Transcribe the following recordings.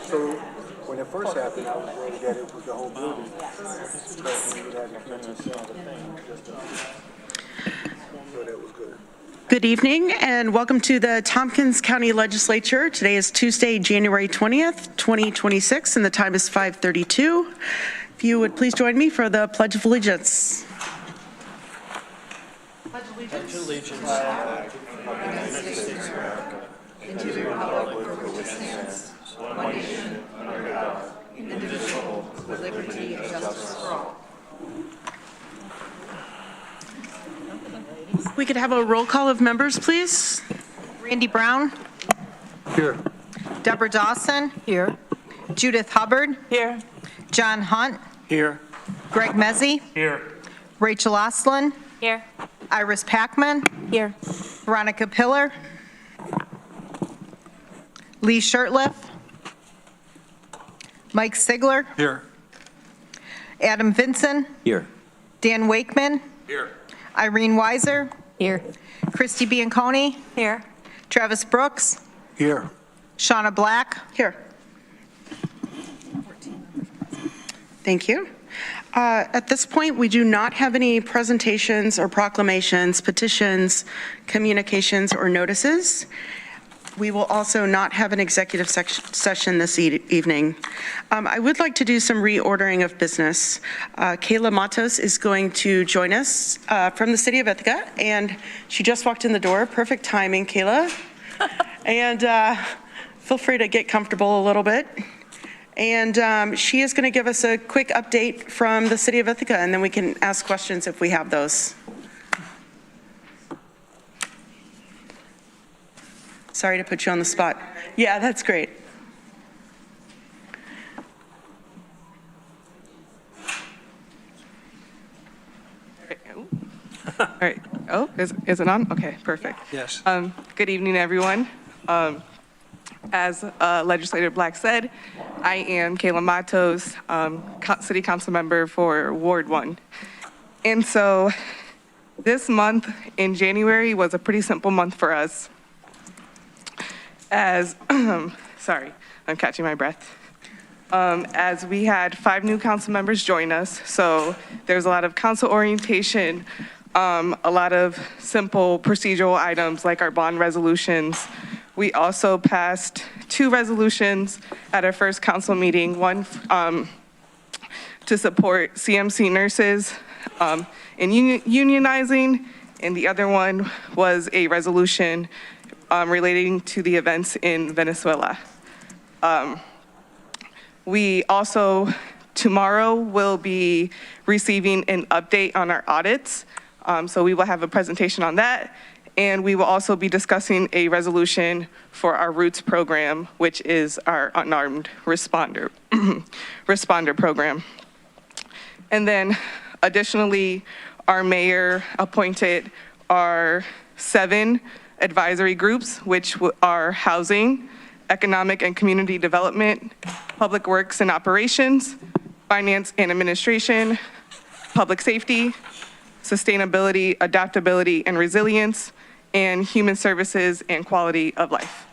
So when it first happened, I was worried that it was the whole building. So that was good. Good evening and welcome to the Tompkins County Legislature. Today is Tuesday, January 20th, 2026, and the time is 5:32. If you would please join me for the Pledge of Allegiance. Pledge allegiance. Pledge allegiance. Of the United States of America, and to the republic for which it stands, one nation, under God, indivisible, with liberty and justice for all. We could have a roll call of members, please. Randy Brown. Here. Deborah Dawson. Here. Judith Hubbard. Here. John Hunt. Here. Greg Mezzi. Here. Rachel Oslin. Here. Iris Packman. Here. Veronica Pillar. Lee Shurtleff. Mike Sigler. Here. Adam Vinson. Here. Dan Wakeman. Here. Irene Weiser. Here. Christy Bianconi. Here. Travis Brooks. Here. Shauna Black. Here. Thank you. At this point, we do not have any presentations or proclamations, petitions, communications, or notices. We will also not have an executive session this evening. I would like to do some reordering of business. Kayla Matos is going to join us from the city of Ithaca, and she just walked in the door. Perfect timing, Kayla. And feel free to get comfortable a little bit. And she is going to give us a quick update from the city of Ithaca, and then we can ask questions if we have those. Sorry to put you on the spot. Yeah, that's great. All right. Oh, is it on? Okay, perfect. Yes. Good evening, everyone. As Legislator Black said, I am Kayla Matos, City Council member for Ward 1. And so this month in January was a pretty simple month for us. As, sorry, I'm catching my breath. As we had 5 new council members join us, so there's a lot of council orientation, a lot of simple procedural items like our bond resolutions. We also passed 2 resolutions at our first council meeting, one to support CMC nurses in unionizing, and the other one was a resolution relating to the events in Venezuela. We also, tomorrow, will be receiving an update on our audits. So we will have a presentation on that. And we will also be discussing a resolution for our Roots program, which is our unarmed responder program. And then additionally, our mayor appointed our 7 advisory groups, which are housing, economic and community development, public works and operations, finance and administration, public safety, sustainability, adaptability and resilience, and human services and quality of life.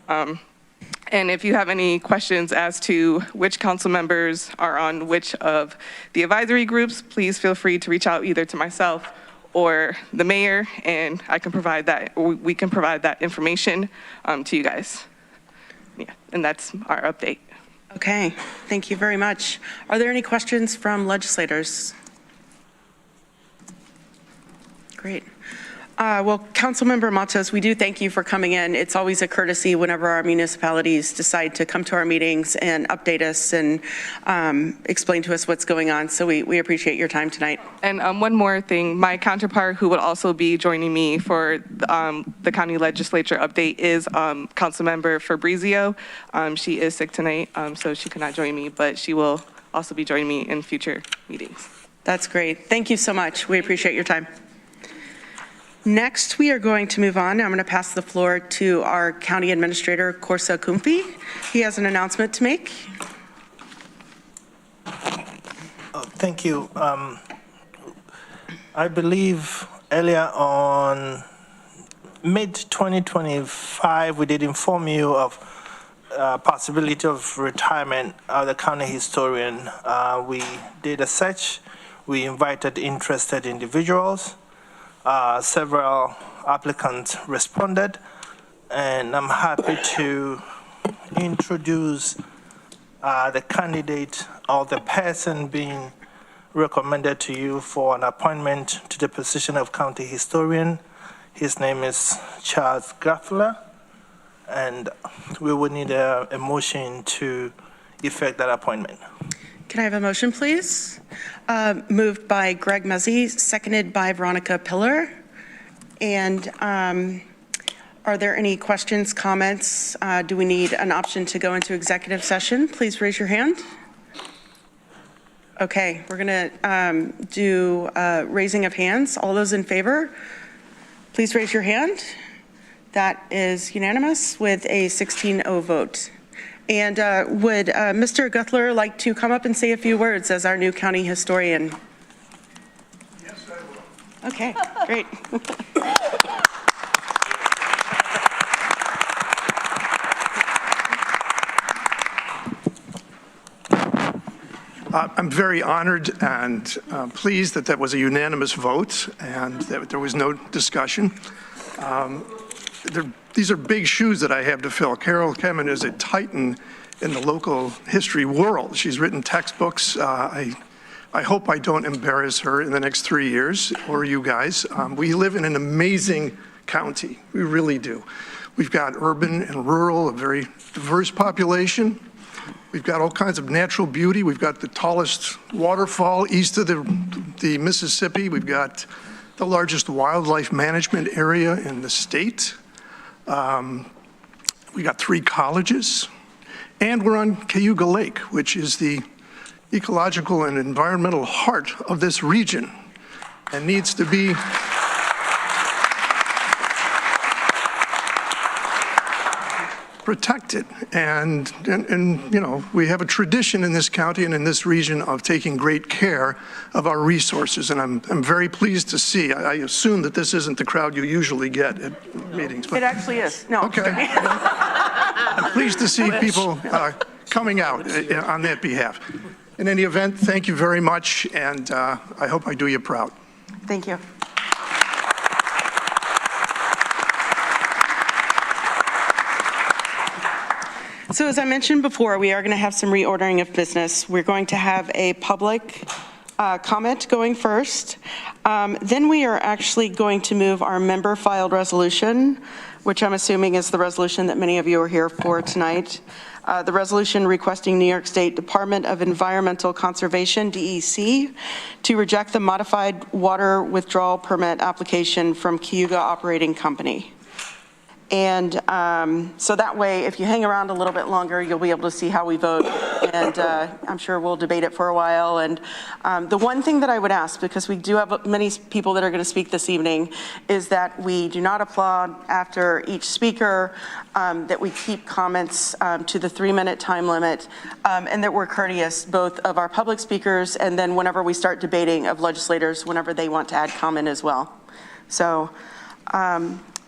And if you have any questions as to which council members are on which of the advisory groups, please feel free to reach out either to myself or the mayor, and I can provide that, or we can provide that information to you guys. Yeah, and that's our update. Okay, thank you very much. Are there any questions from legislators? Great. Well, Councilmember Matos, we do thank you for coming in. It's always a courtesy whenever our municipalities decide to come to our meetings and update us and explain to us what's going on. So we appreciate your time tonight. And one more thing, my counterpart who will also be joining me for the county legislature update is Councilmember Fabrizio. She is sick tonight, so she cannot join me, but she will also be joining me in future meetings. That's great. Thank you so much. We appreciate your time. Next, we are going to move on. I'm going to pass the floor to our County Administrator, Corsa Kumpi. He has an announcement to make. Thank you. I believe earlier on mid-2025, we did inform you of possibility of retirement of the county historian. We did a search. We invited interested individuals. Several applicants responded, and I'm happy to introduce the candidate or the person being recommended to you for an appointment to the position of county historian. His name is Charles Gaffler, and we would need a motion to effect that appointment. Can I have a motion, please? Moved by Greg Muzzy, seconded by Veronica Pillar. And are there any questions, comments? Do we need an option to go into executive session? Please raise your hand. Okay, we're going to do raising of hands. All those in favor, please raise your hand. That is unanimous with a 16-0 vote. And would Mr. Guthler like to come up and say a few words as our new county historian? Yes, I will. Okay, great. I'm very honored and pleased that that was a unanimous vote and that there was no discussion. These are big shoes that I have to fill. Carol Kemen is a titan in the local history world. She's written textbooks. I hope I don't embarrass her in the next 3 years, or you guys. We live in an amazing county. We really do. We've got urban and rural, a very diverse population. We've got all kinds of natural beauty. We've got the tallest waterfall east of the Mississippi. We've got the largest wildlife management area in the state. We got 3 colleges, and we're on Cayuga Lake, which is the ecological and environmental heart of this region and needs to be protected. And you know, we have a tradition in this county and in this region of taking great care of our resources, and I'm very pleased to see. I assume that this isn't the crowd you usually get at meetings. It actually is. No. Okay. I'm pleased to see people coming out on that behalf. In any event, thank you very much, and I hope I do you proud. Thank you. So as I mentioned before, we are going to have some reordering of business. We're going to have a public comment going first. Then we are actually going to move our member-filed resolution, which I'm assuming is the resolution that many of you are here for tonight. The resolution requesting New York State Department of Environmental Conservation, DEC, to reject the modified water withdrawal permit application from Cayuga Operating Company. And so that way, if you hang around a little bit longer, you'll be able to see how we vote. And I'm sure we'll debate it for a while. And the one thing that I would ask, because we do have many people that are going to speak this evening, is that we do not applaud after each speaker, that we keep comments to the 3-minute time limit, and that we're courteous both of our public speakers and then whenever we start debating of legislators, whenever they want to add comment as well. So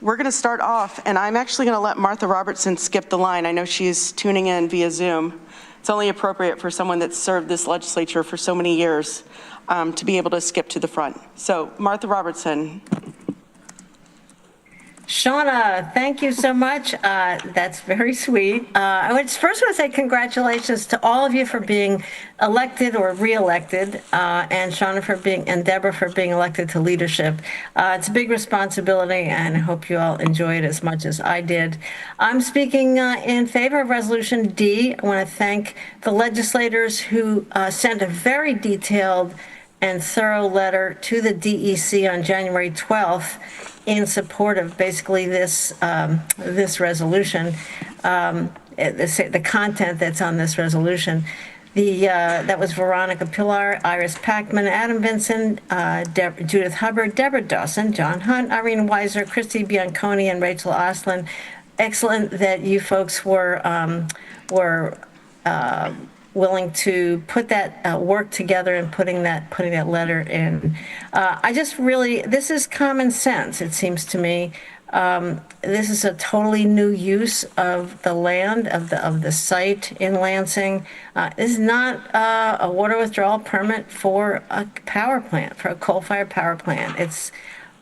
we're going to start off, and I'm actually going to let Martha Robertson skip the line. I know she's tuning in via Zoom. It's only appropriate for someone that's served this legislature for so many years to be able to skip to the front. So Martha Robertson. Shauna, thank you so much. That's very sweet. I would first want to say congratulations to all of you for being elected or re-elected, and Shauna for being, and Deborah for being elected to leadership. It's a big responsibility, and I hope you all enjoy it as much as I did. I'm speaking in favor of Resolution D. I want to thank the legislators who sent a very detailed and thorough letter to the DEC on January 12th in support of basically this this resolution, the content that's on this resolution. That was Veronica Pillar, Iris Packman, Adam Vinson, Judith Hubbard, Deborah Dawson, John Hunt, Irene Weiser, Christy Bianconi, and Rachel Oslin. Excellent that you folks were willing to put that work together and putting that letter in. I just really, this is common sense, it seems to me. This is a totally new use of the land, of the site in Lansing. This is not a water withdrawal permit for a power plant, for a coal-fired power plant. It's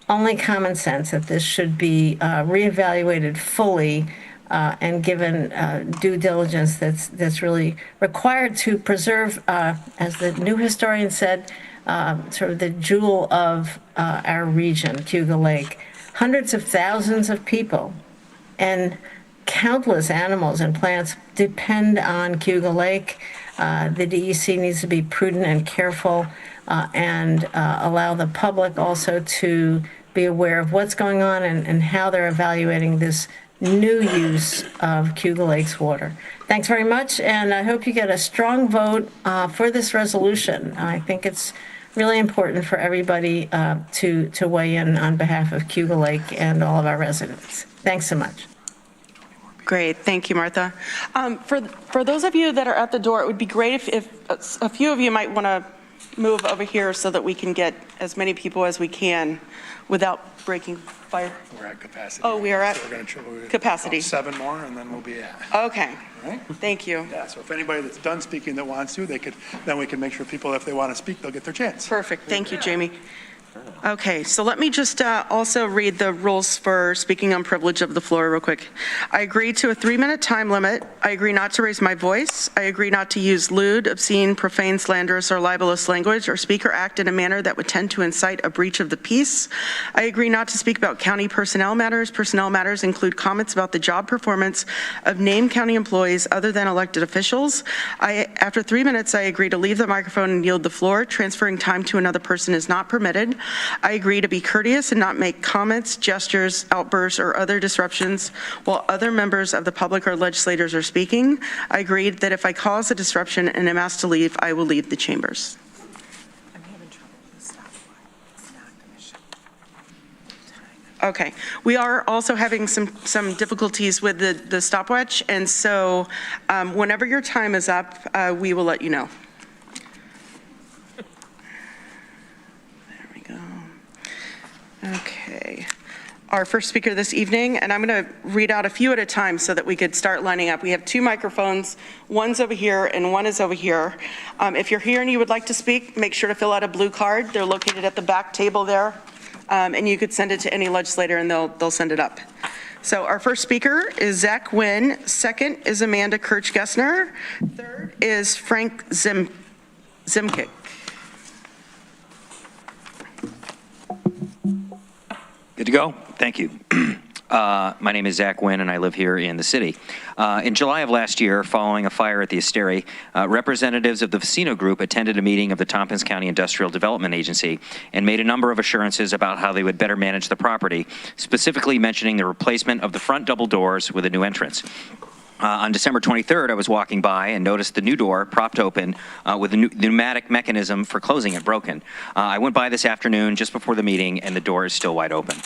only common sense that this should be reevaluated fully and given due diligence that's really required to preserve, as the new historian said, sort of the jewel of our region, Cayuga Lake. Hundreds of thousands of people and countless animals and plants depend on Cayuga Lake. The DEC needs to be prudent and careful and allow the public also to be aware of what's going on and how they're evaluating this new use of Cayuga Lake's water. Thanks very much, and I hope you get a strong vote for this resolution. I think it's really important for everybody to weigh in on behalf of Cayuga Lake and all of our residents. Thanks so much. Great, thank you, Martha. For those of you that are at the door, it would be great if a few of you might want to move over here so that we can get as many people as we can without breaking fire. We're at capacity. Oh, we are at So we're capacity. 7 more, and then we'll be at. Okay, All right? thank you. Yeah, so if anybody that's done speaking that wants to, then we can make sure people, if they want to speak, they'll get their chance. Perfect, thank you, Jamie. Okay, so let me just also read the rules for speaking on privilege of the floor real quick. I agree to a 3-minute time limit. I agree not to raise my voice. I agree not to use lewd, obscene, profane, slanderous, or libelous language or speak or act in a manner that would tend to incite a breach of the peace. I agree not to speak about county personnel matters. Personnel matters include comments about the job performance of named county employees other than elected officials. After 3 minutes, I agree to leave the microphone and yield the floor. Transferring time to another person is not permitted. I agree to be courteous and not make comments, gestures, outbursts, or other disruptions while other members of the public or legislators are speaking. I agree that if I cause a disruption and am asked to leave, I will leave the chambers. Okay, we are also having some difficulties with the stopwatch, and so whenever your time is up, we will let you know. Okay, our first speaker this evening, and I'm going to read out a few at a time so that we could start lining up. We have 2 microphones, one's over here and one is over here. If you're here and you would like to speak, make sure to fill out a blue card. They're located at the back table there, and you could send it to any legislator and they'll send it up. So our first speaker is Zach Wynn, second is Amanda Kirch-Gessner, third is Frank Zimkick. Good to go? Thank you. My name is Zach Wynn, and I live here in the city. In July of last year, following a fire at the Asteri, representatives of the Vecino Group attended a meeting of the Tompkins County Industrial Development Agency and made a number of assurances about how they would better manage the property, specifically mentioning the replacement of the front double doors with a new entrance. On December 23rd, I was walking by and noticed the new door propped open with a pneumatic mechanism for closing it broken. I went by this afternoon just before the meeting, and the door is still wide open.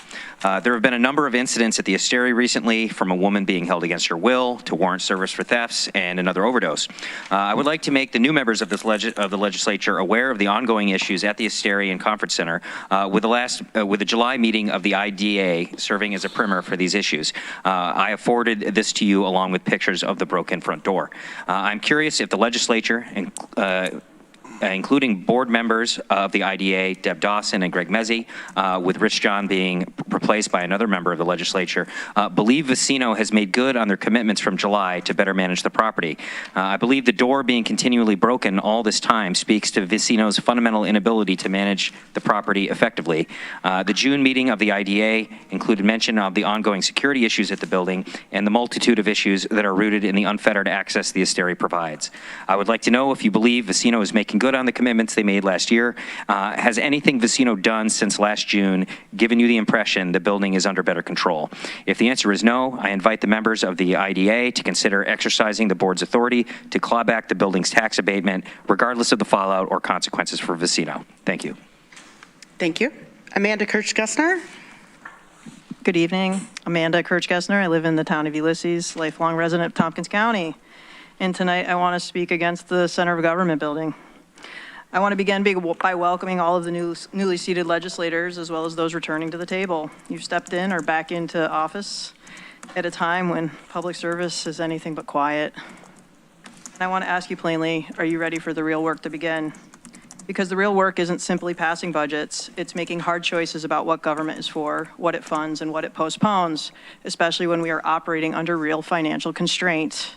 There have been a number of incidents at the Asteri recently, from a woman being held against her will to warrant service for thefts and another overdose. I would like to make the new members of the legislature aware of the ongoing issues at the Asteri and Conference Center, with the July meeting of the IDA serving as a primer for these issues. I have forwarded this to you along with pictures of the broken front door. I'm curious if the legislature, including board members of the IDA, Deb Dawson and Greg Mezzi, with Rich John being replaced by another member of the legislature, believe Vecino has made good on their commitments from July to better manage the property. I believe the door being continually broken all this time speaks to Vecino's fundamental inability to manage the property effectively. The June meeting of the IDA included mention of the ongoing security issues at the building and the multitude of issues that are rooted in the unfettered access the Asteri provides. I would like to know if you believe Vecino is making good on the commitments they made last year. Has anything Vecino done since last June given you the impression the building is under better control? If the answer is no, I invite the members of the IDA to consider exercising the board's authority to claw back the building's tax abatement, regardless of the fallout or consequences for Vecino. Thank you. Thank you. Amanda Kirch-Gessner. Good evening. Amanda Kirch-Gessner. I live in the town of Ulysses, lifelong resident of Tompkins County. And tonight I want to speak against the Center of Government building. I want to begin by welcoming all of the newly seated legislators, as well as those returning to the table. You've stepped in or back into office at a time when public service is anything but quiet. And I want to ask you plainly, are you ready for the real work to begin? Because the real work isn't simply passing budgets, it's making hard choices about what government is for, what it funds, and what it postpones, especially when we are operating under real financial constraints.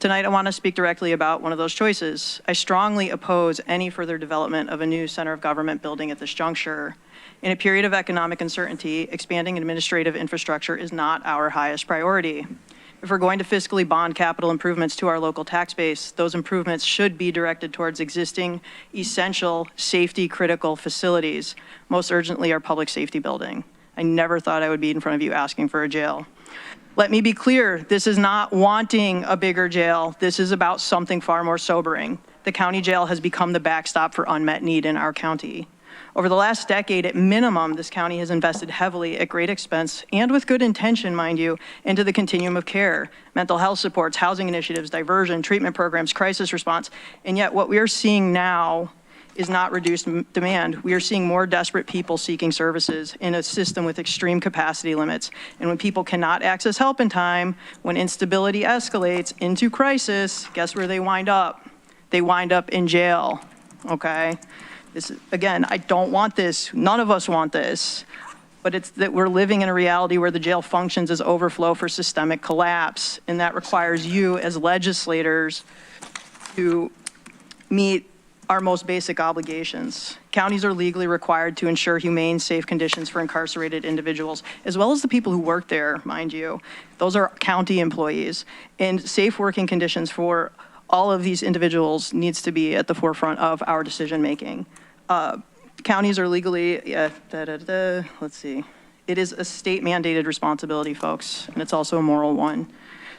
Tonight, I want to speak directly about one of those choices. I strongly oppose any further development of a new center of government building at this juncture. In a period of economic uncertainty, expanding administrative infrastructure is not our highest priority. If we're going to fiscally bond capital improvements to our local tax base, those improvements should be directed towards existing, essential, safety-critical facilities, most urgently our public safety building. I never thought I would be in front of you asking for a jail. Let me be clear, this is not wanting a bigger jail. This is about something far more sobering. The county jail has become the backstop for unmet need in our county. Over the last decade, at minimum, this county has invested heavily at great expense and with good intention, mind you, into the continuum of care, mental health supports, housing initiatives, diversion, treatment programs, crisis response. And yet what we are seeing now is not reduced demand. We are seeing more desperate people seeking services in a system with extreme capacity limits. And when people cannot access help in time, when instability escalates into crisis, guess where they wind up? They wind up in jail, okay? This, again, I don't want this. None of us want this. But it's that we're living in a reality where the jail functions as overflow for systemic collapse. And that requires you as legislators to meet our most basic obligations. Counties are legally required to ensure humane, safe conditions for incarcerated individuals, as well as the people who work there, mind you. Those are county employees. And safe working conditions for all of these individuals needs to be at the forefront of our decision making. Counties are legally, let's see. It is a state mandated responsibility, folks, and it's also a moral one.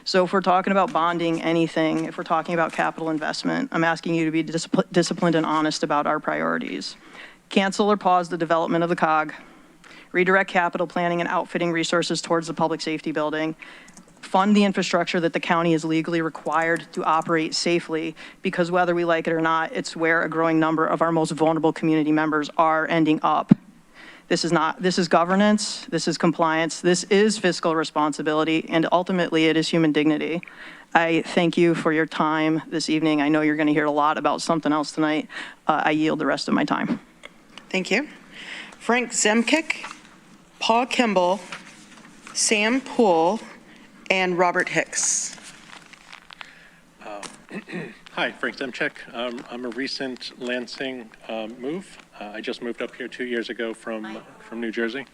So if we're talking about bonding anything, if we're talking about capital investment, I'm asking you to be disciplined and honest about our priorities. Cancel or pause the development of the COG, redirect capital planning and outfitting resources towards the public safety building, fund the infrastructure that the county is legally required to operate safely, because whether we like it or not, it's where a growing number of our most vulnerable community members are ending up. This is governance, this is compliance, this is fiscal responsibility, and ultimately it is human dignity. I thank you for your time this evening. I know you're going to hear a lot about something else tonight. I yield the rest of my time. Thank you. Frank Zemkic, Paul Kimball, Sam Poole, and Robert Hicks. Hi, Frank Zemchek. I'm a recent Lansing move. I just moved up here 2 years ago from New Jersey.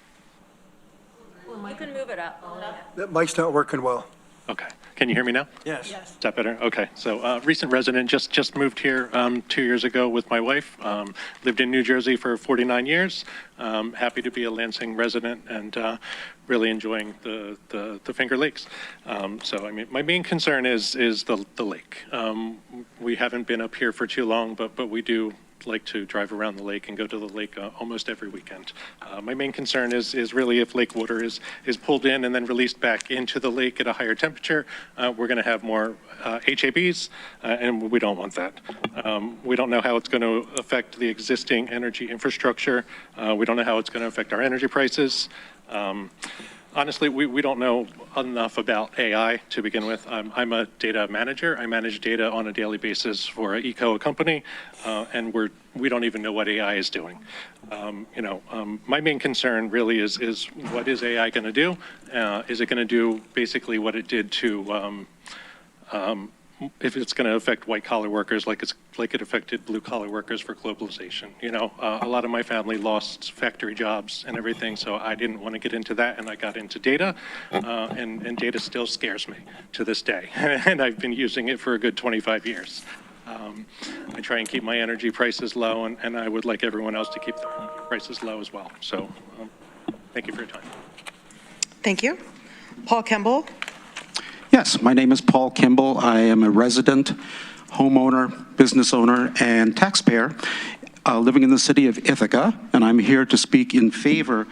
You can move it up. That mic's not working well. Okay. Can you hear me now? Yes. Is that better? Okay. So recent resident, just moved here 2 years ago with my wife. Lived in New Jersey for 49 years. Happy to be a Lansing resident and really enjoying the Finger Lakes. So, I mean, my main concern is the lake. We haven't been up here for too long, but we do like to drive around the lake and go to the lake almost every weekend. My main concern is really if lake water is pulled in and then released back into the lake at a higher temperature, we're going to have more HABs, and we don't want that. We don't know how it's going to affect the existing energy infrastructure. We don't know how it's going to affect our energy prices. Honestly, we don't know enough about AI to begin with. I'm a data manager. I manage data on a daily basis for an eco company, and we don't even know what AI is doing. My main concern really is what is AI going to do? Is it going to do basically what it did to if it's going to affect white-collar workers like it affected blue-collar workers for globalization. A lot of my family lost factory jobs and everything, so I didn't want to get into that, and I got into data, and data still scares me to this day, and I've been using it for a good 25 years. I try and keep my energy prices low, and I would like everyone else to keep their prices low as well. So thank you for your time. Thank you. Paul Kimball. Yes, my name is Paul Kimball. I am a resident, homeowner, business owner, and taxpayer living in the city of Ithaca, and I'm here to speak in favor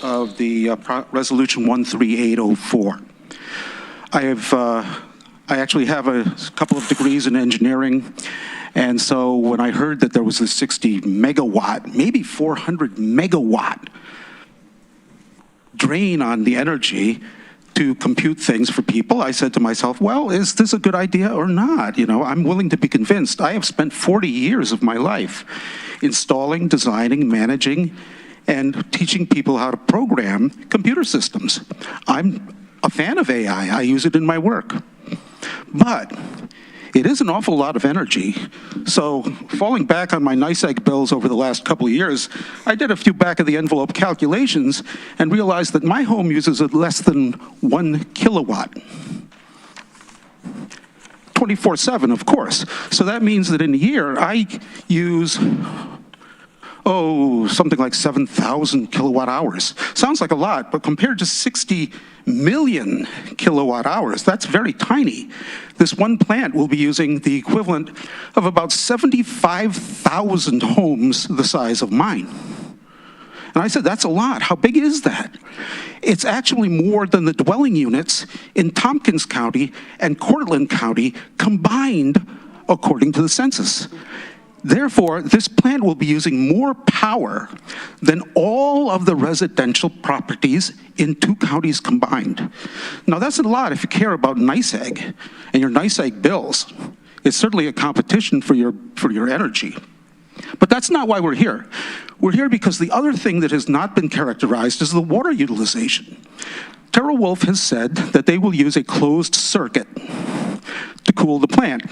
of the Resolution 13804. I have I actually have a couple of degrees in engineering, and so when I heard that there was a 60 megawatt, maybe 400 megawatt drain on the energy to compute things for people, I said to myself, well, is this a good idea or not? You know, I'm willing to be convinced. I have spent 40 years of my life installing, designing, managing, and teaching people how to program computer systems. I'm a fan of AI. I use it in my work. But it is an awful lot of energy. So falling back on my NICEAG bills over the last couple of years, I did a few back-of-the-envelope calculations and realized that my home uses less than 1 kilowatt. 24/7, of course. So that means that in a year, I use something like 7,000 kilowatt hours. Sounds like a lot, but compared to 60 million kilowatt hours, that's very tiny. This one plant will be using the equivalent of about 75,000 homes the size of mine. And I said, that's a lot. How big is that? It's actually more than the dwelling units in Tompkins County and Cortland County combined, according to the census. Therefore, this plant will be using more power than all of the residential properties in 2 counties combined. Now, that's a lot if you care about NICEAG and your NICEAG bills. It's certainly a competition for your energy. But that's not why we're here. We're here because the other thing that has not been characterized is the water utilization. TerraWolf has said that they will use a closed circuit to cool the plant.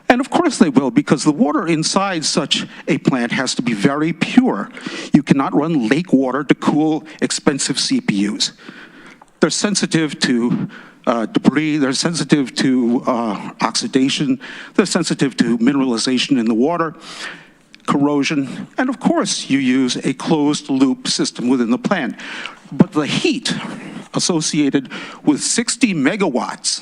And of course they will, because the water inside such a plant has to be very pure. You cannot run lake water to cool expensive CPUs. They're sensitive to debris, they're sensitive to oxidation, they're sensitive to mineralization in the water, corrosion, and of course you use a closed loop system within the plant. But the heat associated with 60 megawatts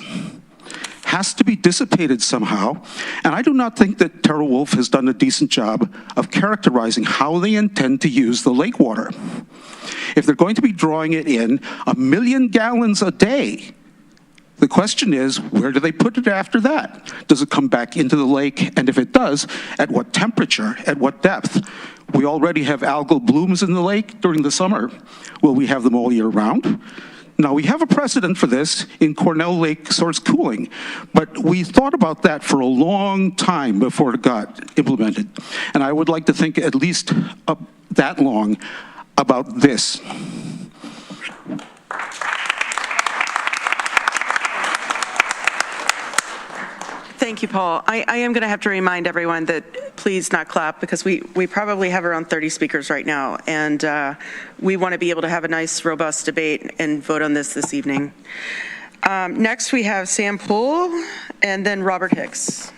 has to be dissipated somehow, and I do not think that TerraWolf has done a decent job of characterizing how they intend to use the lake water. If they're going to be drawing it in 1 million gallons a day, the question is, where do they put it after that? Does it come back into the lake? And if it does, at what temperature, at what depth? We already have algal blooms in the lake during the summer. Will we have them all year round? Now, we have a precedent for this in Cornell Lake source cooling, but we thought about that for a long time before it got implemented. And I would like to think at least that long about this. Thank you, Paul. I am going to have to remind everyone that please not clap, because we probably have around 30 speakers right now, and we want to be able to have a nice, robust debate and vote on this evening. Next, we have Sam Poole, and then Robert Hicks.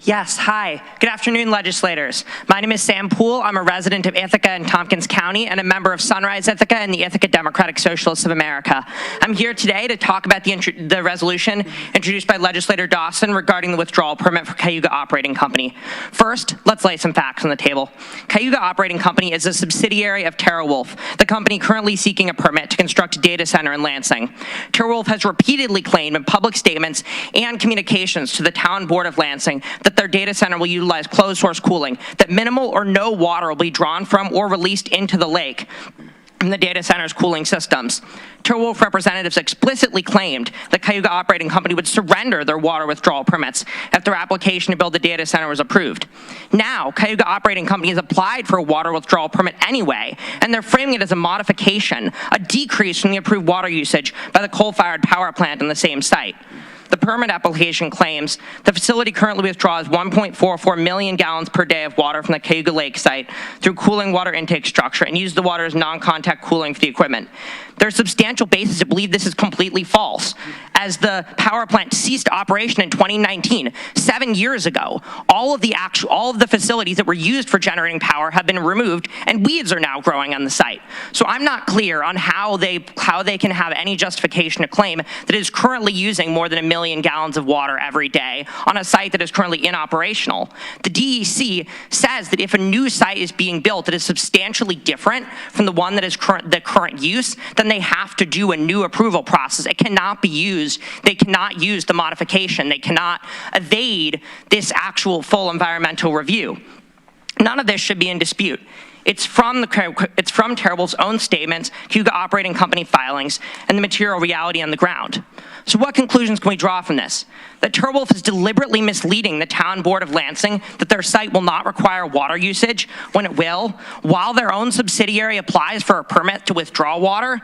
Yes, hi. Good afternoon, legislators. My name is Sam Poole. I'm a resident of Ithaca and Tompkins County and a member of Sunrise Ithaca and the Ithaca Democratic Socialists of America. I'm here today to talk about the resolution introduced by Legislator Dawson regarding the withdrawal permit for Cayuga Operating Company. First, let's lay some facts on the table. Cayuga Operating Company is a subsidiary of TerraWolf, the company currently seeking a permit to construct a data center in Lansing. TerraWolf has repeatedly claimed in public statements and communications to the Town Board of Lansing that their data center will utilize closed source cooling, that minimal or no water will be drawn from or released into the lake from the data center's cooling systems. TerraWolf representatives explicitly claimed that Cayuga Operating Company would surrender their water withdrawal permits if their application to build the data center was approved. Now, Cayuga Operating Company has applied for a water withdrawal permit anyway, and they're framing it as a modification, a decrease from the approved water usage by the coal-fired power plant on the same site. The permit application claims the facility currently withdraws 1.44 million gallons per day of water from the Cayuga Lake site through cooling water intake structure and uses the water as non-contact cooling for the equipment. There's substantial basis to believe this is completely false. As the power plant ceased operation in 2019, 7 years ago, all of the facilities that were used for generating power have been removed, and weeds are now growing on the site. So I'm not clear on how they can have any justification to claim that it is currently using more than 1 million gallons of water every day on a site that is currently inoperational. The DEC says that if a new site is being built that is substantially different from the one that is the current use, then they have to do a new approval process. It cannot be used. They cannot use the modification. They cannot evade this actual full environmental review. None of this should be in dispute. It's from Terrible's own statements, Cayuga Operating Company filings, and the material reality on the ground. So what conclusions can we draw from this? That Terrible is deliberately misleading the town board of Lansing that their site will not require water usage when it will, while their own subsidiary applies for a permit to withdraw water.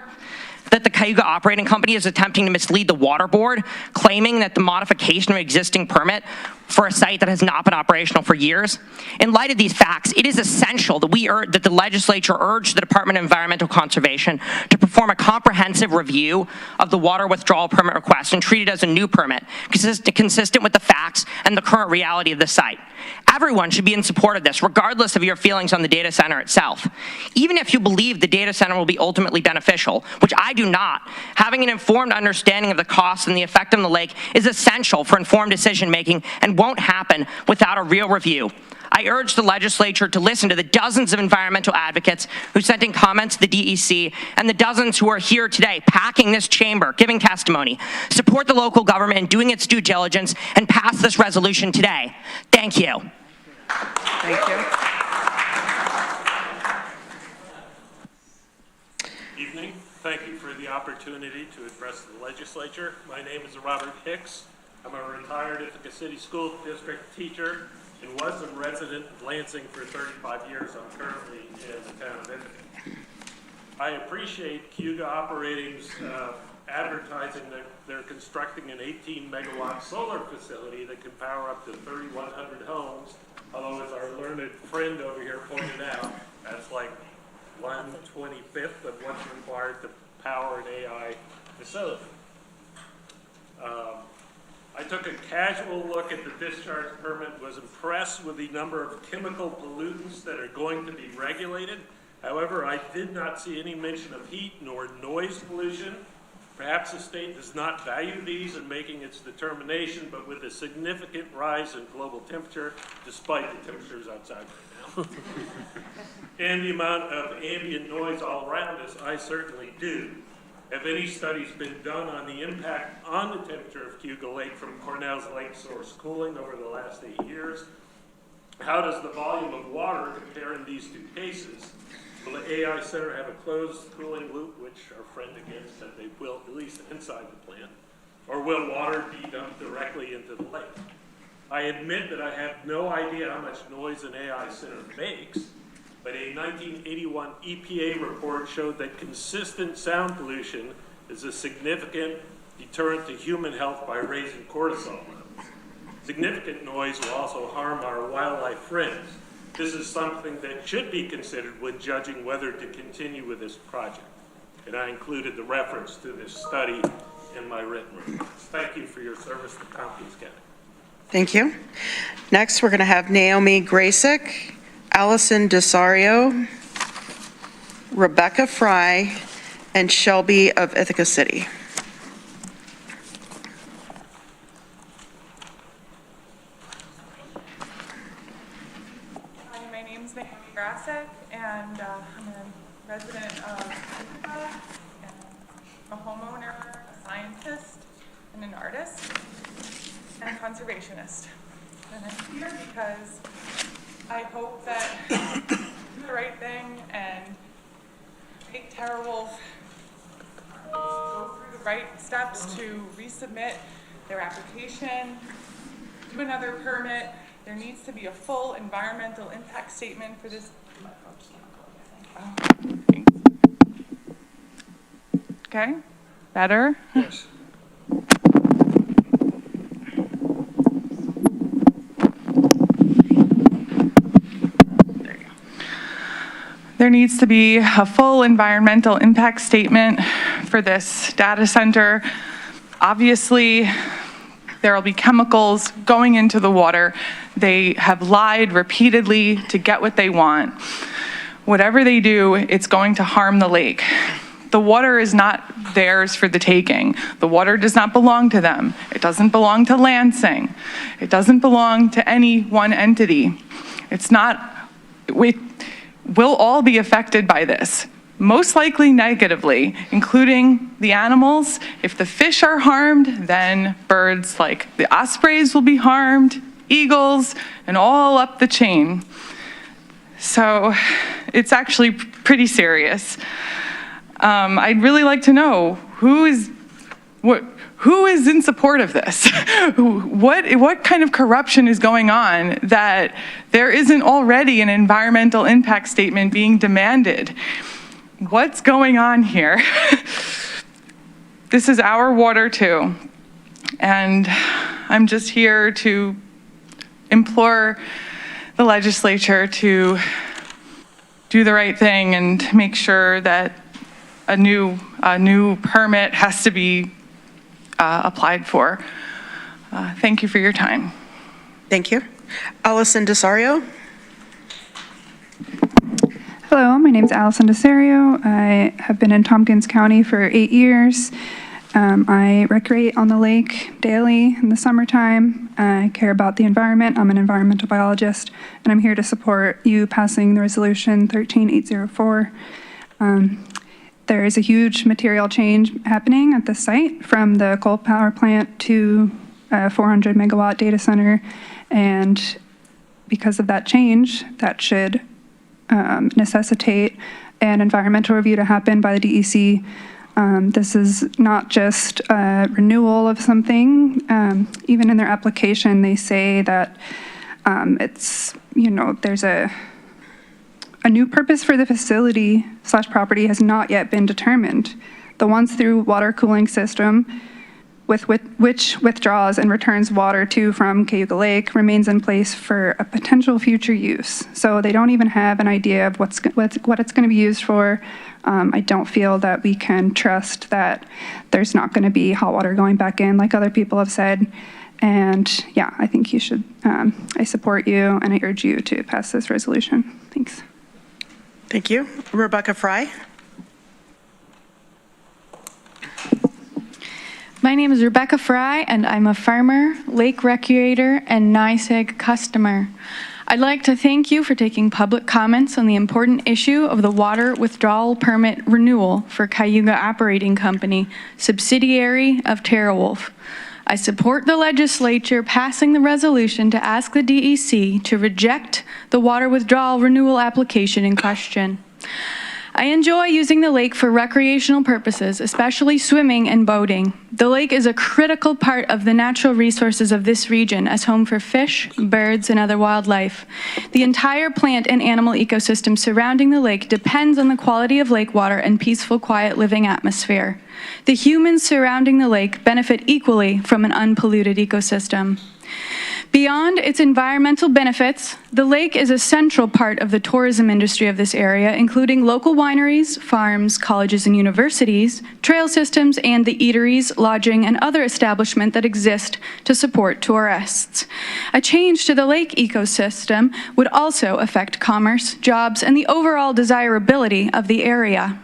That the Cayuga Operating Company is attempting to mislead the water board, claiming that the modification of an existing permit for a site that has not been operational for years. In light of these facts, it is essential that the legislature urge the Department of Environmental Conservation to perform a comprehensive review of the water withdrawal permit request and treat it as a new permit, consistent with the facts and the current reality of the site. Everyone should be in support of this, regardless of your feelings on the data center itself. Even if you believe the data center will be ultimately beneficial, which I do not, having an informed understanding of the costs and the effect on the lake is essential for informed decision-making and won't happen without a real review. I urge the legislature to listen to the dozens of environmental advocates who sent in comments to the DEC and the dozens who are here today packing this chamber, giving testimony. Support the local government in doing its due diligence and pass this resolution today. Thank you. Thank you. Evening. Thank you for the opportunity to address the legislature. My name is Robert Hicks. I'm a retired Ithaca City School District teacher and was a resident of Lansing for 35 years. I'm currently in the town of Ithaca. I appreciate Cayuga Operating's advertising that they're constructing an 18-megawatt solar facility that can power up to 3,100 homes, although as our learned friend over here pointed out, that's like 1/25th of what's required to power an AI facility. I took a casual look at the discharge permit, was impressed with the number of chemical pollutants that are going to be regulated. However, I did not see any mention of heat nor noise pollution. Perhaps the state does not value these in making its determination, but with a significant rise in global temperature, despite the temperatures outside right now, and the amount of ambient noise all around us, I certainly do. Have any studies been done on the impact on the temperature of Cayuga Lake from Cornell's lake source cooling over the last 8 years? How does the volume of water compare in these two cases? Will the AI Center have a closed cooling loop, which our friend again said they will, at least inside the plant? Or will water be dumped directly into the lake? I admit that I have no idea how much noise an AI Center makes, but a 1981 EPA report showed that consistent sound pollution is a significant deterrent to human health by raising cortisol levels. Significant noise will also harm our wildlife friends. This is something that should be considered when judging whether to continue with this project. And I included the reference to this study in my written remarks. Thank you for your service to Tompkins County. Thank you. Next, we're going to have Naomi Graysick, Allison Desario, Rebecca Fry, and Shelby of Ithaca City. Hi, my name is Naomi Graysick, and I'm a resident of Ithaca, and a homeowner, a scientist, and an artist, and a conservationist. And I'm here because I hope that do the right thing and make TerraWolf go through the right steps to resubmit their application, do another permit. There needs to be a full environmental impact statement for this. Okay, better? Yes. There needs to be a full environmental impact statement for this data center. Obviously, there will be chemicals going into the water. They have lied repeatedly to get what they want. Whatever they do, it's going to harm the lake. the water is not theirs for the taking. The water does not belong to them. It doesn't belong to Lansing. It doesn't belong to any one entity. It's not, we will all be affected by this, most likely negatively, including the animals. If the fish are harmed, then birds like the ospreys will be harmed, eagles, and all up the chain. So it's actually pretty serious. I'd really like to know who is in support of this? What kind of corruption is going on that there isn't already an environmental impact statement being demanded? What's going on here? This is our water too. And I'm just here to implore the legislature to do the right thing and make sure that a new permit has to be applied for. Thank you for your time. Thank you. Allison Desario. Hello, my name is Allison Desario. I have been in Tompkins County for 8 years. I recreate on the lake daily in the summertime. I care about the environment. I'm an environmental biologist, and I'm here to support you passing the resolution 13804. There is a huge material change happening at the site from the coal power plant to a 400 megawatt data center, and because of that change, that should necessitate an environmental review to happen by the DEC. This is not just a renewal of something. Even in their application, they say that it's, there's a new purpose for the facility / property has not yet been determined. The once-through water cooling system, with which withdraws and returns water to from Cayuga Lake, remains in place for a potential future use. So they don't even have an idea of what it's going to be used for. I don't feel that we can trust that there's not going to be hot water going back in, like other people have said. And yeah, I think you should, I support you and I urge you to pass this resolution. Thanks. Thank you. Rebecca Fry. My name is Rebecca Fry, and I'm a farmer, lake recreator, and NYSEG customer. I'd like to thank you for taking public comments on the important issue of the water withdrawal permit renewal for Cayuga Operating Company, subsidiary of TerraWolf. I support the legislature passing the resolution to ask the DEC to reject the water withdrawal renewal application in question. I enjoy using the lake for recreational purposes, especially swimming and boating. The lake is a critical part of the natural resources of this region as home for fish, birds, and other wildlife. The entire plant and animal ecosystem surrounding the lake depends on the quality of lake water and peaceful, quiet living atmosphere. The humans surrounding the lake benefit equally from an unpolluted ecosystem. Beyond its environmental benefits, the lake is a central part of the tourism industry of this area, including local wineries, farms, colleges and universities, trail systems, and the eateries, lodging, and other establishments that exist to support tourists. A change to the lake ecosystem would also affect commerce, jobs, and the overall desirability of the area.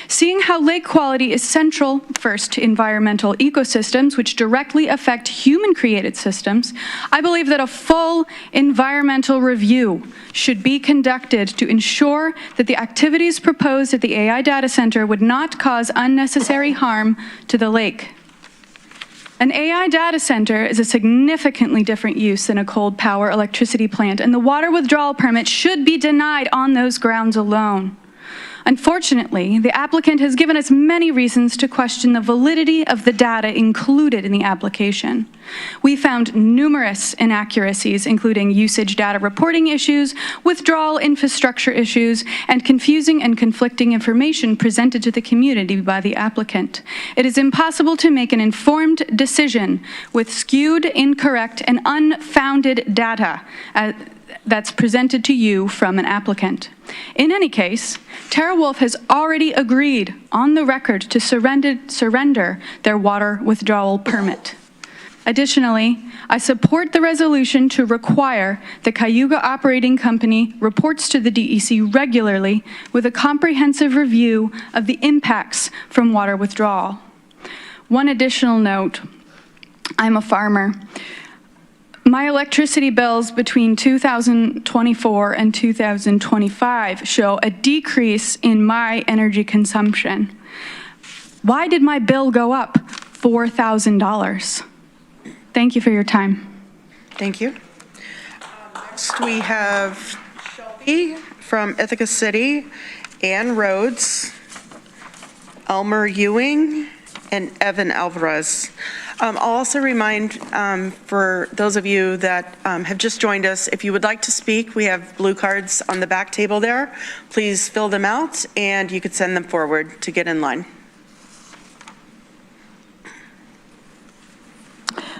Seeing how lake quality is central, first, to environmental ecosystems, which directly affect human-created systems, I believe that a full environmental review should be conducted to ensure that the activities proposed at the AI data center would not cause unnecessary harm to the lake. An AI data center is a significantly different use than a cold power electricity plant, and the water withdrawal permit should be denied on those grounds alone. Unfortunately, the applicant has given us many reasons to question the validity of the data included in the application. We found numerous inaccuracies, including usage data reporting issues, withdrawal infrastructure issues, and confusing and conflicting information presented to the community by the applicant. It is impossible to make an informed decision with skewed, incorrect, and unfounded data that's presented to you from an applicant. In any case, TerraWolf has already agreed on the record to surrender their water withdrawal permit. Additionally, I support the resolution to require the Cayuga Operating Company reports to the DEC regularly with a comprehensive review of the impacts from water withdrawal. One additional note, I'm a farmer. My electricity bills between 2024 and 2025 show a decrease in my energy consumption. Why did my bill go up $4,000? Thank you for your time. Thank you. Next, we have Shelby from Ithaca City, Ann Rhodes, Elmer Ewing, and Evan Alvarez. I'll also remind for those of you that have just joined us, if you would like to speak, we have blue cards on the back table there. Please fill them out and you could send them forward to get in line.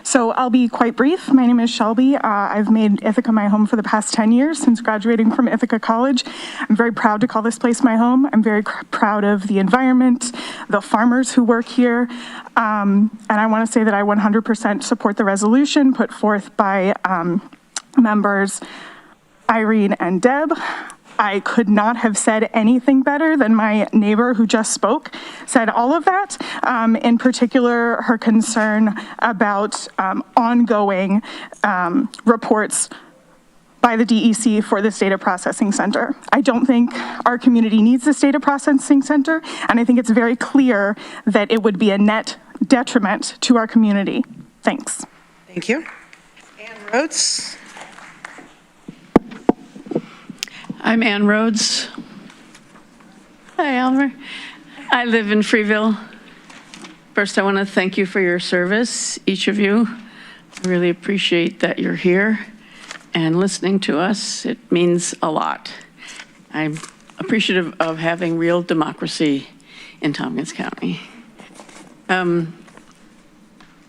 So I'll be quite brief. My name is Shelby. I've made Ithaca my home for the past 10 years since graduating from Ithaca College. I'm very proud to call this place my home. I'm very proud of the environment, the farmers who work here. And I want to say that I 100% support the resolution put forth by members Irene and Deb. I could not have said anything better than my neighbor who just spoke said all of that. In particular, her concern about ongoing reports by the DEC for this data processing center. I don't think our community needs this data processing center, and I think it's very clear that it would be a net detriment to our community. Thanks. Thank you. Ann Rhodes. I'm Ann Rhodes. Hi, Elmer. I live in Freeville. First, I want to thank you for your service, each of you. I really appreciate that you're here and listening to us. It means a lot. I'm appreciative of having real democracy in Tompkins County.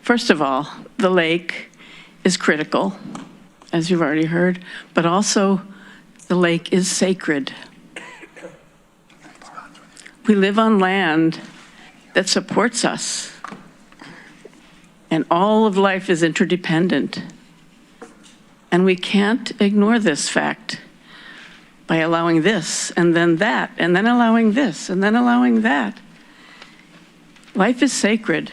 First of all, the lake is critical, as you've already heard, but also the lake is sacred. We live on land that supports us, and all of life is interdependent. And we can't ignore this fact by allowing this, and then that, and then allowing this, and then allowing that. Life is sacred.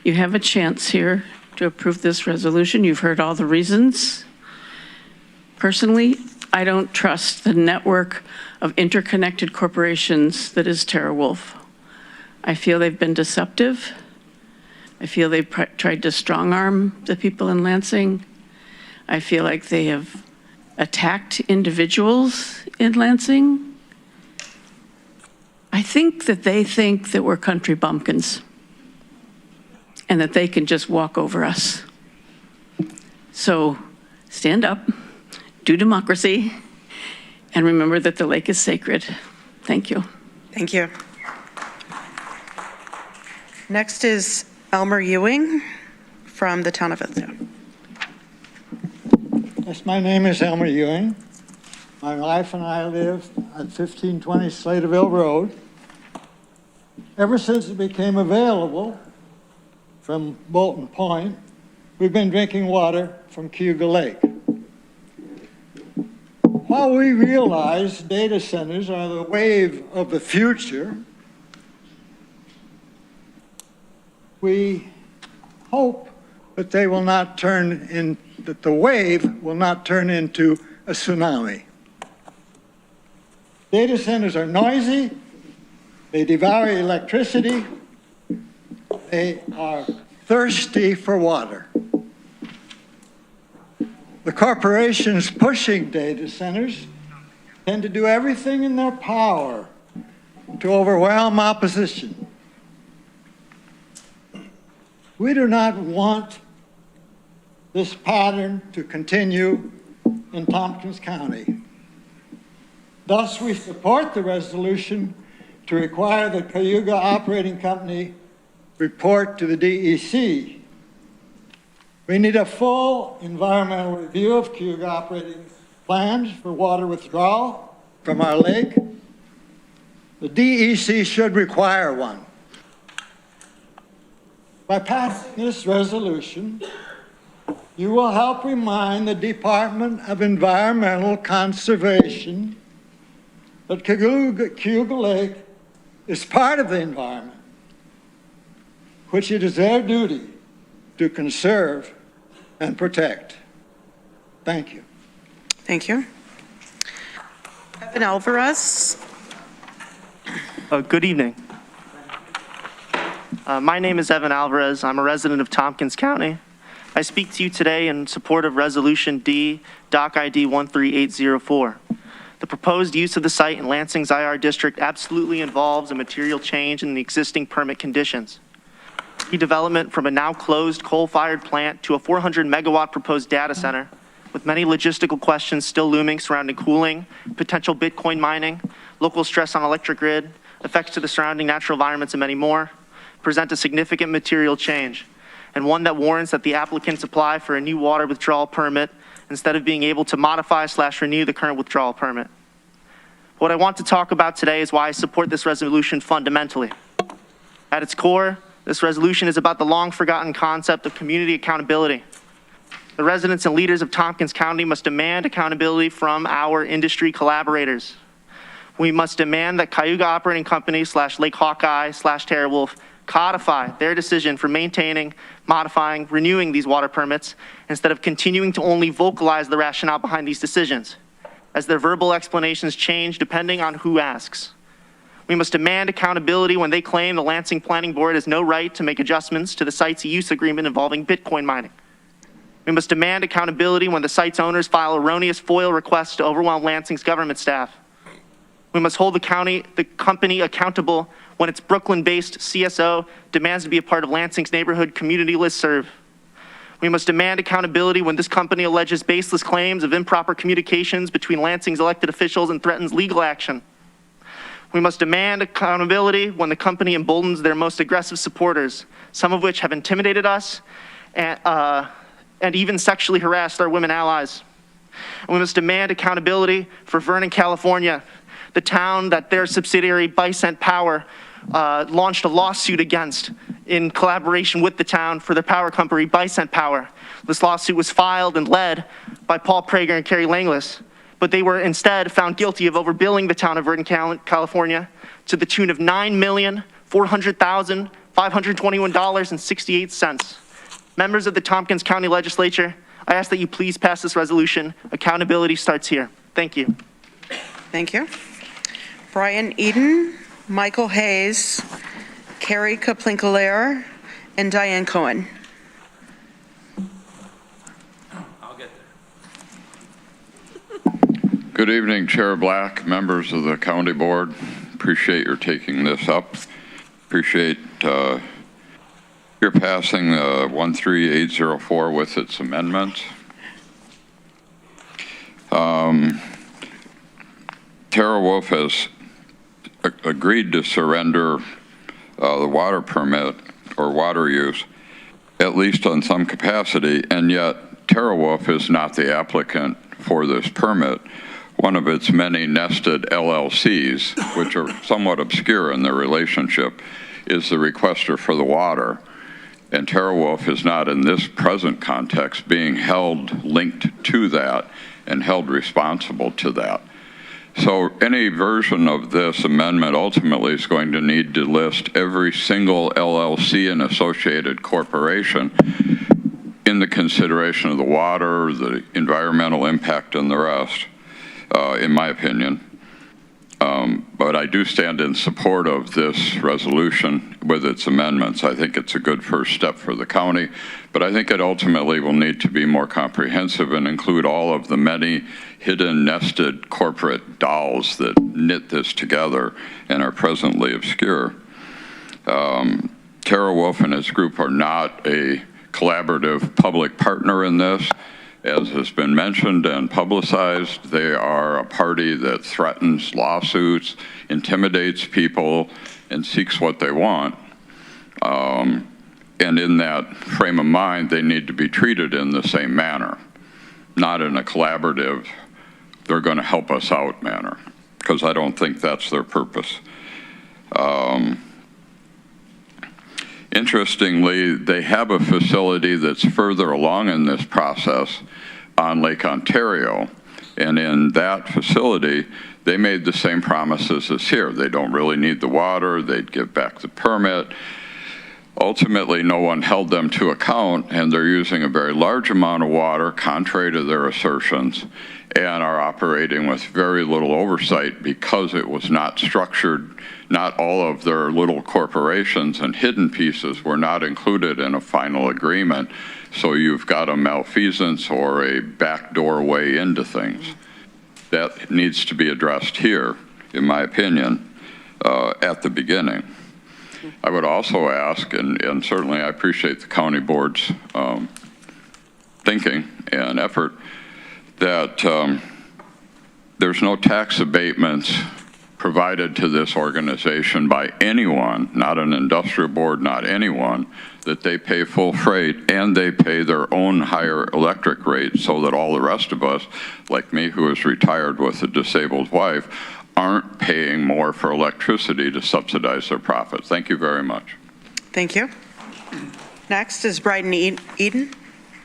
You have a chance here to approve this resolution. You've heard all the reasons. Personally, I don't trust the network of interconnected corporations that is TerraWolf. I feel they've been deceptive. I feel they've tried to strong-arm the people in Lansing. I feel like they have attacked individuals in Lansing. I think that they think that we're country bumpkins and that they can just walk over us. So stand up. Do democracy, and remember that the lake is sacred. Thank you. Thank you. Next is Elmer Ewing from the town of Ithaca. Yes, my name is Elmer Ewing. My wife and I live at 1520 Sladeville Road. Ever since it became available from Bolton Point, we've been drinking water from Cayuga Lake. While we realize data centers are the wave of the future, we hope that they will not that the wave will not turn into a tsunami. Data centers are noisy, they devour electricity, they are thirsty for water. The corporations pushing data centers tend to do everything in their power to overwhelm opposition. We do not want this pattern to continue in Tompkins County. Thus, we support the resolution to require the Cayuga Operating Company report to the DEC. We need a full environmental review of Cayuga operating plans for water withdrawal from our lake. The DEC should require one. By passing this resolution, you will help remind the Department of Environmental Conservation that Cayuga Lake is part of the environment, which it is their duty to conserve and protect. Thank you. Thank you. Evan Alvarez. Good evening. My name is Evan Alvarez. I'm a resident of Tompkins County. I speak to you today in support of Resolution D, Doc ID 13804. The proposed use of the site in Lansing's IR district absolutely involves a material change in the existing permit conditions. Redevelopment from a now closed coal-fired plant to a 400 megawatt proposed data center, with many logistical questions still looming surrounding cooling, potential Bitcoin mining, local stress on electric grid, effects to the surrounding natural environments, and many more, present a significant material change, and one that warrants that the applicants apply for a new water withdrawal permit instead of being able to modify/renew the current withdrawal permit. What I want to talk about today is why I support this resolution fundamentally. At its core, this resolution is about the long-forgotten concept of community accountability. The residents and leaders of Tompkins County must demand accountability from our industry collaborators. We must demand that Cayuga Operating Company /Lake Hawkeye /TerraWolf codify their decision for maintaining, modifying, renewing these water permits instead of continuing to only vocalize the rationale behind these decisions, as their verbal explanations change depending on who asks. We must demand accountability when they claim the Lansing Planning Board has no right to make adjustments to the site's use agreement involving Bitcoin mining. We must demand accountability when the site's owners file erroneous FOIL requests to overwhelm Lansing's government staff. We must hold the company accountable when its Brooklyn-based CSO demands to be a part of Lansing's neighborhood community listserv. We must demand accountability when this company alleges baseless claims of improper communications between Lansing's elected officials and threatens legal action. We must demand accountability when the company emboldens their most aggressive supporters, some of which have intimidated us and even sexually harassed our women allies. And we must demand accountability for Vernon, California, the town that their subsidiary Bicent Power launched a lawsuit against in collaboration with the town for their power company Bicent Power. This lawsuit was filed and led by Paul Prager and Carrie Langlis, but they were instead found guilty of overbilling the town of Vernon, California to the tune of $9,400,521.68. Members of the Tompkins County Legislature, I ask that you please pass this resolution. Accountability starts here. Thank you. Thank you. Brian Eden, Michael Hayes, Carrie Kaplinkalair, and Diane Cohen. I'll get there. Good evening, Chair Black, members of the County Board. Appreciate your taking this up. Appreciate your passing 13804 with its amendments. TerraWolf has agreed to surrender the water permit or water use, at least on some capacity, and yet TerraWolf is not the applicant for this permit. One of its many nested LLCs, which are somewhat obscure in their relationship, is the requester for the water. And TerraWolf is not, in this present context, being held linked to that and held responsible to that. So any version of this amendment ultimately is going to need to list every single LLC and associated corporation in the consideration of the water, the environmental impact, and the rest, in my opinion. But I do stand in support of this resolution with its amendments. I think it's a good first step for the county, but I think it ultimately will need to be more comprehensive and include all of the many hidden, nested corporate dolls that knit this together and are presently obscure. TerraWolf and its group are not a collaborative public partner in this. As has been mentioned and publicized, they are a party that threatens lawsuits, intimidates people, and seeks what they want. And in that frame of mind, they need to be treated in the same manner, not in a collaborative, they're going to help us out manner, because I don't think that's their purpose. Interestingly, they have a facility that's further along in this process on Lake Ontario, and in that facility, they made the same promises as here. They don't really need the water, they'd give back the permit. Ultimately, no one held them to account, and they're using a very large amount of water, contrary to their assertions, and are operating with very little oversight because it was not structured. Not all of their little corporations and hidden pieces were not included in a final agreement, so you've got a malfeasance or a backdoor way into things. That needs to be addressed here, in my opinion, at the beginning. I would also ask, and certainly I appreciate the county board's thinking and effort, that there's no tax abatements provided to this organization by anyone, not an industrial board, not anyone, that they pay full freight and they pay their own higher electric rate so that all the rest of us, like me who is retired with a disabled wife, aren't paying more for electricity to subsidize their profits. Thank you very much. Thank you. Next is Bryden Eden.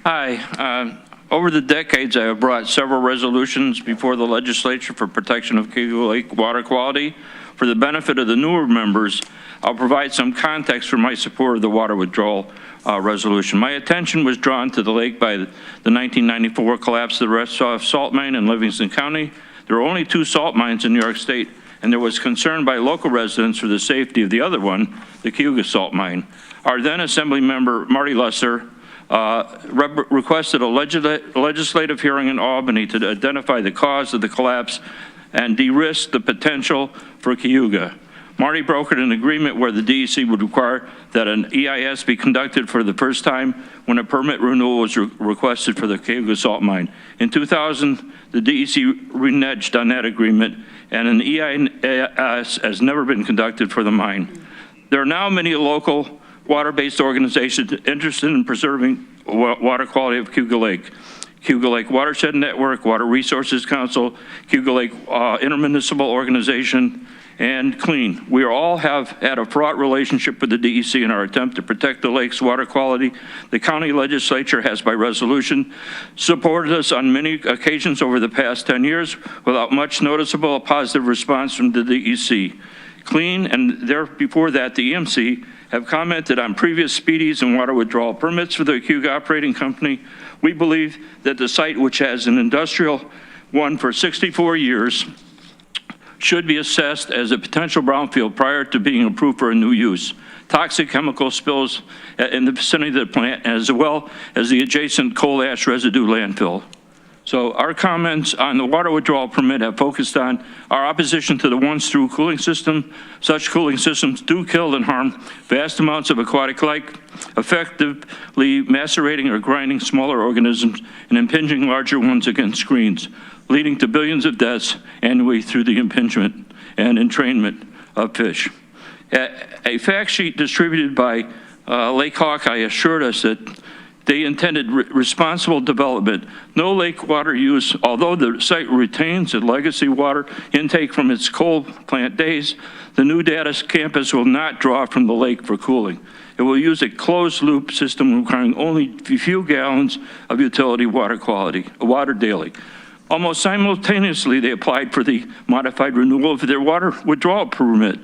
Hi. Over the decades, I have brought several resolutions before the legislature for protection of Cuba Lake water quality. For the benefit of the newer members, I'll provide some context for my support of the water withdrawal resolution. My attention was drawn to the lake by the 1994 collapse of the Restoff salt mine in Livingston County. There are only 2 salt mines in New York State, and there was concern by local residents for the safety of the other one, the Cayuga salt mine. Our then Assembly member, Marty Lesser, requested a legislative hearing in Albany to identify the cause of the collapse and de-risk the potential for Cayuga. Marty brokered an agreement where the DEC would require that an EIS be conducted for the first time when a permit renewal was requested for the Cayuga salt mine. In 2000, the DEC reneged on that agreement, and an EIS has never been conducted for the mine. There are now many local water-based organizations interested in preserving water quality of Cayuga Lake. Cayuga Lake Watershed Network, Water Resources Council, Cayuga Lake Intermunicipal Organization, and CLEAN. We all have had a fraught relationship with the DEC in our attempt to protect the lake's water quality. The county legislature has, by resolution, supported us on many occasions over the past 10 years without much noticeable positive response from the DEC. CLEAN, and there before that, the EMC, have commented on previous speedies and water withdrawal permits for the Cayuga Operating Company. We believe that the site, which has an industrial one for 64 years, should be assessed as a potential brownfield prior to being approved for a new use. Toxic chemical spills in the vicinity of the plant, as well as the adjacent coal ash residue landfill. So our comments on the water withdrawal permit have focused on our opposition to the once-through cooling system. Such cooling systems do kill and harm vast amounts of aquatic life, effectively macerating or grinding smaller organisms and impinging larger ones against screens, leading to billions of deaths annually through the impingement and entrainment of fish. A fact sheet distributed by Lake Hawkeye assured us that they intended responsible development. No lake water use, although the site retains a legacy water intake from its coal plant days, the new data campus will not draw from the lake for cooling. It will use a closed-loop system requiring only a few gallons of utility water daily. Almost simultaneously, they applied for the modified renewal of their water withdrawal permit.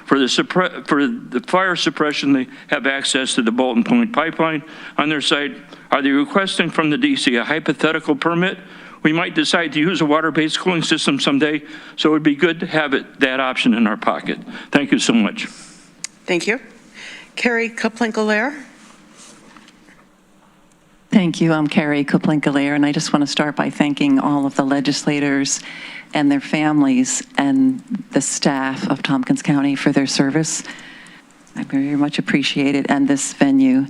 For the fire suppression, they have access to the Bolton Point pipeline on their site. Are they requesting from the DC a hypothetical permit? We might decide to use a water-based cooling system someday, so it would be good to have that option in our pocket. Thank you so much. Thank you. Carrie Kaplinka-Lair. Thank you. I'm Carrie Kaplinka-Lair, and I just want to start by thanking all of the legislators and their families and the staff of Tompkins County for their service. I very much appreciate it, and this venue.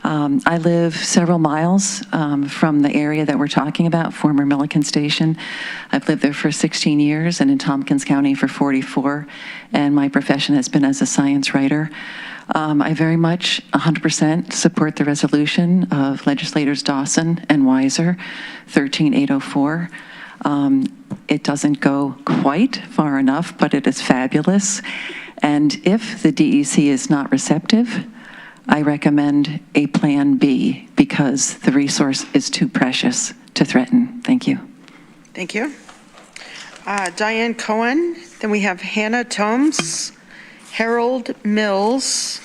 I live several miles from the area that we're talking about, former Milliken Station. I've lived there for 16 years and in Tompkins County for 44, and my profession has been as a science writer. I very much 100% support the resolution of legislators Dawson and Weiser, 13804. It doesn't go quite far enough, but it is fabulous. And if the DEC is not receptive, I recommend a Plan B because the resource is too precious to threaten. Thank you. Thank you. Diane Cohen, then we have Hannah Tomes, Harold Mills,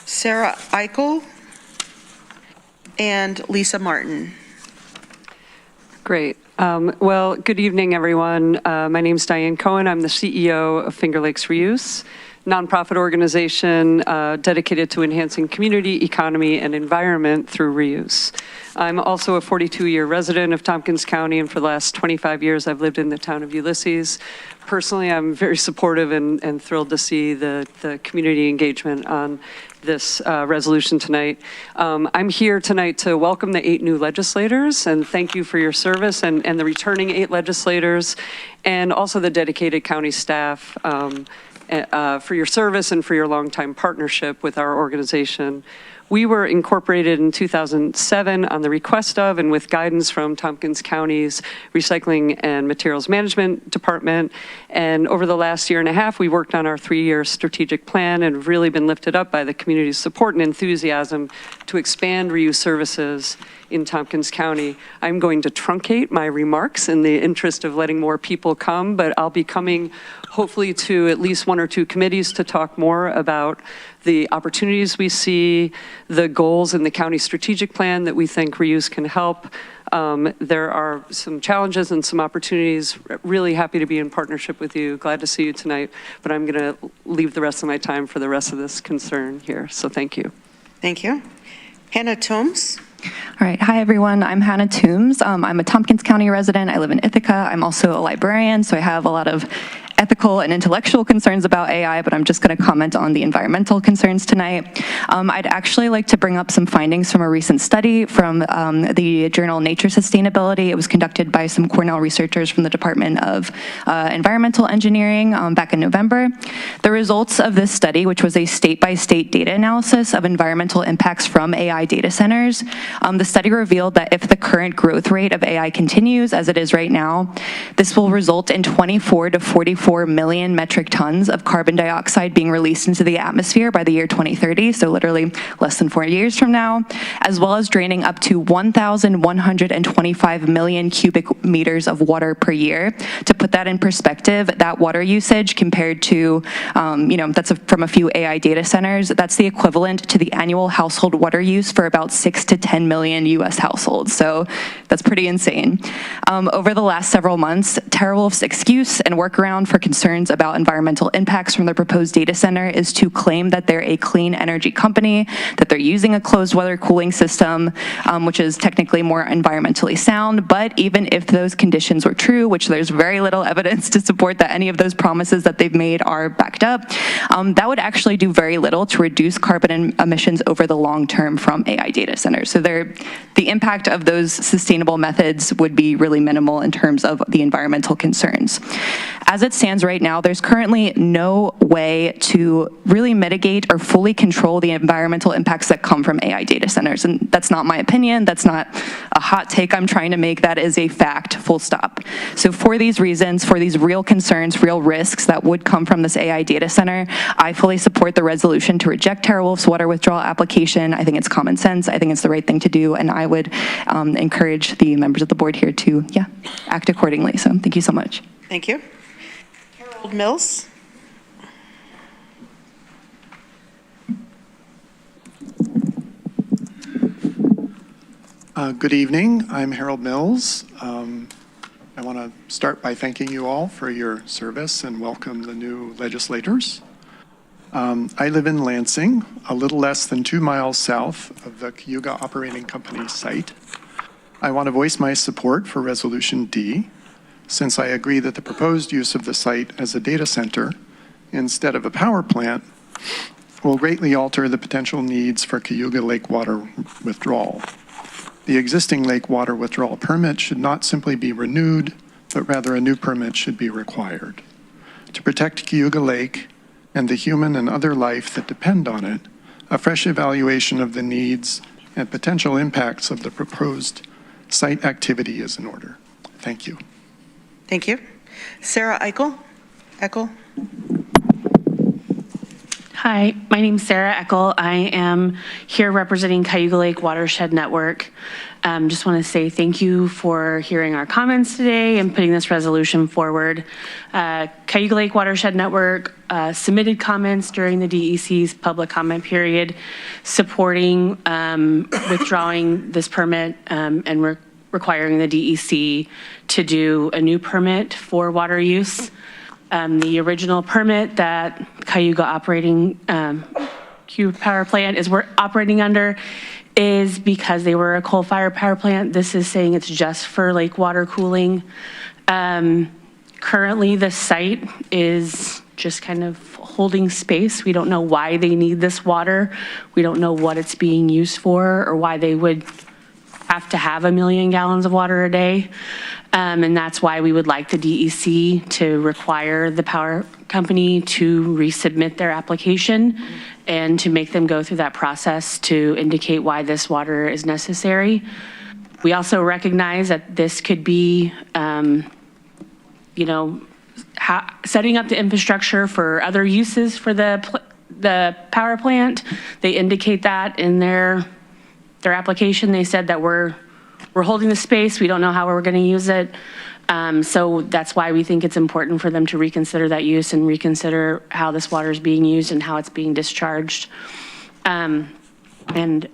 Sarah Eichel, and Lisa Martin. Great. Well, good evening, everyone. My name is Diane Cohen. I'm the CEO of Finger Lakes Reuse, nonprofit organization dedicated to enhancing community, economy, and environment through reuse. I'm also a 42-year resident of Tompkins County, and for the last 25 years, I've lived in the town of Ulysses. Personally, I'm very supportive and thrilled to see the community engagement on this resolution tonight. I'm here tonight to welcome the 8 new legislators and thank you for your service and the returning 8 legislators and also the dedicated county staff for your service and for your longtime partnership with our organization. We were incorporated in 2007 on the request of and with guidance from Tompkins County's Recycling and Materials Management Department. And over the last year and a half, we worked on our 3-year strategic plan and have really been lifted up by the community's support and enthusiasm to expand reuse services in Tompkins County. I'm going to truncate my remarks in the interest of letting more people come, but I'll be coming hopefully to at least 1 or 2 committees to talk more about the opportunities we see, the goals in the county strategic plan that we think reuse can help. There are some challenges and some opportunities. Really happy to be in partnership with you. Glad to see you tonight, but I'm going to leave the rest of my time for the rest of this concern here. So thank you. Thank you. Hannah Tomes. All right. Hi, everyone. I'm Hannah Toombs. I'm a Tompkins County resident. I live in Ithaca. I'm also a librarian, so I have a lot of ethical and intellectual concerns about AI, but I'm just going to comment on the environmental concerns tonight. I'd actually like to bring up some findings from a recent study from the journal Nature Sustainability. It was conducted by some Cornell researchers from the Department of Environmental Engineering back in November. The results of this study, which was a state-by-state data analysis of environmental impacts from AI data centers, the study revealed that if the current growth rate of AI continues as it is right now, this will result in 24 to 44 million metric tons of carbon dioxide being released into the atmosphere by the year 2030, so literally less than 4 years from now, as well as draining up to 1,125 million cubic meters of water per year. To put that in perspective, that water usage compared to, that's from a few AI data centers, that's the equivalent to the annual household water use for about 6 to 10 million US households. So that's pretty insane. Over the last several months, TeraWulf's excuse and workaround for concerns about environmental impacts from the proposed data center is to claim that they're a clean energy company, that they're using a closed weather cooling system, which is technically more environmentally sound. But even if those conditions were true, which there's very little evidence to support that any of those promises that they've made are backed up, that would actually do very little to reduce carbon emissions over the long term from AI data centers. So the impact of those sustainable methods would be really minimal in terms of the environmental concerns. As it stands right now, there's currently no way to really mitigate or fully control the environmental impacts that come from AI data centers. And that's not my opinion. That's not a hot take I'm trying to make. That is a fact, full stop. So for these reasons, for these real concerns, real risks that would come from this AI data center, I fully support the resolution to reject TeraWulf's water withdrawal application. I think it's common sense. I think it's the right thing to do. And I would encourage the members of the board here to, act accordingly. So thank you so much. Thank you. Harold Mills. Good evening. I'm Harold Mills. I want to start by thanking you all for your service and welcome the new legislators. I live in Lansing, a little less than 2 miles south of the Cayuga Operating Company site. I want to voice my support for Resolution D, since I agree that the proposed use of the site as a data center instead of a power plant will greatly alter the potential needs for Cayuga Lake water withdrawal. The existing lake water withdrawal permit should not simply be renewed, but rather a new permit should be required. To protect Cayuga Lake and the human and other life that depend on it, a fresh evaluation of the needs and potential impacts of the proposed site activity is in order. Thank you. Thank you. Sarah Eichel. Hi, my name's Sarah Eckel. I am here representing Cayuga Lake Watershed Network. Just want to say thank you for hearing our comments today and putting this resolution forward. Cayuga Lake Watershed Network submitted comments during the DEC's public comment period supporting withdrawing this permit and requiring the DEC to do a new permit for water use. The original permit that Cayuga operating Power Plant is operating under is because they were a coal-fired power plant. This is saying it's just for lake water cooling. Currently, the site is just kind of holding space. We don't know why they need this water. We don't know what it's being used for or why they would have to have 1 million gallons of water a day. And that's why we would like the DEC to require the power company to resubmit their application and to make them go through that process to indicate why this water is necessary. We also recognize that this could be, setting up the infrastructure for other uses for the power plant. They indicate that in their application. They said that we're holding the space. We don't know how we're going to use it. So that's why we think it's important for them to reconsider that use and reconsider how this water is being used and how it's being discharged. And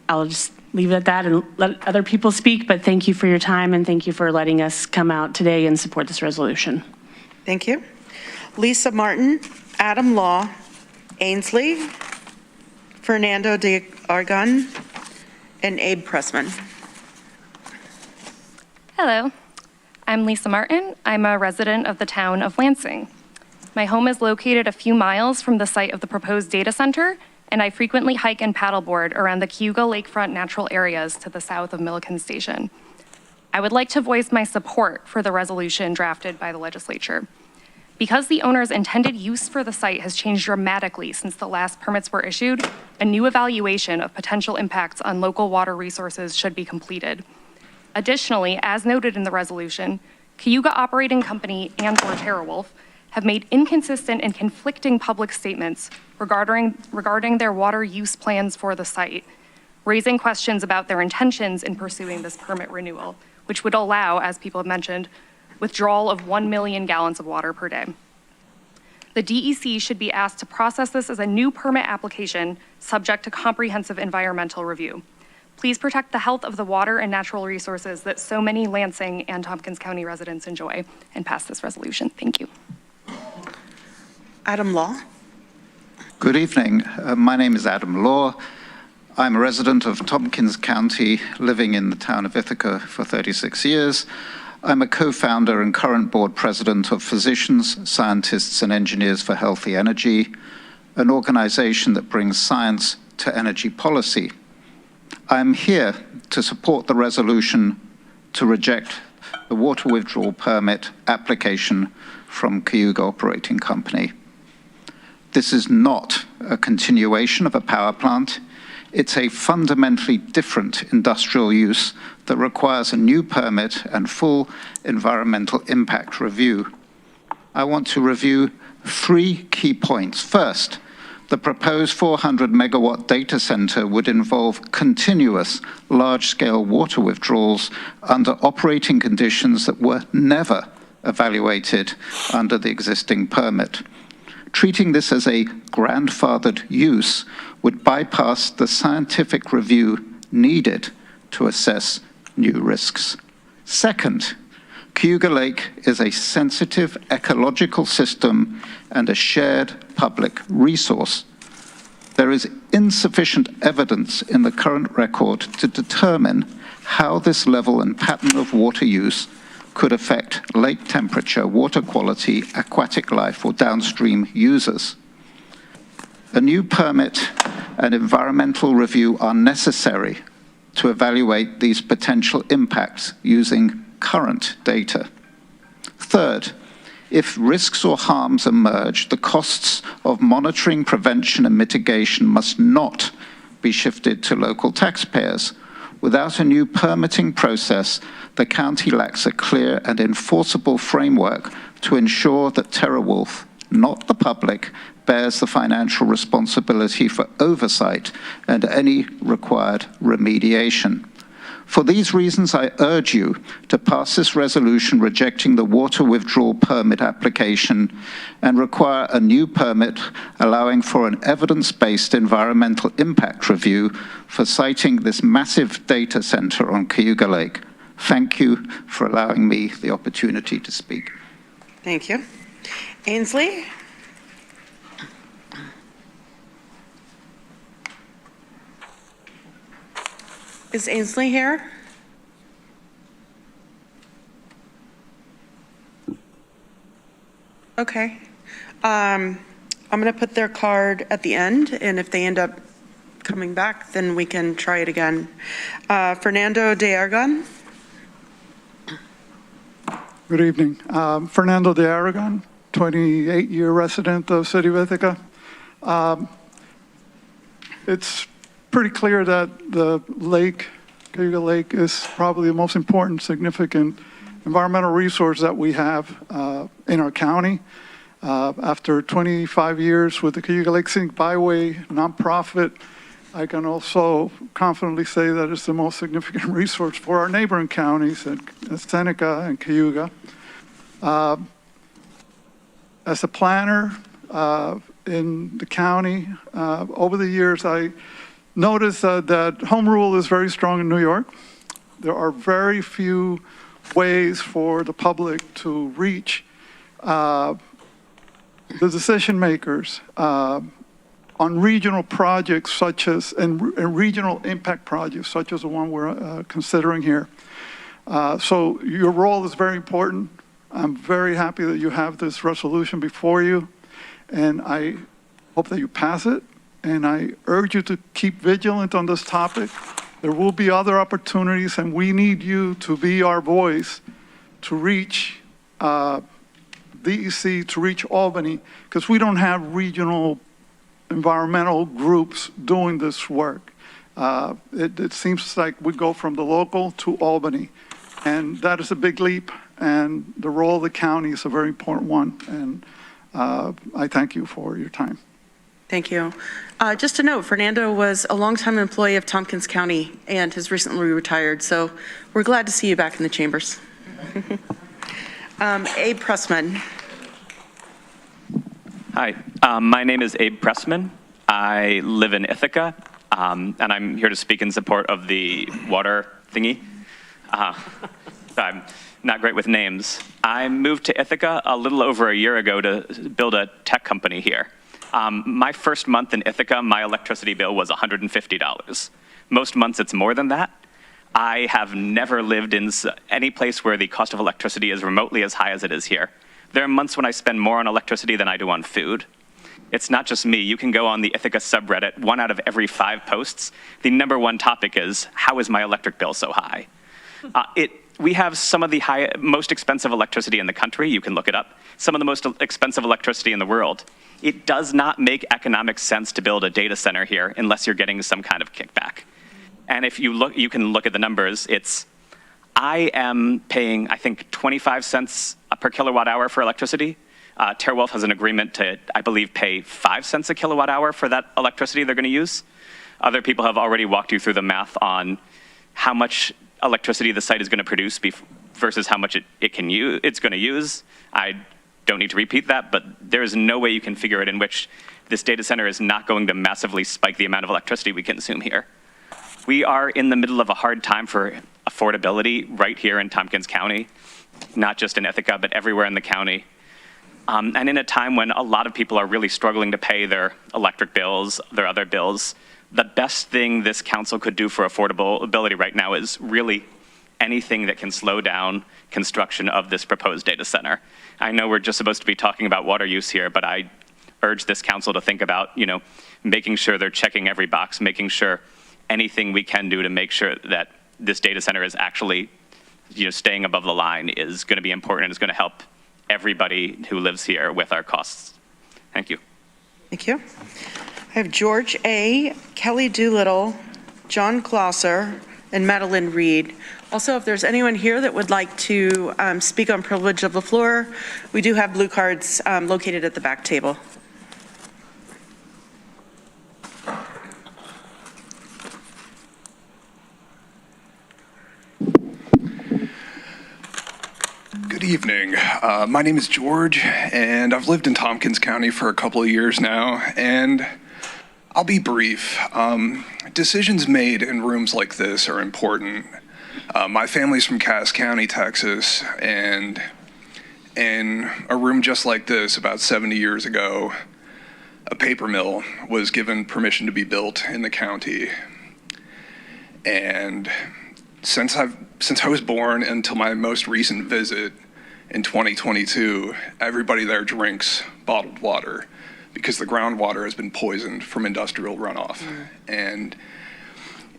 I'll just leave it at that and let other people speak, but thank you for your time and thank you for letting us come out today and support this resolution. Thank you. Lisa Martin, Adam Law, Ainsley, Fernando de Argon, and Abe Pressman. Hello, I'm Lisa Martin. I'm a resident of the town of Lansing. My home is located a few miles from the site of the proposed data center, and I frequently hike and paddleboard around the Cayuga lakefront natural areas to the south of Milliken Station. I would like to voice my support for the resolution drafted by the legislature. Because the owner's intended use for the site has changed dramatically since the last permits were issued, a new evaluation of potential impacts on local water resources should be completed. Additionally, as noted in the resolution, Cayuga Operating Company and/or TerraWolf have made inconsistent and conflicting public statements regarding their water use plans for the site, raising questions about their intentions in pursuing this permit renewal, which would allow, as people have mentioned, withdrawal of 1 million gallons of water per day. The DEC should be asked to process this as a new permit application subject to comprehensive environmental review. Please protect the health of the water and natural resources that so many Lansing and Tompkins County residents enjoy and pass this resolution. Thank you. Adam Law. Good evening. My name is Adam Law. I'm a resident of Tompkins County, living in the town of Ithaca for 36 years. I'm a co-founder and current board president of Physicians, Scientists, and Engineers for Healthy Energy, an organization that brings science to energy policy. I'm here to support the resolution to reject the water withdrawal permit application from Cayuga Operating Company. This is not a continuation of a power plant. It's a fundamentally different industrial use that requires a new permit and full environmental impact review. I want to review 3 key points. First, the proposed 400 megawatt data center would involve continuous large-scale water withdrawals under operating conditions that were never evaluated under the existing permit. Treating this as a grandfathered use would bypass the scientific review needed to assess new risks. Second, Cayuga Lake is a sensitive ecological system and a shared public resource. There is insufficient evidence in the current record to determine how this level and pattern of water use could affect lake temperature, water quality, aquatic life, or downstream users. A new permit and environmental review are necessary to evaluate these potential impacts using current data. Third, if risks or harms emerge, the costs of monitoring, prevention, and mitigation must not be shifted to local taxpayers. Without a new permitting process, the county lacks a clear and enforceable framework to ensure that TerraWolf, not the public, bears the financial responsibility for oversight and any required remediation. For these reasons, I urge you to pass this resolution rejecting the water withdrawal permit application and require a new permit allowing for an evidence-based environmental impact review for siting this massive data center on Cayuga Lake. Thank you for allowing me the opportunity to speak. Thank you. Ainsley? Is Ainsley here? Okay. I'm going to put their card at the end, and if they end up coming back, then we can try it again. Fernando de Aragon. Good evening. Fernando de Aragon, 28-year resident of City of Ithaca. It's pretty clear that the lake, Cayuga Lake, is probably the most important, significant environmental resource that we have in our county. After 25 years with the Cayuga Lake Scenic Byway nonprofit, I can also confidently say that it's the most significant resource for our neighboring counties, Seneca and Cayuga. As a planner in the county, over the years, I noticed that home rule is very strong in New York. There are very few ways for the public to reach the decision makers on regional projects such as, and regional impact projects such as the one we're considering here. So your role is very important. I'm very happy that you have this resolution before you, and I hope that you pass it. And I urge you to keep vigilant on this topic. There will be other opportunities, and we need you to be our voice to reach DEC, to reach Albany, because we don't have regional environmental groups doing this work. It seems like we go from the local to Albany, and that is a big leap, and the role of the county is a very important one, and I thank you for your time. Thank you. Just a note, Fernando was a longtime employee of Tompkins County and has recently retired, so we're glad to see you back in the chambers. Abe Pressman. Hi, my name is Abe Pressman. I live in Ithaca, and I'm here to speak in support of the water thingy. I'm not great with names. I moved to Ithaca a little over a year ago to build a tech company here. My first month in Ithaca, my electricity bill was $150. Most months it's more than that. I have never lived in any place where the cost of electricity is remotely as high as it is here. There are months when I spend more on electricity than I do on food. It's not just me. You can go on the Ithaca subreddit. 1 out of every 5 posts, the #1 topic is, how is my electric bill so high? We have some of the most expensive electricity in the country. You can look it up. Some of the most expensive electricity in the world. It does not make economic sense to build a data center here unless you're getting some kind of kickback. And if you look, you can look at the numbers. I am paying, I think, 25 cents per kilowatt hour for electricity. TeraWolf has an agreement to, I believe, pay 5 cents a kilowatt hour for that electricity they're going to use. Other people have already walked you through the math on how much electricity the site is going to produce versus how much it's going to use. I don't need to repeat that, but there is no way you can figure it in which this data center is not going to massively spike the amount of electricity we consume here. We are in the middle of a hard time for affordability right here in Tompkins County, not just in Ithaca, but everywhere in the county. And in a time when a lot of people are really struggling to pay their electric bills, their other bills, the best thing this council could do for affordability right now is really anything that can slow down construction of this proposed data center. I know we're just supposed to be talking about water use here, but I urge this council to think about, making sure they're checking every box, making sure anything we can do to make sure that this data center is actually, staying above the line is going to be important and is going to help everybody who lives here with our costs. Thank you. Thank you. I have George A., Kelly Doolittle, John Glosser, and Madeline Reed. Also, if there's anyone here that would like to speak on privilege of the floor, we do have blue cards located at the back table. Good evening. My name is George, and I've lived in Tompkins County for a couple of years now, and I'll be brief. Decisions made in rooms like this are important. My family's from Cass County, Texas, and in a room just like this about 70 years ago, a paper mill was given permission to be built in the county. And since I was born until my most recent visit in 2022, everybody there drinks bottled water because the groundwater has been poisoned from industrial runoff. And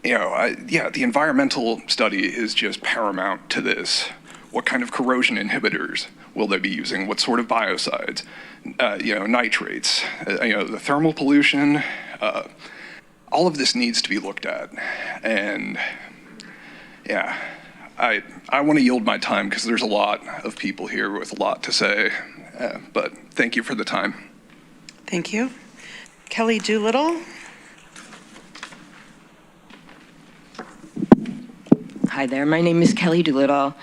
the environmental study is just paramount to this. What kind of corrosion inhibitors will they be using? What sort of biocides? Nitrates, the thermal pollution, all of this needs to be looked at. And yeah, I want to yield my time because there's a lot of people here with a lot to say, but thank you for the time. Thank you. Kelly Doolittle. Hi there, my name is Kelly Doolittle.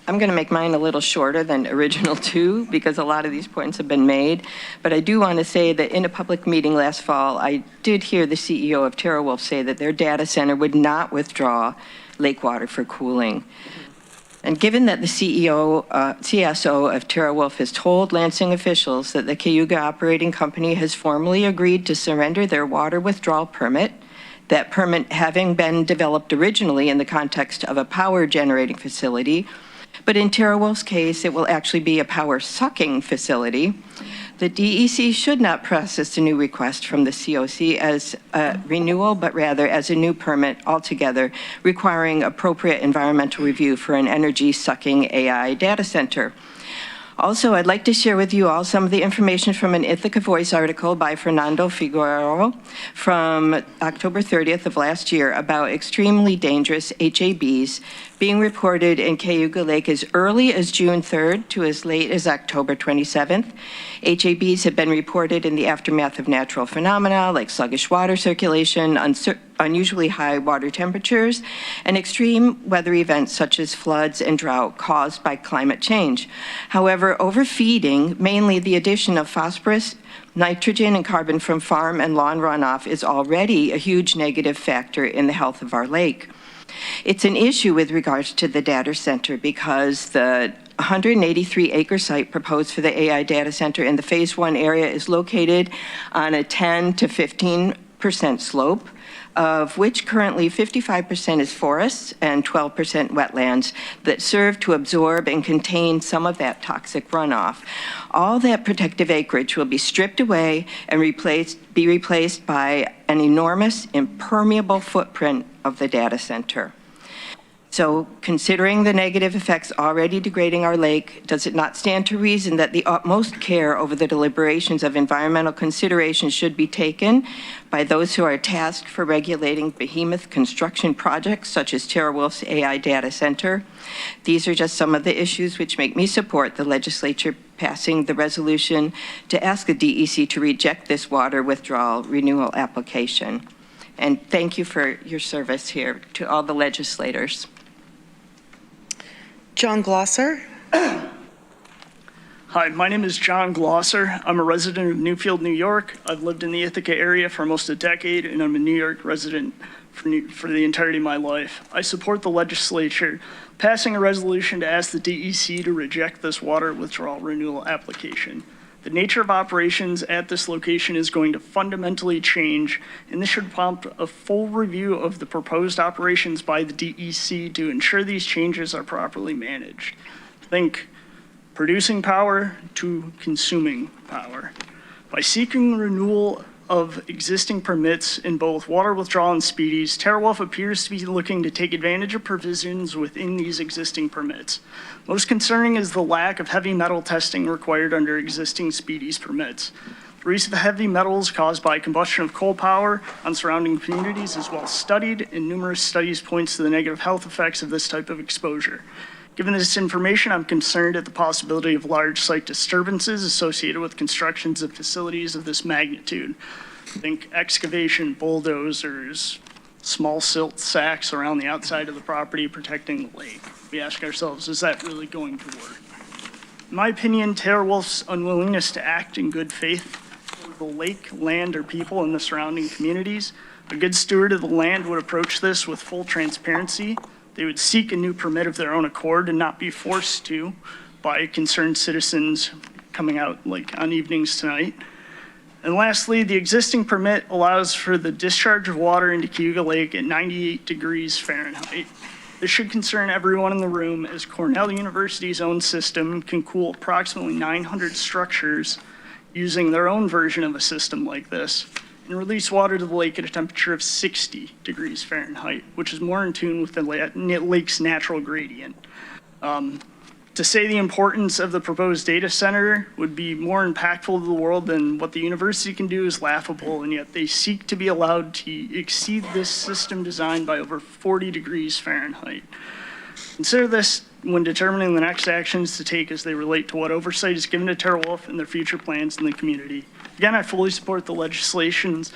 I'm going to make mine a little shorter than original two because a lot of these points have been made. But I do want to say that in a public meeting last fall, I did hear the CEO of TerraWolf say that their data center would not withdraw lake water for cooling. And given that the CSO of TerraWolf has told Lansing officials that the Cayuga operating company has formally agreed to surrender their water withdrawal permit, that permit having been developed originally in the context of a power generating facility, but in TerraWolf's case, it will actually be a power-sucking facility. The DEC should not process a new request from the COC as a renewal, but rather as a new permit altogether, requiring appropriate environmental review for an energy-sucking AI data center. Also, I'd like to share with you all some of the information from an Ithaca Voice article by Fernando Figueroa from October 30th of last year about extremely dangerous HABs being reported in Cayuga Lake as early as June 3rd to as late as October 27th. HABs have been reported in the aftermath of natural phenomena like sluggish water circulation, unusually high water temperatures, and extreme weather events such as floods and drought caused by climate change. However, overfeeding, mainly the addition of phosphorus, nitrogen, and carbon from farm and lawn runoff, is already a huge negative factor in the health of our lake. It's an issue with regards to the data center because the 183-acre site proposed for the AI data center in the Phase 1 area is located on a 10 to 15% slope, of which currently 55% is forests and 12% wetlands that serve to absorb and contain some of that toxic runoff. All that protective acreage will be stripped away and be replaced by an enormous impermeable footprint of the data center. So, considering the negative effects already degrading our lake, does it not stand to reason that the utmost care over the deliberations of environmental considerations should be taken by those who are tasked for regulating behemoth construction projects such as TerraWolf's AI data center? These are just some of the issues which make me support the legislature passing the resolution to ask the DEC to reject this water withdrawal renewal application. And thank you for your service here to all the legislators. John Glosser. Hi, my name is John Glosser. I'm a resident of Newfield, New York. I've lived in the Ithaca area for almost a decade, and I'm a New York resident for the entirety of my life. I support the legislature passing a resolution to ask the DEC to reject this water withdrawal renewal application. The nature of operations at this location is going to fundamentally change, and this should prompt a full review of the proposed operations by the DEC to ensure these changes are properly managed. Think producing power to consuming power. By seeking renewal of existing permits in both water withdrawal and speedies, TerraWolf appears to be looking to take advantage of provisions within these existing permits. Most concerning is the lack of heavy metal testing required under existing speedies permits. The risk of heavy metals caused by combustion of coal power on surrounding communities is well studied, and numerous studies points to the negative health effects of this type of exposure. Given this information, I'm concerned at the possibility of large site disturbances associated with constructions of facilities of this magnitude. Think excavation, bulldozers, small silt sacks around the outside of the property protecting the lake. We ask ourselves, is that really going to work? In my opinion, TerraWolf's unwillingness to act in good faith for the lake, land, or people in the surrounding communities. A good steward of the land would approach this with full transparency. They would seek a new permit of their own accord and not be forced to by concerned citizens coming out like on evenings tonight. And lastly, the existing permit allows for the discharge of water into Cayuga Lake at 98 degrees Fahrenheit. This should concern everyone in the room, as Cornell University's own system can cool approximately 900 structures using their own version of a system like this, and release water to the lake at a temperature of 60 degrees Fahrenheit, which is more in tune with the lake's natural gradient. To say the importance of the proposed data center would be more impactful to the world than what the university can do is laughable, and yet they seek to be allowed to exceed this system design by over 40 degrees Fahrenheit. Consider this when determining the next actions to take as they relate to what oversight is given to TerraWolf and their future plans in the community. Again, I fully support the legislations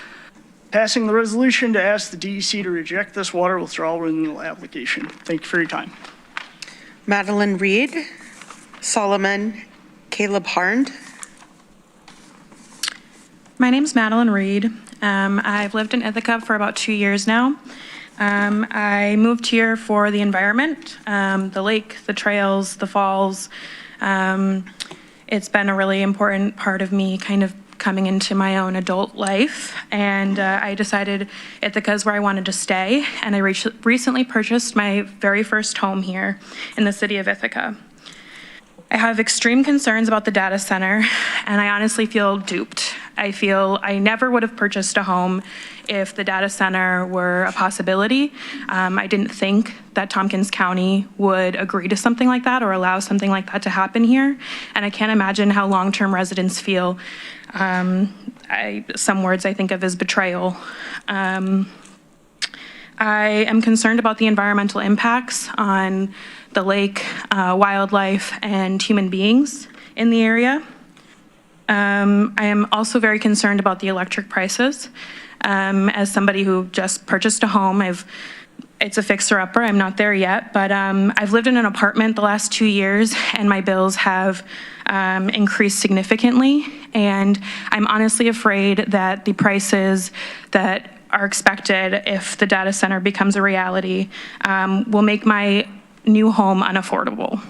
passing the resolution to ask the DEC to reject this water withdrawal renewal application. Thank you for your time. Madeline Reed, Solomon, Caleb Harnd. My name's Madeline Reed. I've lived in Ithaca for about 2 years now. I moved here for the environment, the lake, the trails, the falls. It's been a really important part of me kind of coming into my own adult life, and I decided Ithaca is where I wanted to stay, and I recently purchased my very first home here in the city of Ithaca. I have extreme concerns about the data center, and I honestly feel duped. I feel I never would have purchased a home if the data center were a possibility. I didn't think that Tompkins County would agree to something like that or allow something like that to happen here, and I can't imagine how long-term residents feel. Some words I think of as betrayal. I am concerned about the environmental impacts on the lake, wildlife, and human beings in the area. I am also very concerned about the electric prices. As somebody who just purchased a home, it's a fixer-upper. I'm not there yet, but I've lived in an apartment the last 2 years, and my bills have increased significantly. And I'm honestly afraid that the prices that are expected if the data center becomes a reality will make my new home unaffordable.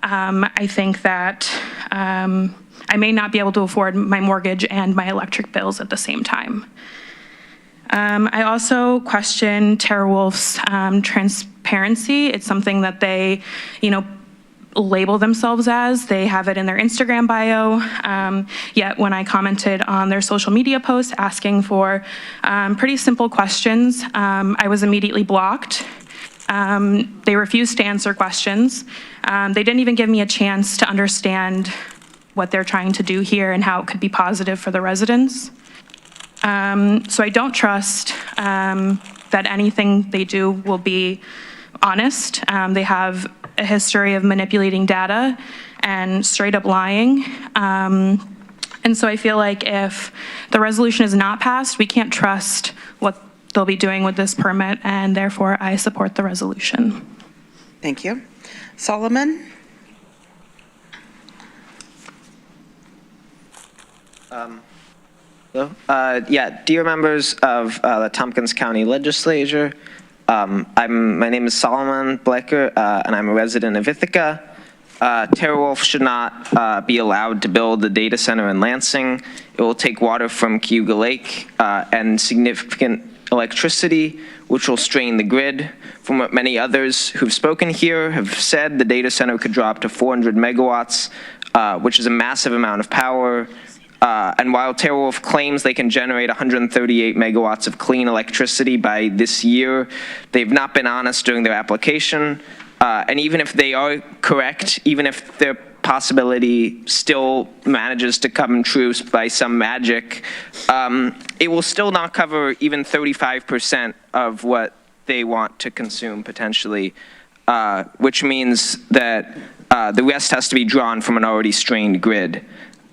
I think that I may not be able to afford my mortgage and my electric bills at the same time. I also question TerraWolf's transparency. It's something that they, label themselves as. They have it in their Instagram bio, yet when I commented on their social media posts asking for pretty simple questions, I was immediately blocked. They refused to answer questions. They didn't even give me a chance to understand what they're trying to do here and how it could be positive for the residents. So I don't trust that anything they do will be honest. They have a history of manipulating data and straight up lying. And so I feel like if the resolution is not passed, we can't trust what they'll be doing with this permit, and therefore I support the resolution. Thank you. Solomon? Hello. Dear members of the Tompkins County Legislature, my name is Solomon Blecker, and I'm a resident of Ithaca. TerraWolf should not be allowed to build a data center in Lansing. It will take water from Cayuga Lake and significant electricity, which will strain the grid. From what many others who've spoken here have said, the data center could drop to 400 megawatts, which is a massive amount of power. And while TerraWolf claims they can generate 138 megawatts of clean electricity by this year, they've not been honest during their application. And even if they are correct, even if their possibility still manages to come true by some magic, it will still not cover even 35% of what they want to consume potentially, which means that the rest has to be drawn from an already strained grid.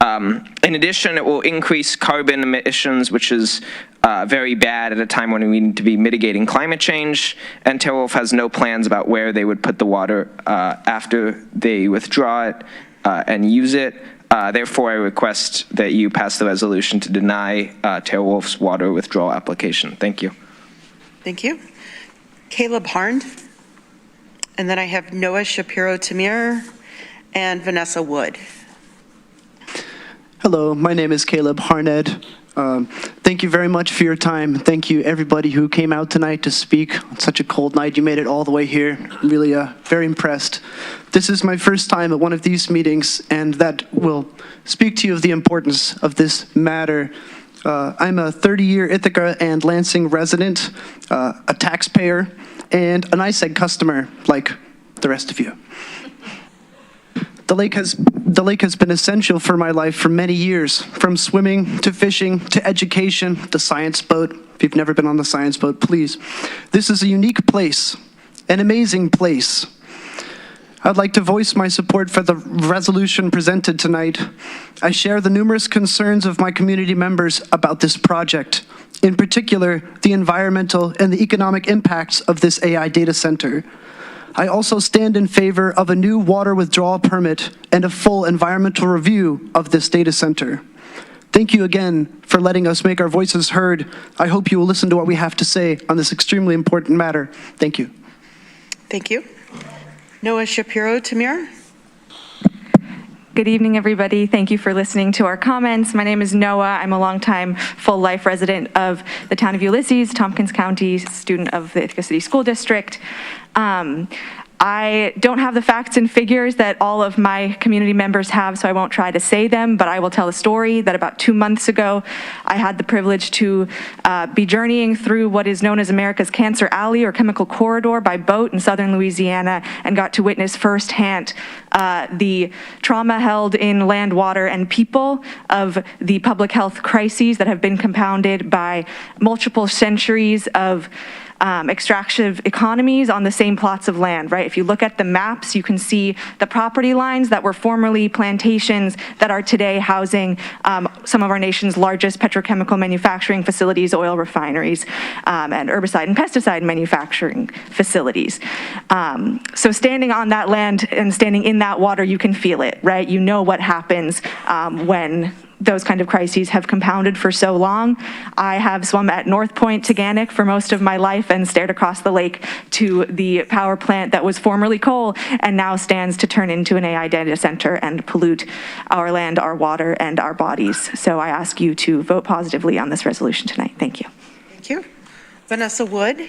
In addition, it will increase carbon emissions, which is very bad at a time when we need to be mitigating climate change, and TerraWolf has no plans about where they would put the water after they withdraw it and use it. Therefore, I request that you pass the resolution to deny TerraWolf's water withdrawal application. Thank you. Thank you. Caleb Harnd. And then I have Noah Shapiro-Tamir and Vanessa Wood. Hello, my name is Caleb Harned. Thank you very much for your time. Thank you everybody who came out tonight to speak on such a cold night. You made it all the way here. I'm really very impressed. This is my first time at one of these meetings, and that will speak to you of the importance of this matter. I'm a 30-year Ithaca and Lansing resident, a taxpayer, and an ISEG customer like the rest of you. The lake has been essential for my life for many years, from swimming to fishing to education, the science boat. If you've never been on the science boat, please. This is a unique place, an amazing place. I'd like to voice my support for the resolution presented tonight. I share the numerous concerns of my community members about this project, in particular, the environmental and the economic impacts of this AI data center. I also stand in favor of a new water withdrawal permit and a full environmental review of this data center. Thank you again for letting us make our voices heard. I hope you will listen to what we have to say on this extremely important matter. Thank you. Thank you. Noah Shapiro-Tamir. Good evening, everybody. Thank you for listening to our comments. My name is Noah. I'm a longtime full-life resident of the town of Ulysses, Tompkins County, student of the Ithaca City School District. I don't have the facts and figures that all of my community members have, so I won't try to say them, but I will tell a story that about 2 months ago, I had the privilege to be journeying through what is known as America's Cancer Alley or Chemical Corridor by boat in southern Louisiana and got to witness firsthand the trauma held in land, water, and people of the public health crises that have been compounded by multiple centuries of extractive economies on the same plots of land, right? If you look at the maps, you can see the property lines that were formerly plantations that are today housing some of our nation's largest petrochemical manufacturing facilities, oil refineries, and herbicide and pesticide manufacturing facilities. So standing on that land and standing in that water, you can feel it, right? You know what happens when those kind of crises have compounded for so long. I have swum at North Point, Taganic for most of my life and stared across the lake to the power plant that was formerly coal and now stands to turn into an AI data center and pollute our land, our water, and our bodies. So I ask you to vote positively on this resolution tonight. Thank you. Thank you. Vanessa Wood.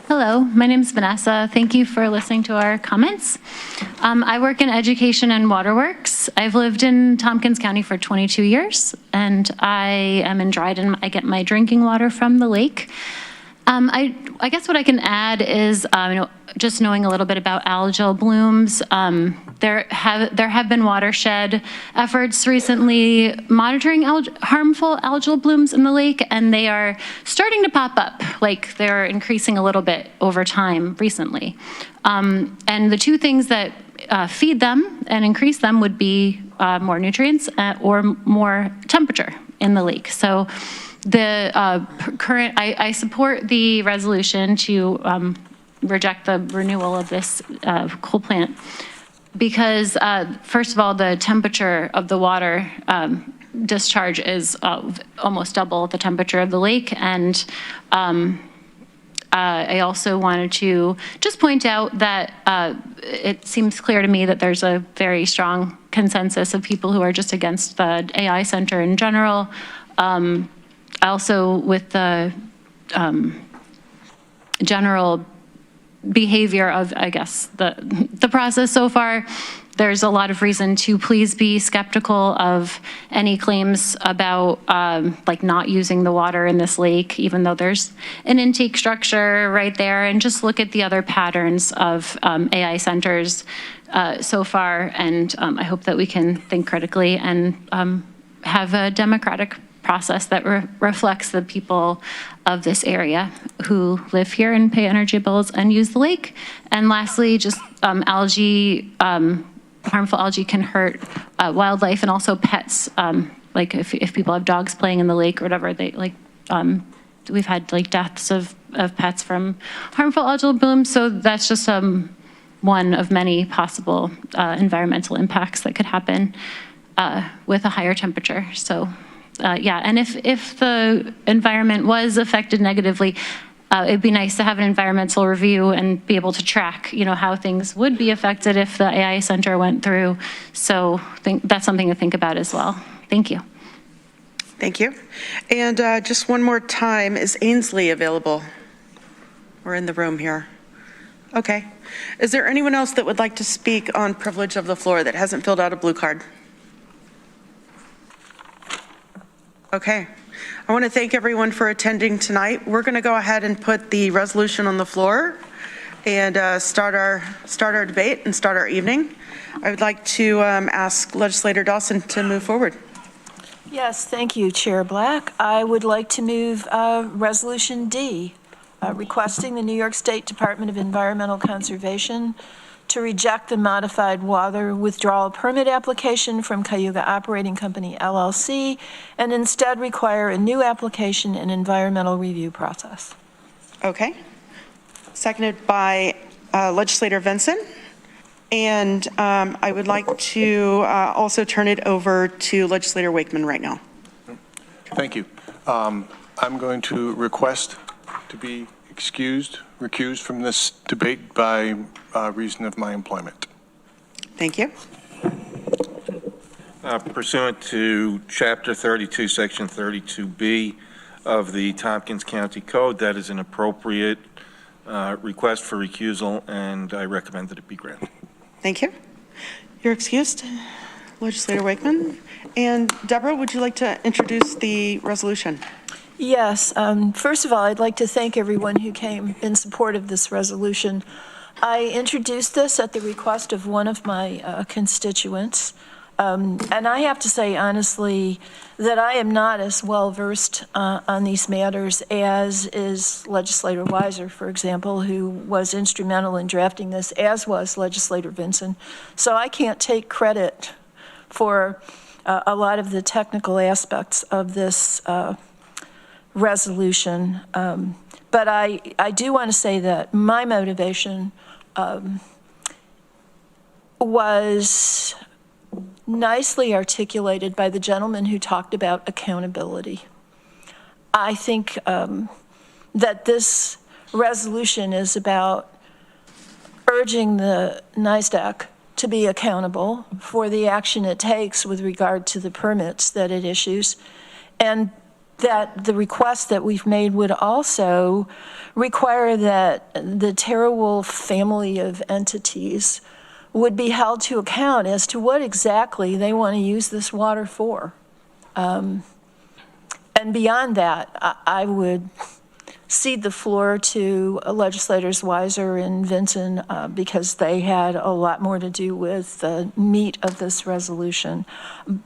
Hello, my name is Vanessa. Thank you for listening to our comments. I work in education and waterworks. I've lived in Tompkins County for 22 years, and I am in Dryden. I get my drinking water from the lake. I guess what I can add is just knowing a little bit about algal blooms. There have been watershed efforts recently monitoring harmful algal blooms in the lake, and they are starting to pop up. Like they're increasing a little bit over time recently. And the two things that feed them and increase them would be more nutrients or more temperature in the lake. So the I support the resolution to reject the renewal of this coal plant because, first of all, the temperature of the water discharge is almost double the temperature of the lake. And I also wanted to just point out that it seems clear to me that there's a very strong consensus of people who are just against the AI center in general. Also with the general behavior of, I guess, the process so far, there's a lot of reason to please be skeptical of any claims about like not using the water in this lake, even though there's an intake structure right there, and just look at the other patterns of AI centers so far. And I hope that we can think critically and have a democratic process that reflects the people of this area who live here and pay energy bills and use the lake. And lastly, just algae, harmful algae can hurt wildlife and also pets. Like if people have dogs playing in the lake or whatever, they like, we've had like deaths of pets from harmful algal blooms. So that's just one of many possible environmental impacts that could happen with a higher temperature. So yeah, and if the environment was affected negatively, it'd be nice to have an environmental review and be able to track, how things would be affected if the AI Center went through. So that's something to think about as well. Thank you. Thank you. And just one more time, is Ainsley available? We're in the room here. Okay. Is there anyone else that would like to speak on privilege of the floor that hasn't filled out a blue card? Okay. I want to thank everyone for attending tonight. We're going to go ahead and put the resolution on the floor and start our debate and start our evening. I would like to ask Legislator Dawson to move forward. Yes, thank you, Chair Black. I would like to move Resolution D, requesting the New York State Department of Environmental Conservation to reject the modified water withdrawal permit application from Cayuga Operating Company, LLC, and instead require a new application and environmental review process. Okay. Seconded by Legislator Vinson. And I would like to also turn it over to Legislator Wakeman right now. Thank you. I'm going to request to be recused from this debate by reason of my employment. Thank you. Pursuant to Chapter 32, Section 32B of the Tompkins County Code, that is an appropriate request for recusal, and I recommend that it be granted. Thank you. You're excused, Legislator Wakeman. And Deborah, would you like to introduce the resolution? Yes. First of all, I'd like to thank everyone who came in support of this resolution. I introduced this at the request of one of my constituents. And I have to say, honestly, that I am not as well versed on these matters as is Legislator Weiser, for example, who was instrumental in drafting this, as was Legislator Vinson. So I can't take credit for a lot of the technical aspects of this resolution. But I do want to say that my motivation was nicely articulated by the gentleman who talked about accountability. I think that this resolution is about urging the NYSDAQ to be accountable for the action it takes with regard to the permits that it issues, and that the request that we've made would also require that the TerraWolf family of entities would be held to account as to what exactly they want to use this water for. And beyond that, I would cede the floor to Legislators Weiser and Vinson because they had a lot more to do with the meat of this resolution.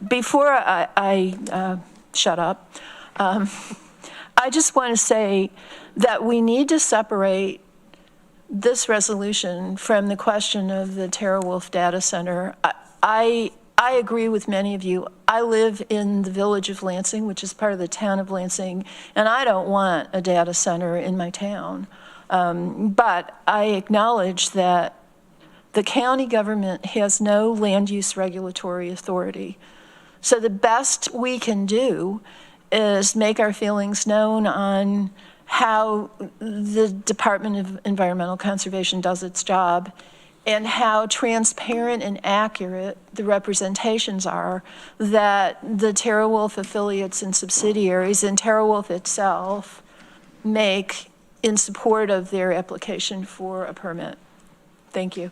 Before I shut up, I just want to say that we need to separate this resolution from the question of the TerraWolf data center. I agree with many of you. I live in the village of Lansing, which is part of the town of Lansing, and I don't want a data center in my town. But I acknowledge that the county government has no land use regulatory authority. So the best we can do is make our feelings known on how the Department of Environmental Conservation does its job and how transparent and accurate the representations are that the TerraWolf affiliates and subsidiaries and TerraWolf itself make in support of their application for a permit. Thank you.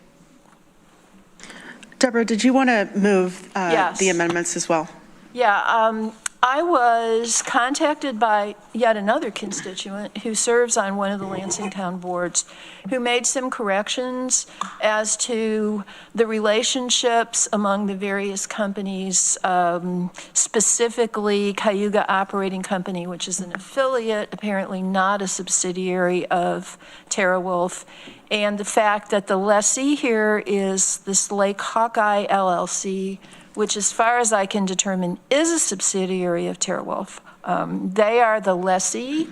Deborah, did you want to move Yes. the amendments as well? Yeah, I was contacted by yet another constituent who serves on one of the Lansing Town boards, who made some corrections as to the relationships among the various companies, specifically Cayuga Operating Company, which is an affiliate, apparently not a subsidiary of TerraWolf, and the fact that the lessee here is this Lake Hawkeye LLC, which as far as I can determine is a subsidiary of TerraWolf. They are the lessee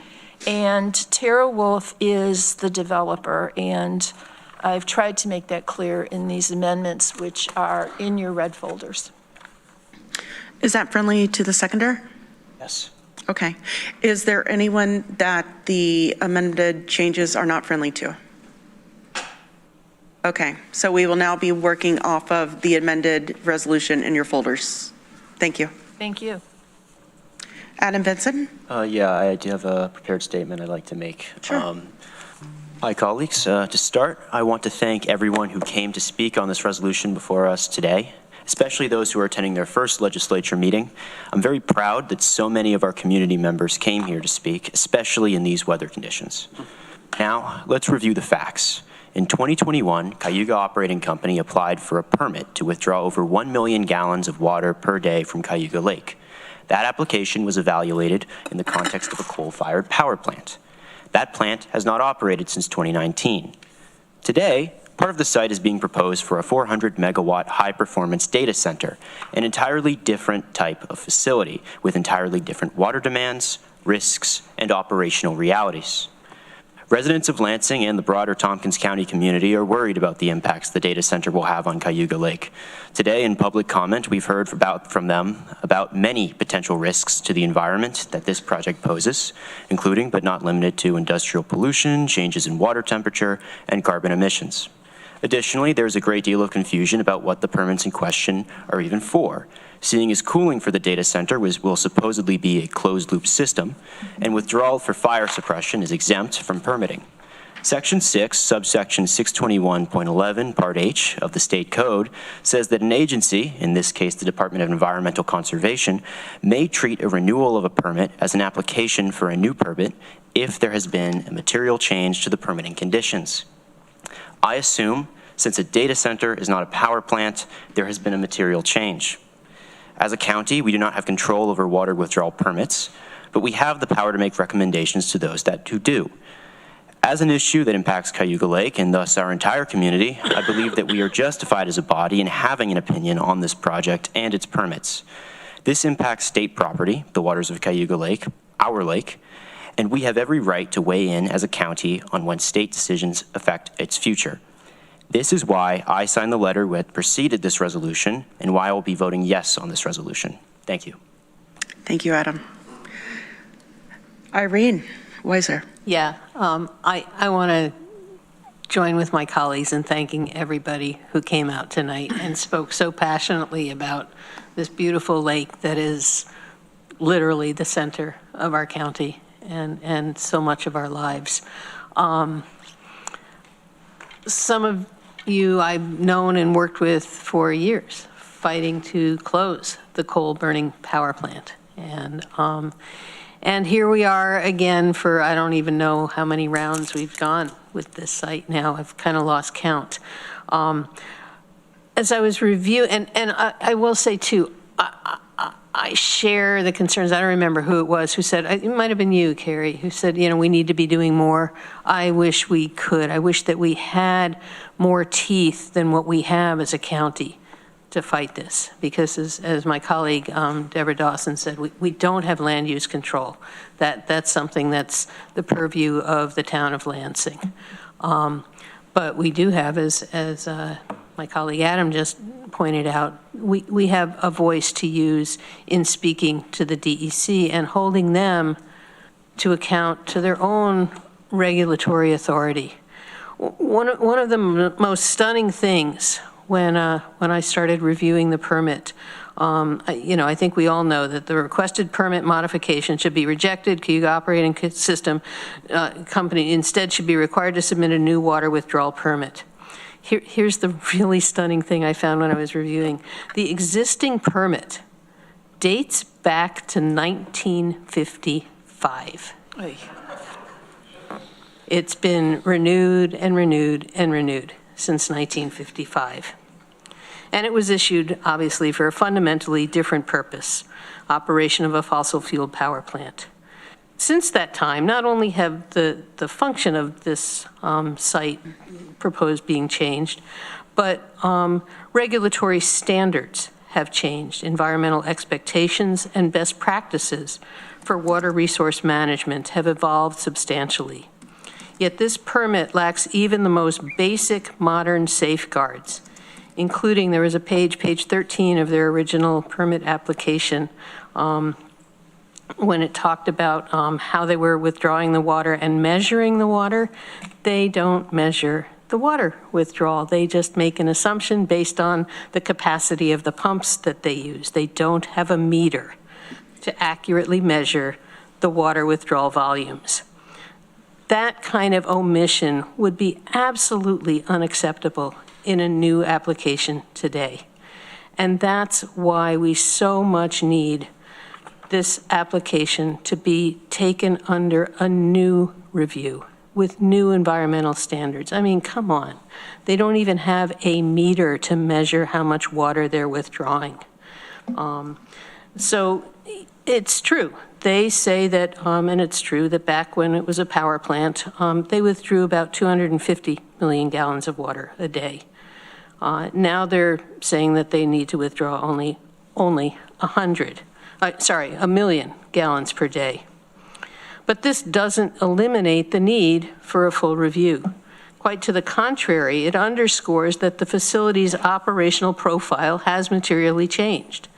and TerraWolf is the developer, and I've tried to make that clear in these amendments, which are in your red folders. Is that friendly to the seconder? Yes. Okay. Is there anyone that the amended changes are not friendly to? Okay, so we will now be working off of the amended resolution in your folders. Thank you. Thank you. Adam Vinson? Yeah, I do have a prepared statement I'd like to make. Sure. Hi, colleagues. To start, I want to thank everyone who came to speak on this resolution before us today, especially those who are attending their first legislature meeting. I'm very proud that so many of our community members came here to speak, especially in these weather conditions. Now, let's review the facts. In 2021, Cayuga Operating Company applied for a permit to withdraw over 1 million gallons of water per day from Cayuga Lake. That application was evaluated in the context of a coal-fired power plant. That plant has not operated since 2019. Today, part of the site is being proposed for a 400 megawatt high-performance data center, an entirely different type of facility with entirely different water demands, risks, and operational realities. Residents of Lansing and the broader Tompkins County community are worried about the impacts the data center will have on Cayuga Lake. Today, in public comment, we've heard from them about many potential risks to the environment that this project poses, including but not limited to industrial pollution, changes in water temperature, and carbon emissions. Additionally, there's a great deal of confusion about what the permits in question are even for. Seeing as cooling for the data center will supposedly be a closed-loop system, and withdrawal for fire suppression is exempt from permitting. Section 6, subsection 621.11, Part H of the State Code says that an agency, in this case the Department of Environmental Conservation, may treat a renewal of a permit as an application for a new permit if there has been a material change to the permitting conditions. I assume, since a data center is not a power plant, there has been a material change. As a county, we do not have control over water withdrawal permits, but we have the power to make recommendations to those who do. As an issue that impacts Cayuga Lake and thus our entire community, I believe that we are justified as a body in having an opinion on this project and its permits. This impacts state property, the waters of Cayuga Lake, our lake, and we have every right to weigh in as a county on when state decisions affect its future. This is why I signed the letter that preceded this resolution and why I will be voting yes on this resolution. Thank you. Thank you, Adam. Irene Weiser. Yeah, I want to join with my colleagues in thanking everybody who came out tonight and spoke so passionately about this beautiful lake that is literally the center of our county and so much of our lives. Some of you I've known and worked with for years, fighting to close the coal burning power plant. And here we are again for, I don't even know how many rounds we've gone with this site now. I've kind of lost count. As I was reviewing, and I will say too, I share the concerns. I don't remember who it was who said, it might have been you, Carrie, who said, you know, we need to be doing more. I wish we could. I wish that we had more teeth than what we have as a county to fight this. Because as my colleague, Deborah Dawson said, we don't have land use control. That's something that's the purview of the town of Lansing. But we do have, as my colleague Adam just pointed out, we have a voice to use in speaking to the DEC and holding them to account to their own regulatory authority. One of the most stunning things when I started reviewing the permit, I think we all know that the requested permit modification should be rejected. Cayuga Operating System Company instead should be required to submit a new water withdrawal permit. Here's the really stunning thing I found when I was reviewing. The existing permit dates back to 1955. Oy. It's been renewed and renewed and renewed since 1955. And it was issued, obviously, for a fundamentally different purpose, operation of a fossil fuel power plant. Since that time, not only have the function of this site proposed being changed, but regulatory standards have changed. Environmental expectations and best practices for water resource management have evolved substantially. Yet this permit lacks even the most basic modern safeguards, including, there was a page 13 of their original permit application, when it talked about how they were withdrawing the water and measuring the water. They don't measure the water withdrawal. They just make an assumption based on the capacity of the pumps that they use. They don't have a meter to accurately measure the water withdrawal volumes. That kind of omission would be absolutely unacceptable in a new application today. And that's why we so much need this application to be taken under a new review with new environmental standards. I mean, come on. They don't even have a meter to measure how much water they're withdrawing. So it's true. They say that, and it's true, that back when it was a power plant, they withdrew about 250 million gallons of water a day. Now they're saying that they need to withdraw only 1 million gallons per day. But this doesn't eliminate the need for a full review. Quite to the contrary, it underscores that the facility's operational profile has materially changed.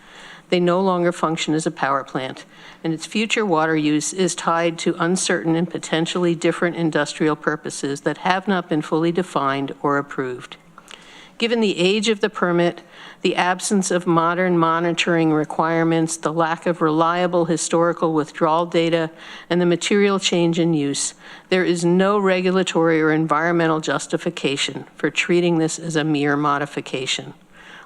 They no longer function as a power plant, and its future water use is tied to uncertain and potentially different industrial purposes that have not been fully defined or approved. Given the age of the permit, the absence of modern monitoring requirements, the lack of reliable historical withdrawal data, and the material change in use, there is no regulatory or environmental justification for treating this as a mere modification.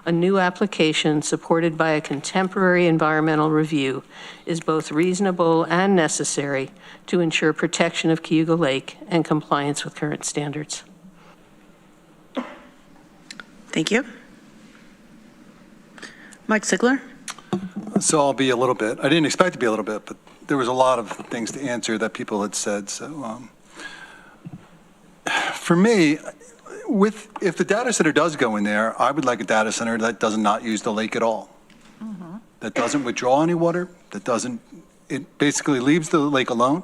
A new application supported by a contemporary environmental review is both reasonable and necessary to ensure protection of Cayuga Lake and compliance with current standards. Thank you. Mike Sigler. So I'll be a little bit, I didn't expect to be a little bit, but there was a lot of things to answer that people had said. So for me, if the data center does go in there, I would like a data center that does not use the lake at all. That doesn't withdraw any water, it basically leaves the lake alone.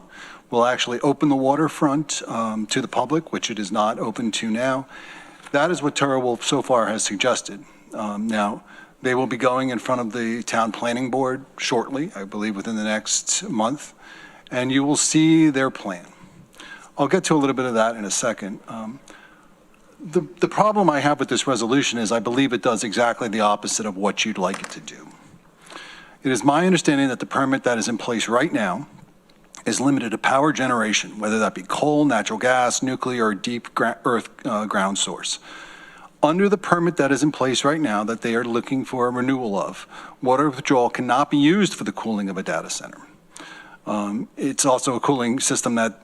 We'll actually open the waterfront to the public, which it is not open to now. That is what TerraWolf so far has suggested. Now, they will be going in front of the town planning board shortly, I believe within the next month, and you will see their plan. I'll get to a little bit of that in a second. The problem I have with this resolution is I believe it does exactly the opposite of what you'd like it to do. It is my understanding that the permit that is in place right now is limited to power generation, whether that be coal, natural gas, nuclear, or deep earth ground source. Under the permit that is in place right now that they are looking for a renewal of, water withdrawal cannot be used for the cooling of a data center. It's also a cooling system that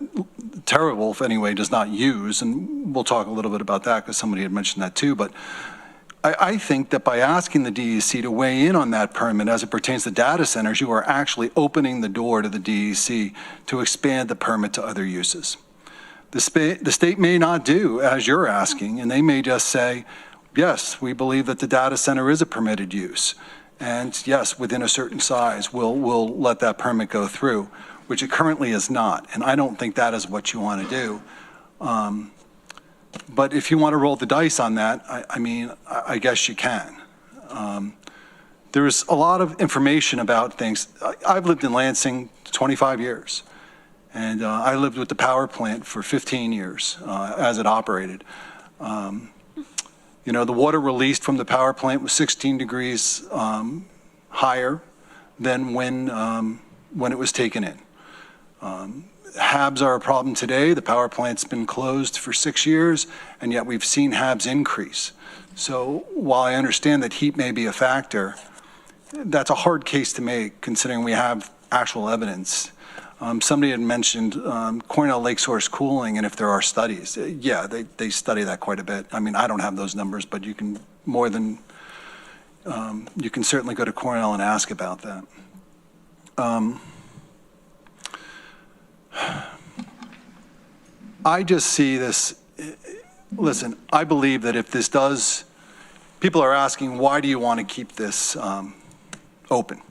TerraWolf anyway does not use, and we'll talk a little bit about that because somebody had mentioned that too, but I think that by asking the DEC to weigh in on that permit as it pertains to data centers, you are actually opening the door to the DEC to expand the permit to other uses. The state may not do as you're asking, and they may just say, yes, we believe that the data center is a permitted use. And yes, within a certain size, we'll let that permit go through, which it currently is not. And I don't think that is what you want to do. But if you want to roll the dice on that, I guess you can. There's a lot of information about things. I've lived in Lansing 25 years. And I lived with the power plant for 15 years as it operated. You know, the water released from the power plant was 16 degrees higher than when it was taken in. HABs are a problem today. The power plant's been closed for 6 years, and yet we've seen HABs increase. So while I understand that heat may be a factor, that's a hard case to make considering we have actual evidence. Somebody had mentioned Cornell Lake Source cooling and if there are studies. Yeah, they study that quite a bit. I mean, I don't have those numbers, but you can you can certainly go to Cornell and ask about that. I just see this, listen, I believe that if this does, people are asking, why do you want to keep this open?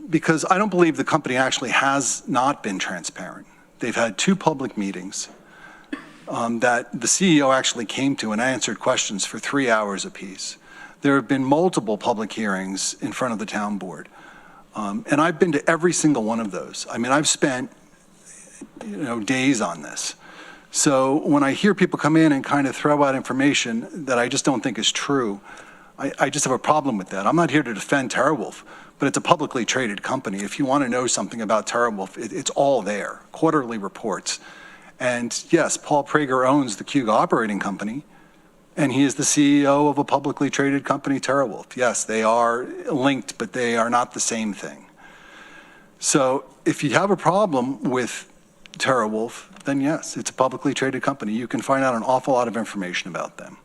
Because I don't believe the company actually has not been transparent. They've had 2 public meetings that the CEO actually came to and answered questions for 3 hours apiece. There have been multiple public hearings in front of the town board. And I've been to every single one of those. I mean, I've spent, days on this. So when I hear people come in and kind of throw out information that I just don't think is true, I just have a problem with that. I'm not here to defend TeraWulf, but it's a publicly traded company. If you want to know something about TeraWulf, it's all there, quarterly reports. And yes, Paul Prager owns the Cuga operating company, and he is the CEO of a publicly traded company, TeraWulf. Yes, they are linked, but they are not the same thing. So if you have a problem with TeraWulf, then yes, it's a publicly traded company. You can find out an awful lot of information about them.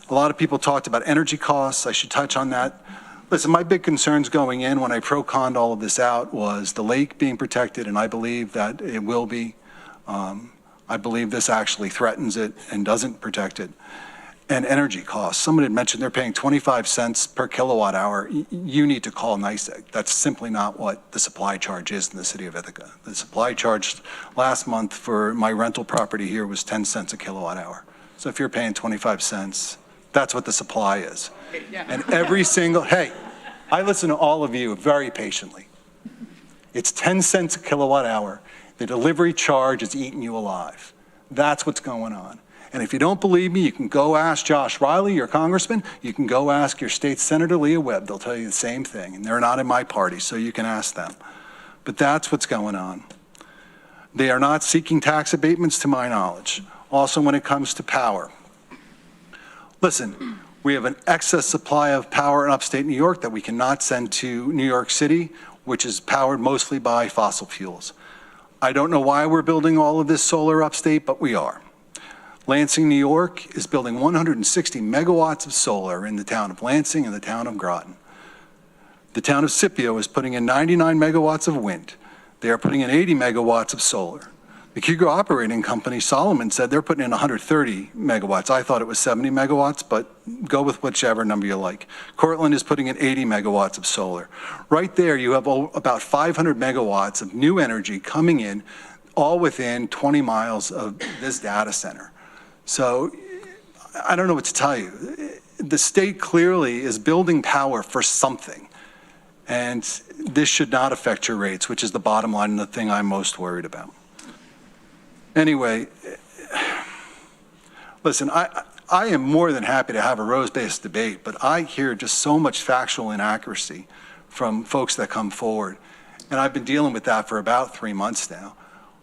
A lot of people talked about energy costs. I should touch on that. Listen, my big concerns going in when I pro-conned all of this out was the lake being protected, and I believe that it will be. I believe this actually threatens it and doesn't protect it. And energy costs. Somebody had mentioned they're paying 25 cents per kilowatt hour. You need to call NYSEG. That's simply not what the supply charge is in the city of Ithaca. The supply charge last month for my rental property here was 10 cents a kilowatt hour. So if you're paying 25 cents, that's what the supply is. And every single, hey, I listen to all of you very patiently. It's 10 cents a kilowatt hour. The delivery charge is eating you alive. That's what's going on. And if you don't believe me, you can go ask Josh Riley, your congressman. You can go ask your state senator, Leah Webb. They'll tell you the same thing. And they're not in my party, so you can ask them. But that's what's going on. They are not seeking tax abatements, to my knowledge. Also, when it comes to power. Listen, we have an excess supply of power in upstate New York that we cannot send to New York City, which is powered mostly by fossil fuels. I don't know why we're building all of this solar upstate, but we are. Lansing, New York is building 160 megawatts of solar in the town of Lansing and the town of Groton. The town of Scipio is putting in 99 megawatts of wind. They are putting in 80 megawatts of solar. The Cuga operating company, Solomon, said they're putting in 130 megawatts. I thought it was 70 megawatts, but go with whichever number you like. Cortland is putting in 80 megawatts of solar. Right there, you have about 500 megawatts of new energy coming in, all within 20 miles of this data center. So I don't know what to tell you. The state clearly is building power for something. And this should not affect your rates, which is the bottom line and the thing I'm most worried about. Anyway, listen, I am more than happy to have a rose-based debate, but I hear just so much factual inaccuracy from folks that come forward. And I've been dealing with that for about 3 months now.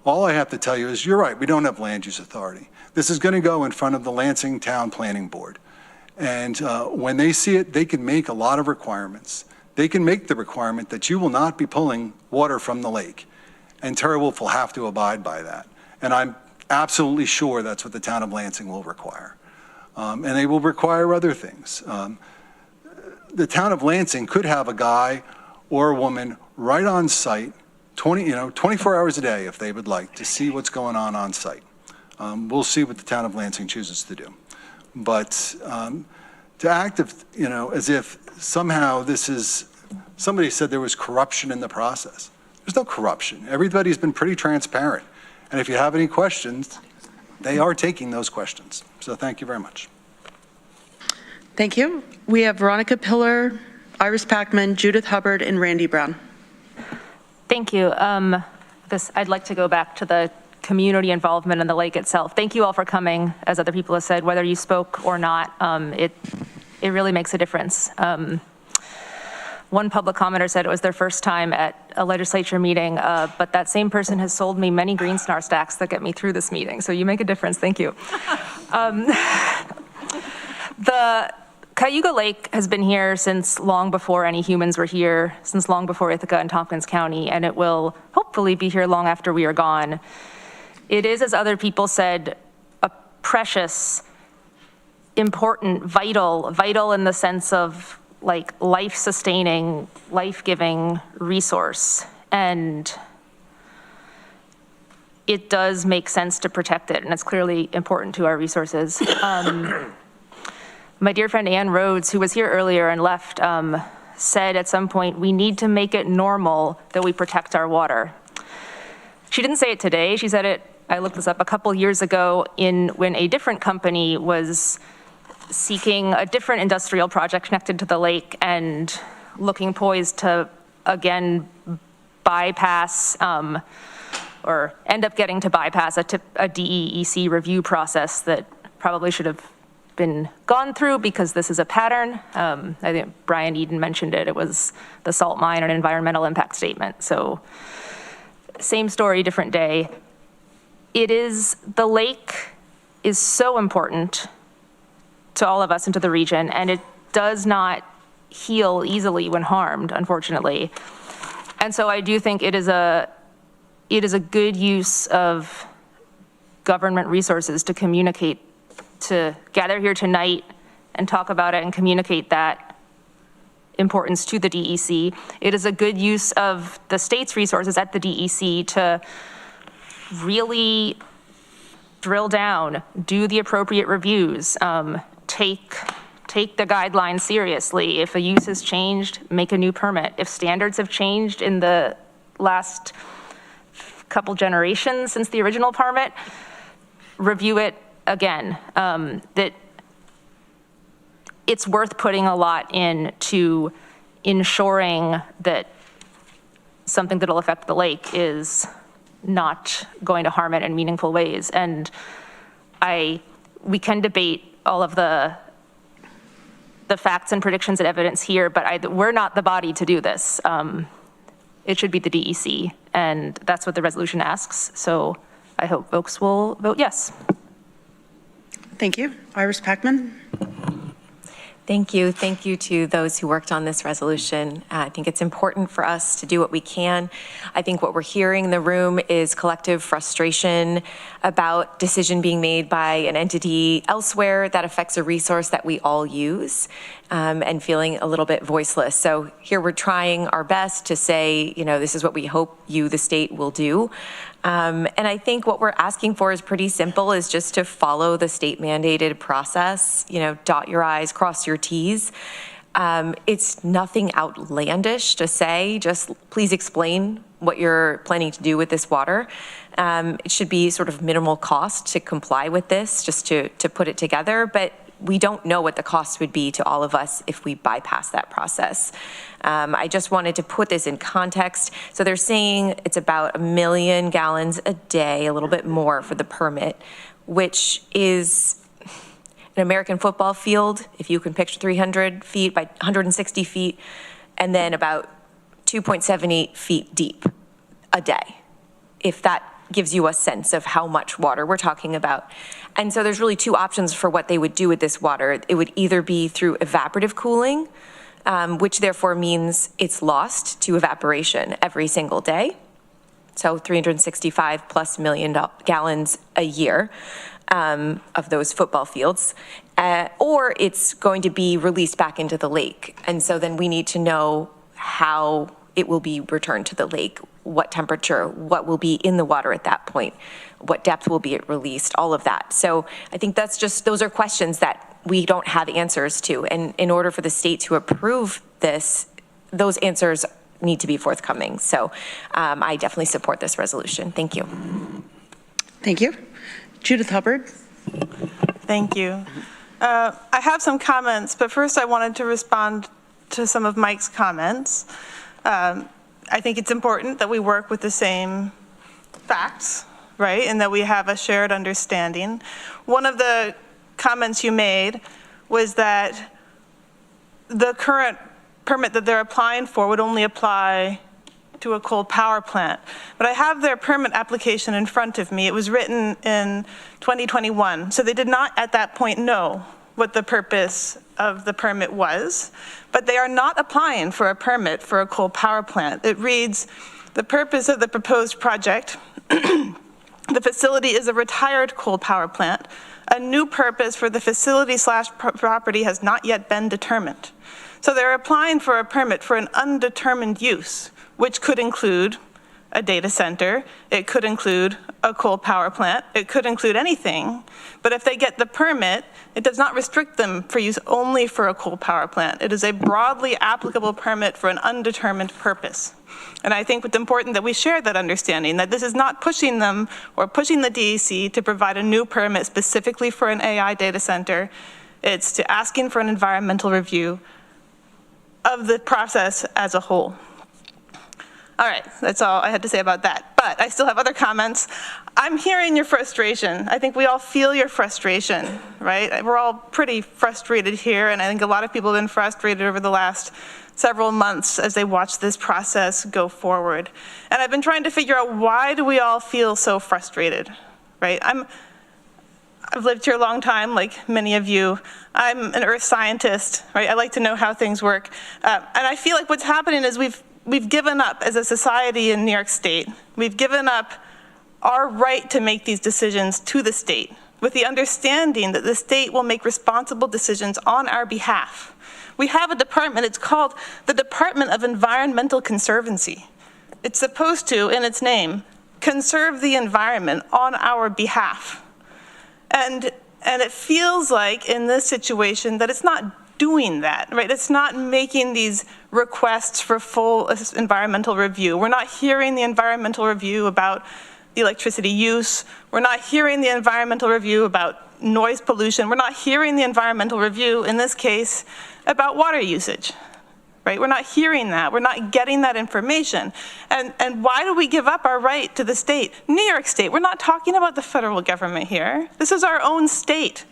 All I have to tell you is, you're right, we don't have land use authority. This is going to go in front of the Lansing Town Planning Board. And when they see it, they can make a lot of requirements. They can make the requirement that you will not be pulling water from the lake. And TeraWulf will have to abide by that. And I'm absolutely sure that's what the town of Lansing will require. And they will require other things. The town of Lansing could have a guy or a woman right on site 24 hours a day if they would like to see what's going on site. We'll see what the town of Lansing chooses to do. But to act as if somehow somebody said there was corruption in the process. There's no corruption. Everybody's been pretty transparent. And if you have any questions, they are taking those questions. So thank you very much. Thank you. We have Veronica Pillar, Iris Packman, Judith Hubbard, and Randy Brown. Thank you. I'd like to go back to the community involvement in the lake itself. Thank you all for coming, as other people have said, whether you spoke or not. It really makes a difference. One public commenter said it was their first time at a legislature meeting, but that same person has sold me many Green Star stacks that get me through this meeting. So you make a difference. Thank you. The Cayuga Lake has been here since long before any humans were here, since long before Ithaca and Tompkins County, and it will hopefully be here long after we are gone. It is, as other people said, a precious, important, vital in the sense of like life-sustaining, life-giving resource. And it does make sense to protect it, and it's clearly important to our resources. My dear friend Ann Rhodes, who was here earlier and left, said at some point, we need to make it normal that we protect our water. She didn't say it today, she said it, I looked this up a couple years ago when a different company was seeking a different industrial project connected to the lake and looking poised to, again, bypass or end up getting to bypass a DEEC review process that probably should have been gone through because this is a pattern. I think Brian Eden mentioned it. It was the salt mine and environmental impact statement. So same story, different day. The lake is so important to all of us and to the region, and it does not heal easily when harmed, unfortunately. And so I do think it is a good use of government resources to communicate, to gather here tonight and talk about it and communicate that importance to the DEC. It is a good use of the state's resources at the DEC to really drill down, do the appropriate reviews, take the guidelines seriously. If a use has changed, make a new permit. If standards have changed in the last couple generations since the original permit, review it again. That it's worth putting a lot into ensuring that something that'll affect the lake is not going to harm it in meaningful ways. And we can debate all of the facts and predictions and evidence here, but we're not the body to do this. It should be the DEC, and that's what the resolution asks. So I hope folks will vote yes. Thank you. Iris Packman. Thank you. Thank you to those who worked on this resolution. I think it's important for us to do what we can. I think what we're hearing in the room is collective frustration about decision being made by an entity elsewhere that affects a resource that we all use, and feeling a little bit voiceless. So here we're trying our best to say, this is what we hope you, the state, will do. And I think what we're asking for is pretty simple, is just to follow the state mandated process, dot your I's, cross your T's. It's nothing outlandish to say, just please explain what you're planning to do with this water. It should be sort of minimal cost to comply with this, just to put it together, but we don't know what the cost would be to all of us if we bypass that process. I just wanted to put this in context. So they're saying it's about 1 million gallons a day, a little bit more for the permit, which is an American football field, if you can picture 300 feet by 160 feet, and then about 2.78 feet deep a day, if that gives you a sense of how much water we're talking about. And so there's really two options for what they would do with this water. It would either be through evaporative cooling, which therefore means it's lost to evaporation every single day. So 365 plus million gallons a year of those football fields. Or it's going to be released back into the lake. And so then we need to know how it will be returned to the lake, what temperature, what will be in the water at that point, what depth will be released, all of that. So I think those are questions that we don't have answers to. And in order for the state to approve this, those answers need to be forthcoming. So I definitely support this resolution. Thank you. Thank you. Judith Hubbard. Thank you. I have some comments, but first I wanted to respond to some of Mike's comments. I think it's important that we work with the same facts, right? And that we have a shared understanding. One of the comments you made was that the current permit that they're applying for would only apply to a coal power plant. But I have their permit application in front of me. It was written in 2021. So they did not at that point know what the purpose of the permit was, but they are not applying for a permit for a coal power plant. It reads, the purpose of the proposed project, the facility is a retired coal power plant. A new purpose for the facility/property has not yet been determined. So they're applying for a permit for an undetermined use, which could include a data center, it could include a coal power plant, it could include anything. But if they get the permit, it does not restrict them for use only for a coal power plant. It is a broadly applicable permit for an undetermined purpose. And I think it's important that we share that understanding, that this is not pushing them or pushing the DEC to provide a new permit specifically for an AI data center. It's to asking for an environmental review of the process as a whole. All right, that's all I had to say about that. But I still have other comments. I'm hearing your frustration. I think we all feel your frustration, right? We're all pretty frustrated here, and I think a lot of people have been frustrated over the last several months as they watch this process go forward. And I've been trying to figure out, why do we all feel so frustrated, right? I've lived here a long time, like many of you. I'm an earth scientist, right? I like to know how things work. And I feel like what's happening is we've given up as a society in New York State. We've given up our right to make these decisions to the state, with the understanding that the state will make responsible decisions on our behalf. We have a department, it's called the Department of Environmental Conservancy. It's supposed to, in its name, conserve the environment on our behalf. And it feels like in this situation that it's not doing that, right? It's not making these requests for full environmental review. We're not hearing the environmental review about the electricity use. We're not hearing the environmental review about noise pollution. We're not hearing the environmental review, in this case, about water usage, right? We're not hearing that. We're not getting that information. And why do we give up our right to the state? New York State, we're not talking about the federal government here. This is our own state,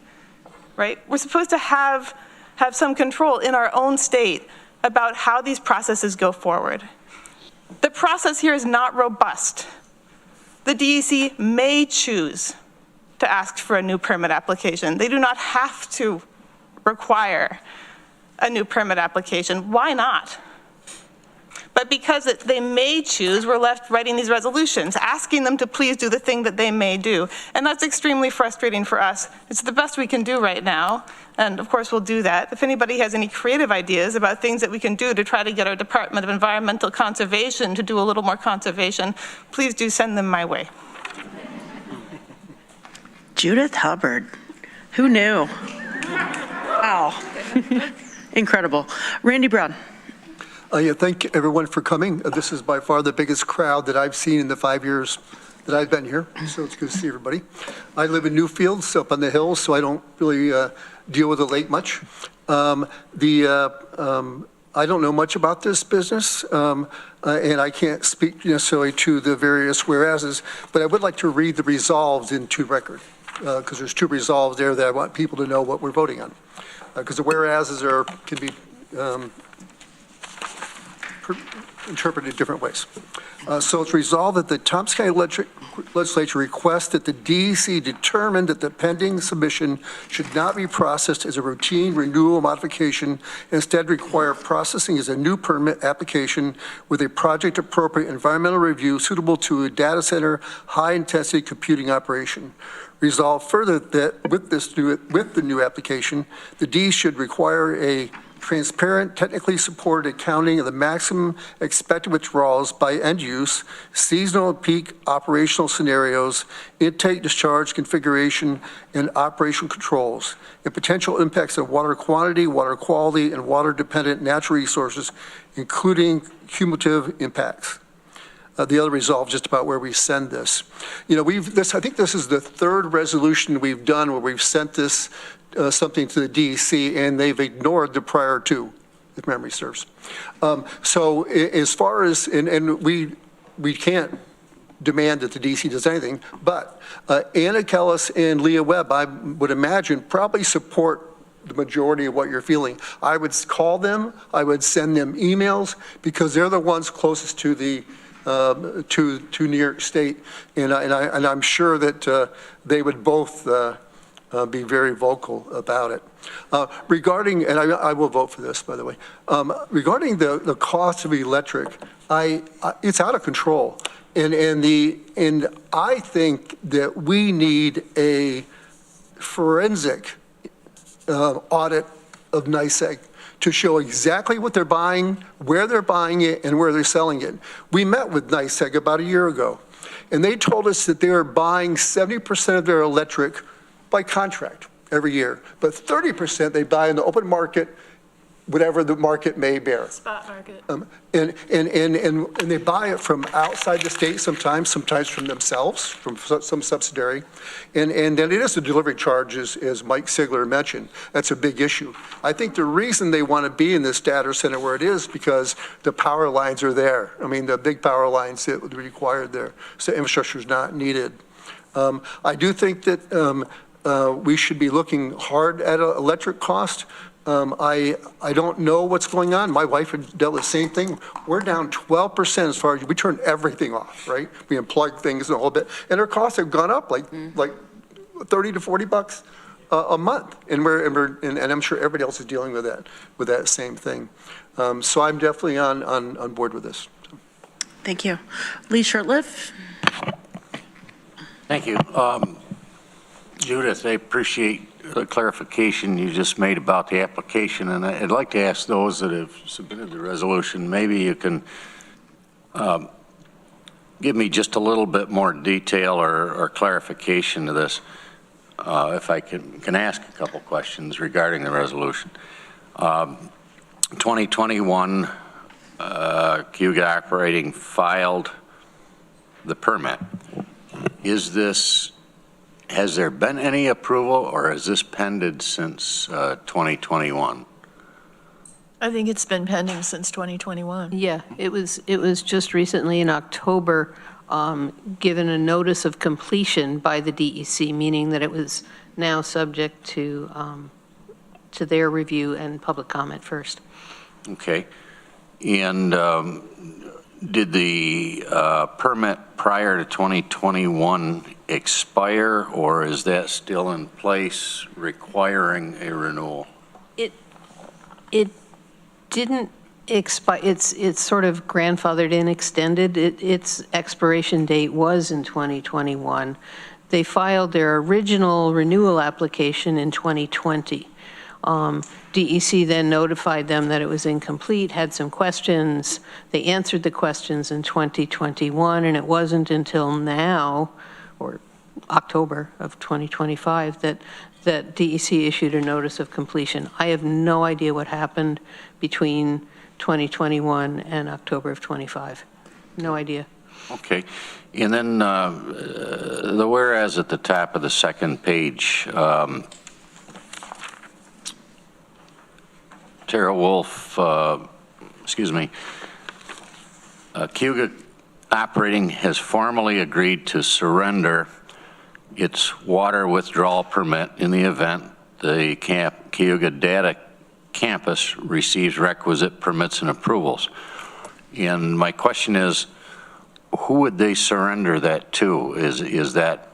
right? We're supposed to have some control in our own state about how these processes go forward. The process here is not robust. The DEC may choose to ask for a new permit application. They do not have to require a new permit application. Why not? But because they may choose, we're left writing these resolutions, asking them to please do the thing that they may do. And that's extremely frustrating for us. It's the best we can do right now. And of course, we'll do that. If anybody has any creative ideas about things that we can do to try to get our Department of Environmental Conservation to do a little more conservation, please do send them my way. Judith Hubbard. Who knew? Wow. Incredible. Randy Brown. Yeah, thank everyone for coming. This is by far the biggest crowd that I've seen in the 5 years that I've been here, so it's good to see everybody. I live in Newfield, so up on the hills, so I don't really deal with the lake much. I don't know much about this business, and I can't speak necessarily to the various whereases, but I would like to read the resolves into record, because there's two resolves there that I want people to know what we're voting on. Because the whereases can be interpreted different ways. So it's resolved that the Tompkins County Legislature requests that the DEC determine that the pending submission should not be processed as a routine renewal modification, instead require processing as a new permit application with a project-appropriate environmental review suitable to a data center high-intensity computing operation. Resolve further that with the new application, the DEC should require a transparent, technically supported accounting of the maximum expected withdrawals by end use, seasonal and peak operational scenarios, intake discharge configuration, and operational controls, and potential impacts of water quantity, water quality, and water-dependent natural resources, including cumulative impacts. The other resolve just about where we send this. I think this is the third resolution we've done where we've sent this something to the DEC, and they've ignored the prior two, if memory serves. So as far as, and we can't demand that the DEC does anything, but Anna Kellis and Leah Webb, I would imagine, probably support the majority of what you're feeling. I would call them, I would send them emails, because they're the ones closest to the to New York State, and I'm sure that they would both be very vocal about it. Regarding, and I will vote for this, by the way, regarding the cost of electric, it's out of control. And I think that we need a forensic audit of NYSEG to show exactly what they're buying, where they're buying it, and where they're selling it. We met with NYSEG about a year ago, and they told us that they are buying 70% of their electric by contract every year, but 30% they buy in the open market, whatever the market may bear. Spot market. And they buy it from outside the state sometimes from themselves, from some subsidiary. And then it is the delivery charges, as Mike Sigler mentioned. That's a big issue. I think the reason they want to be in this data center where it is because the power lines are there. I mean, the big power lines that would be required there. So infrastructure is not needed. I do think that we should be looking hard at electric cost. I don't know what's going on. My wife had dealt with the same thing. We're down 12% as far as we turn everything off, right? We unplug things a whole bit, and our costs have gone up like 30 to 40 bucks a month, and I'm sure everybody else is dealing with that same thing. So I'm definitely on board with this. Thank you, Lee Shurtleff. Thank you, Judith. I appreciate the clarification you just made about the application, and I'd like to ask those that have submitted the resolution, maybe you can give me just a little bit more detail or clarification to this, if I can ask a couple questions regarding the resolution. 2021, Cayuga Operating filed the permit. Has there been any approval, or has this pended since 2021? I think it's been pending since 2021. Yeah, it was just recently in October given a notice of completion by the DEC, meaning that it was now subject to their review and public comment first. Okay. And did the permit prior to 2021 expire, or is that still in place requiring a renewal? It didn't expire. It's sort of grandfathered in, extended. Its expiration date was in 2021. They filed their original renewal application in 2020. DEC then notified them that it was incomplete, had some questions. They answered the questions in 2021, and it wasn't until now, or October of 2025, that DEC issued a notice of completion. I have no idea what happened between 2021 and October of 25. No idea. Okay. And then the whereas at the top of the second page, Tara Wolf, Cayuga Operating has formally agreed to surrender its water withdrawal permit in the event the Cayuga Data Campus receives requisite permits and approvals. And my question is, who would they surrender that to? Is that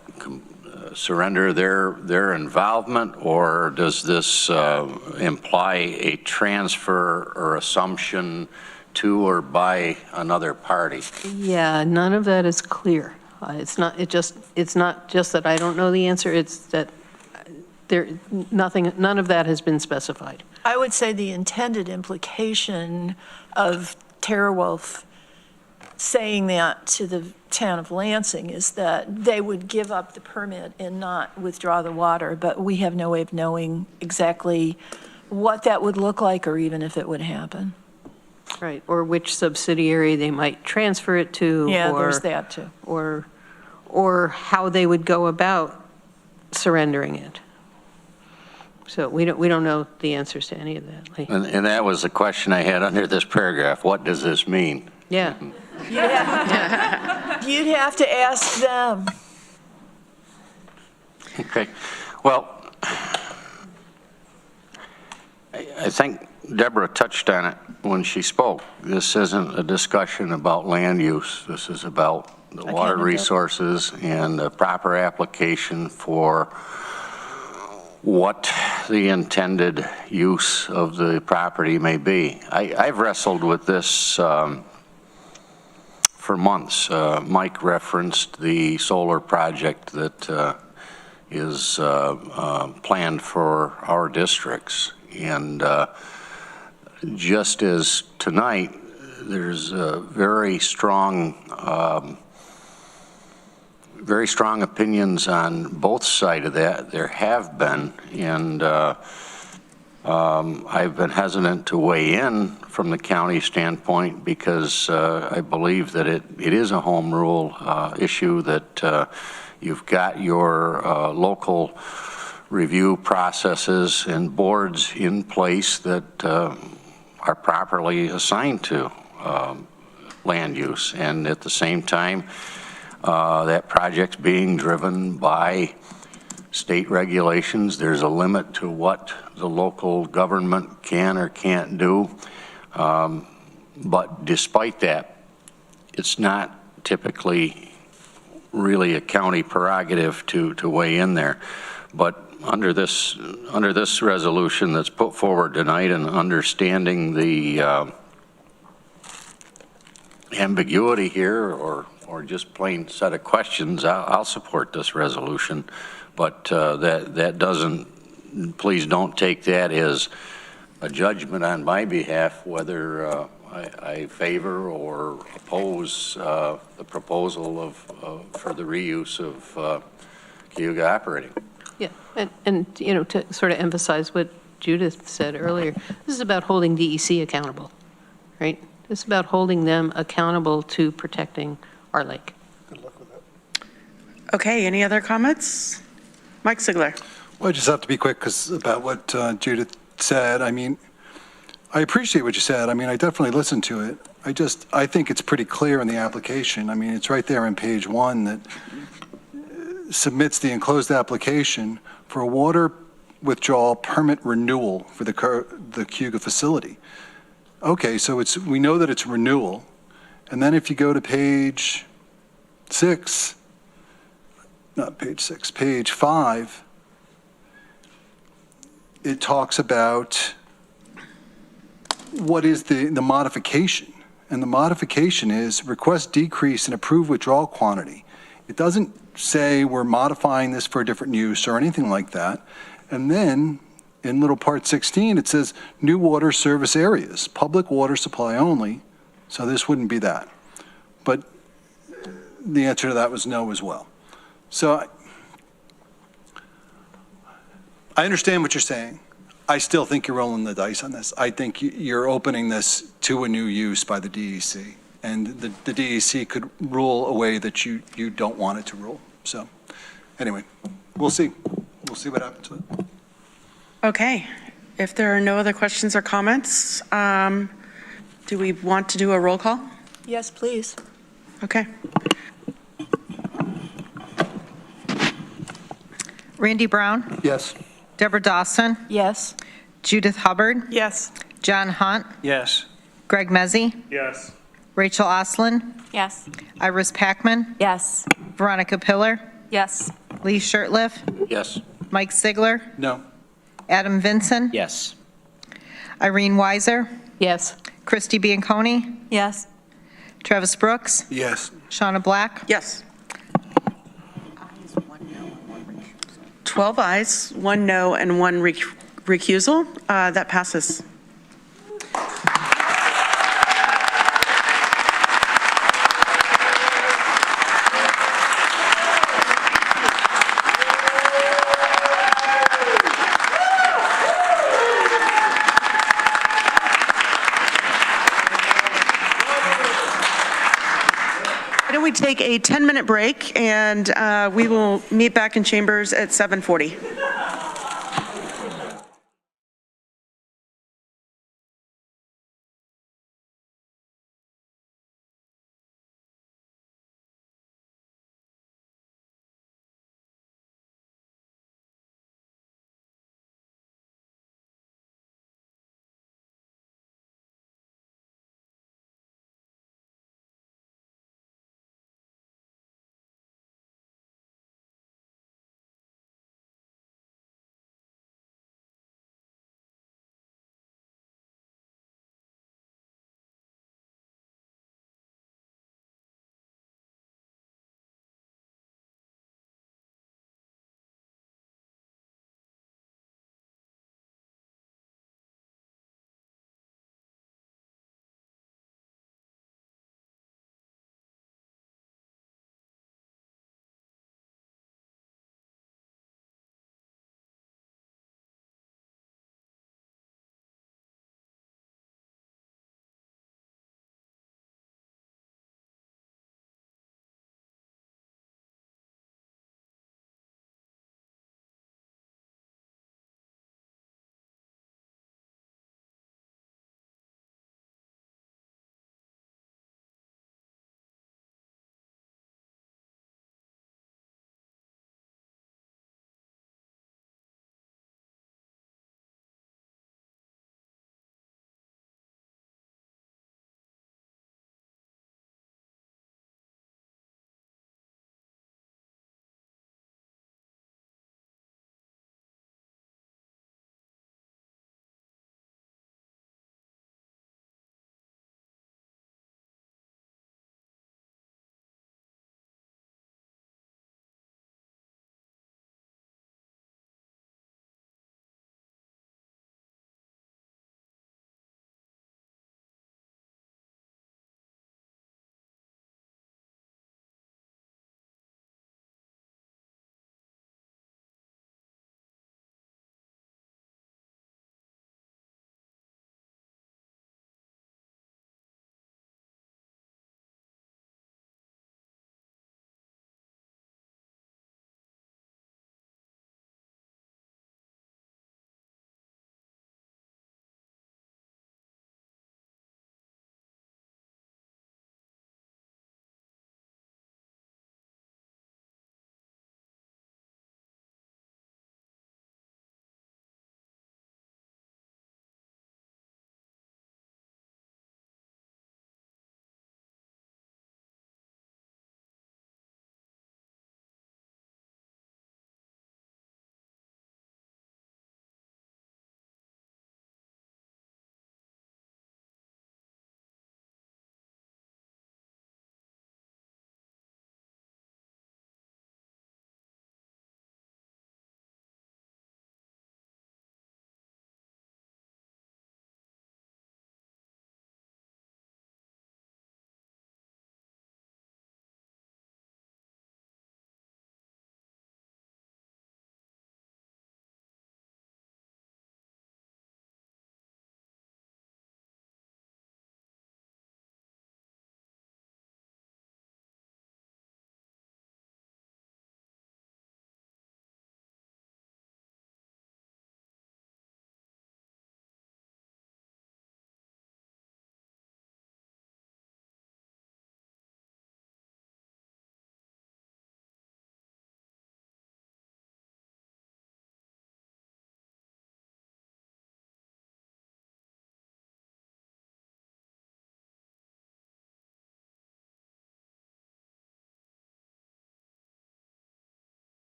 surrender their involvement, or does this imply a transfer or assumption to or by another party? Yeah, none of that is clear. It's not just that I don't know the answer. It's that none of that has been specified. I would say the intended implication of TeraWolf saying that to the town of Lansing is that they would give up the permit and not withdraw the water, but we have no way of knowing exactly what that would look like or even if it would happen. Right, or which subsidiary they might transfer it to. Yeah, there's that too. Or how they would go about surrendering it. So we don't know the answers to any of that. And that was the question I had under this paragraph. What does this mean? Yeah. You'd have to ask them. Okay. Well, I think Deborah touched on it when she spoke. This isn't a discussion about land use. This is about the water resources and the proper application for what the intended use of the property may be. I've wrestled with this for months. Mike referenced the solar project that is planned for our districts. And just as tonight, there's very strong opinions on both sides of that. There have been, and I've been hesitant to weigh in from the county standpoint because I believe that it is a home rule issue, that you've got your local review processes and boards in place that are properly assigned to land use. And at the same time, that project's being driven by state regulations. There's a limit to what the local government can or can't do. But despite that, it's not typically really a county prerogative to weigh in there. But under this resolution that's put forward tonight, and understanding the ambiguity here, or just plain set of questions, I'll support this resolution. But that doesn't, please don't take that as a judgment on my behalf whether I favor or oppose the proposal for the reuse of Cayuga operating. Yeah, and you know, to sort of emphasize what Judith said earlier, this is about holding DEC accountable, right? This is about holding them accountable to protecting our lake. Okay, any other comments? Mike Sigler. Well, I just have to be quick because about what Judith said. I mean, I appreciate what you said. I mean, I definitely listened to it. I think it's pretty clear in the application. I mean, it's right there on page 1 that submits the enclosed application for a water withdrawal permit renewal for the Cayuga facility. Okay, so we know that it's renewal. And then if you go to page 6, not page 6, page 5, it talks about what is the modification. And the modification is request decrease in approved withdrawal quantity. It doesn't say we're modifying this for a different use or anything like that. And then in little part 16, it says new water service areas, public water supply only. So this wouldn't be that. But the answer to that was no as well. So I understand what you're saying. I still think you're rolling the dice on this. I think you're opening this to a new use by the DEC. And the DEC could rule a way that you don't want it to rule. So anyway, we'll see. We'll see what happens with it. Okay. If there are no other questions or comments, do we want to do a roll call? Yes, please. Okay. Randy Brown? Yes. Deborah Dawson? Yes. Judith Hubbard? Yes. John Hunt? Yes. Greg Mezzi? Yes. Rachel Oslin? Yes. Iris Packman? Yes. Veronica Pillar? Yes. Lee Shirtliff? Yes. Mike Sigler? No. Adam Vinson? Yes. Irene Weiser? Yes. Christy Bianconi? Yes. Travis Brooks? Yes. Shauna Black? Yes. 12 ayes, 1 no, and 1 recusal. That passes. Why don't we take a 10-minute break, and we will meet back in chambers at 7:40.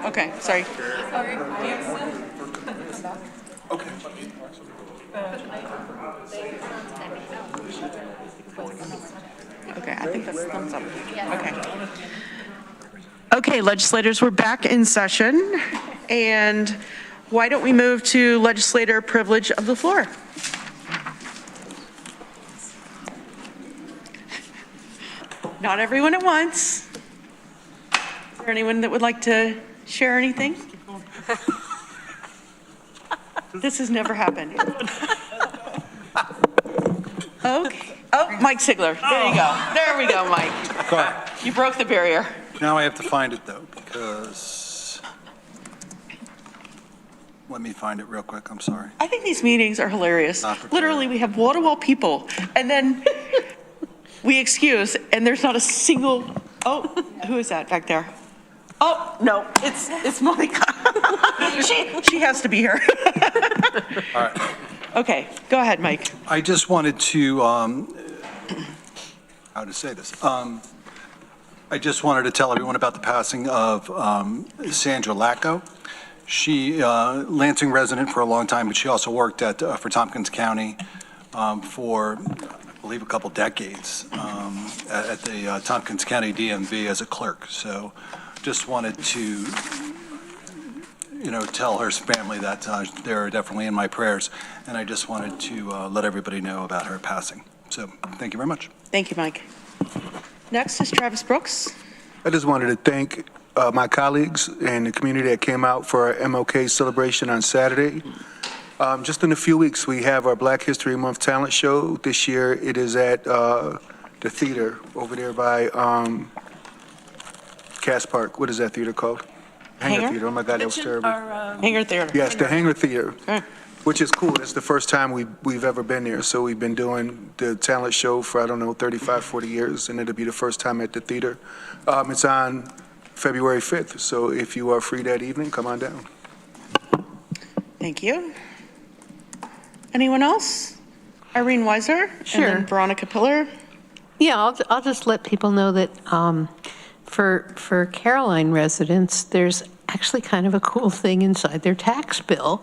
Okay, sorry. Okay. Okay, I think that's thumbs up. Okay. Okay, legislators, we're back in session. And why don't we move to legislator privilege of the floor? Not everyone at once. Is there anyone that would like to share anything? This has never happened. Okay. Oh, Mike Sigler. There you go. There we go, Mike. Sorry. You broke the barrier. Now I have to find it though, because, let me find it real quick, I'm sorry. I think these meetings are hilarious. Literally, we have wall-to-wall people, and then we excuse, and there's not a single, oh, who is that back there? Oh, no, it's Monica. She has to be here. All right. Okay, go ahead, Mike. I just wanted to, how to say this? I just wanted to tell everyone about the passing of Sandra Lacko. She, Lansing resident for a long time, but she also worked for Tompkins County for, I believe, a couple decades at the Tompkins County DMV as a clerk. So just wanted to, tell her family that they're definitely in my prayers. And I just wanted to let everybody know about her passing. So thank you very much. Thank you, Mike. Next is Travis Brooks. I just wanted to thank my colleagues and the community that came out for our MLK celebration on Saturday. Just in a few weeks, we have our Black History Month talent show. This year, it is at the theater over there by Cass Park. What is that theater called? Hangar Theater. Oh my God, that was terrible. Hangar Theater. Yes, the Hangar Theater, which is cool. It's the first time we've ever been there. So we've been doing the talent show for, 35, 40 years, and it'll be the first time at the theater. It's on February 5th, so if you are free that evening, come on down. Thank you. Anyone else? Irene Weiser? Sure. And then Veronica Pillar? Yeah, I'll just let people know that for Caroline residents, there's actually kind of a cool thing inside their tax bill,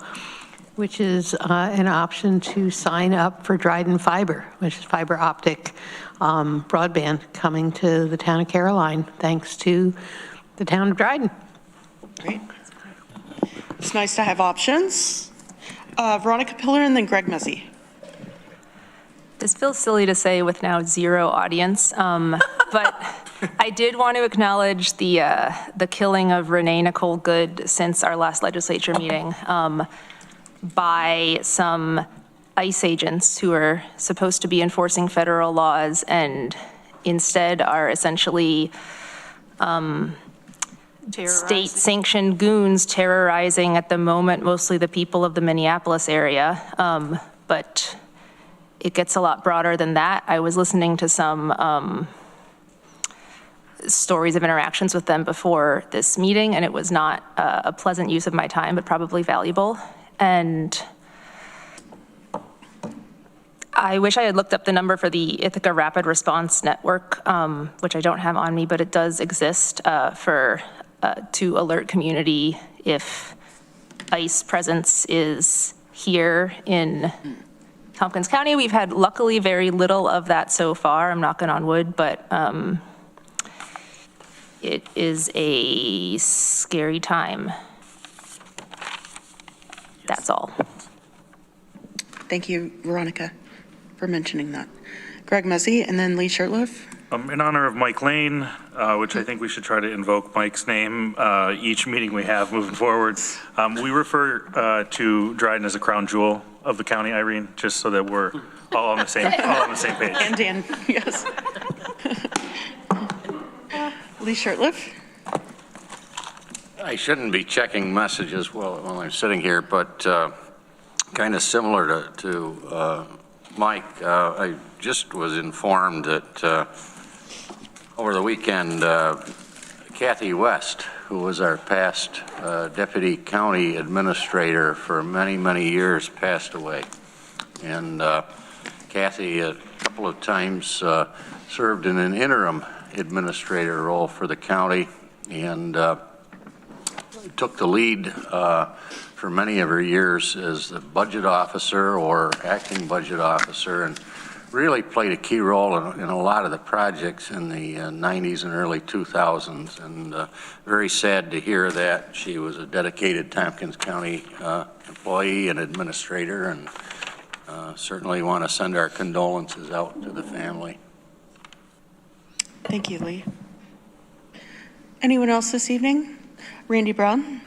which is an option to sign up for Dryden Fiber, which is fiber optic broadband coming to the town of Caroline, thanks to the town of Dryden. Great. It's nice to have options. Veronica Pillar and then Greg Mezzi. This feels silly to say with now 0 audience, but I did want to acknowledge the killing of Renee Nicole Good since our last legislature meeting by some ICE agents who are supposed to be enforcing federal laws and instead are essentially state-sanctioned goons terrorizing at the moment mostly the people of the Minneapolis area, but it gets a lot broader than that. I was listening to some stories of interactions with them before this meeting, and it was not a pleasant use of my time, but probably valuable. And I wish I had looked up the number for the Ithaca Rapid Response Network, which I don't have on me, but it does exist to alert community if ICE presence is here in Tompkins County. We've had luckily very little of that so far. I'm knocking on wood, but it is a scary time. That's all. Thank you, Veronica, for mentioning that. Greg Mezzi and then Lee Shirtliff. In honor of Mike Lane, which I think we should try to invoke Mike's name each meeting we have moving forward, we refer to Dryden as a crown jewel of the county, Irene, just so that we're all on the same page. And Dan, yes. Lee Shirtliff. I shouldn't be checking messages while I'm sitting here, but kind of similar to Mike, I just was informed that over the weekend, Kathy West, who was our past deputy county administrator for many, many years, passed away. And Kathy, a couple of times, served in an interim administrator role for the county, and took the lead for many of her years as the budget officer or acting budget officer, and really played a key role in a lot of the projects in the 90s and early 2000s. And very sad to hear that. She was a dedicated Tompkins County employee and administrator, and certainly want to send our condolences out to the family. Thank you, Lee. Anyone else this evening? Randy Brown?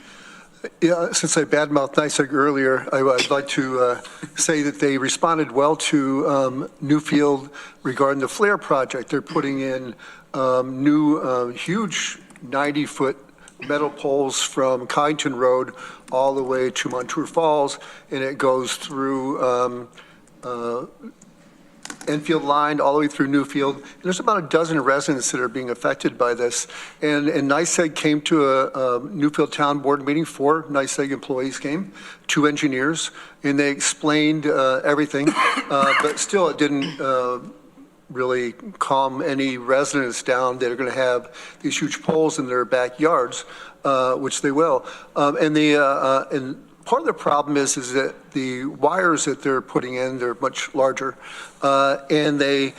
Yeah, since I badmouthed NYSEG earlier, I'd like to say that they responded well to Newfield regarding the flare project. They're putting in new huge 90-foot metal poles from Kyneton Road all the way to Montour Falls, and it goes through Enfield line all the way through Newfield. And there's about a dozen residents that are being affected by this. And NYSEG came to a Newfield Town Board meeting. 4 NYSEG employees came, 2 engineers, and they explained everything. But still, it didn't really calm any residents down that are going to have these huge poles in their backyards, which they will. And part of the problem is that the wires that they're putting in, they're much larger, and they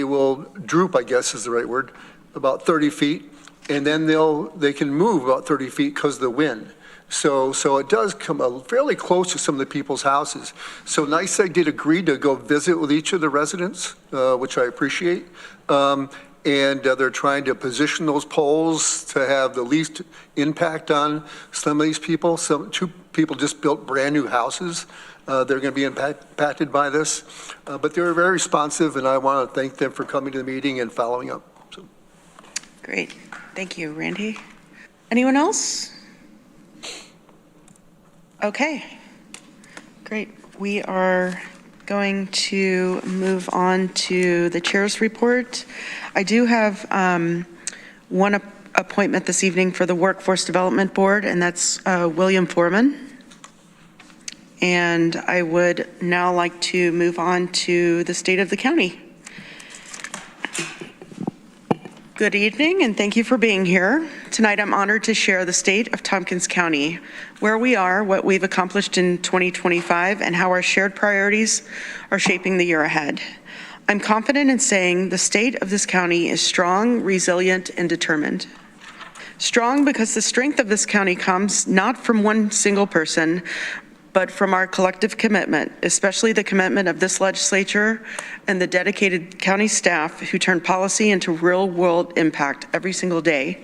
will droop, I guess is the right word, about 30 feet, and then they can move about 30 feet because of the wind. So it does come fairly close to some of the people's houses. So NYSEG did agree to go visit with each of the residents, which I appreciate. And they're trying to position those poles to have the least impact on some of these people. 2 people just built brand new houses. They're going to be impacted by this. But they were very responsive, and I want to thank them for coming to the meeting and following up. So. Great. Thank you, Randy. Anyone else? Okay. Great. We are going to move on to the chair's report. I do have one appointment this evening for the Workforce Development Board, and that's William Foreman. And I would now like to move on to the state of the county. Good evening, and thank you for being here. Tonight, I'm honored to share the state of Tompkins County, where we are, what we've accomplished in 2025, and how our shared priorities are shaping the year ahead. I'm confident in saying the state of this county is strong, resilient, and determined. Strong because the strength of this county comes not from one single person, but from our collective commitment, especially the commitment of this legislature and the dedicated county staff who turn policy into real-world impact every single day.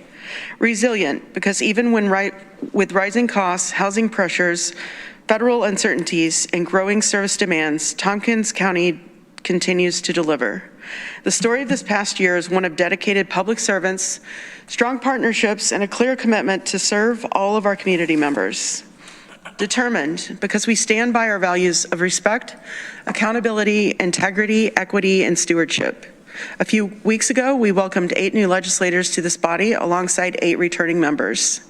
Resilient, because even with rising costs, housing pressures, federal uncertainties, and growing service demands, Tompkins County continues to deliver. The story of this past year is one of dedicated public servants, strong partnerships, and a clear commitment to serve all of our community members. Determined, because we stand by our values of respect, accountability, integrity, equity, and stewardship. A few weeks ago, we welcomed 8 new legislators to this body alongside 8 returning members.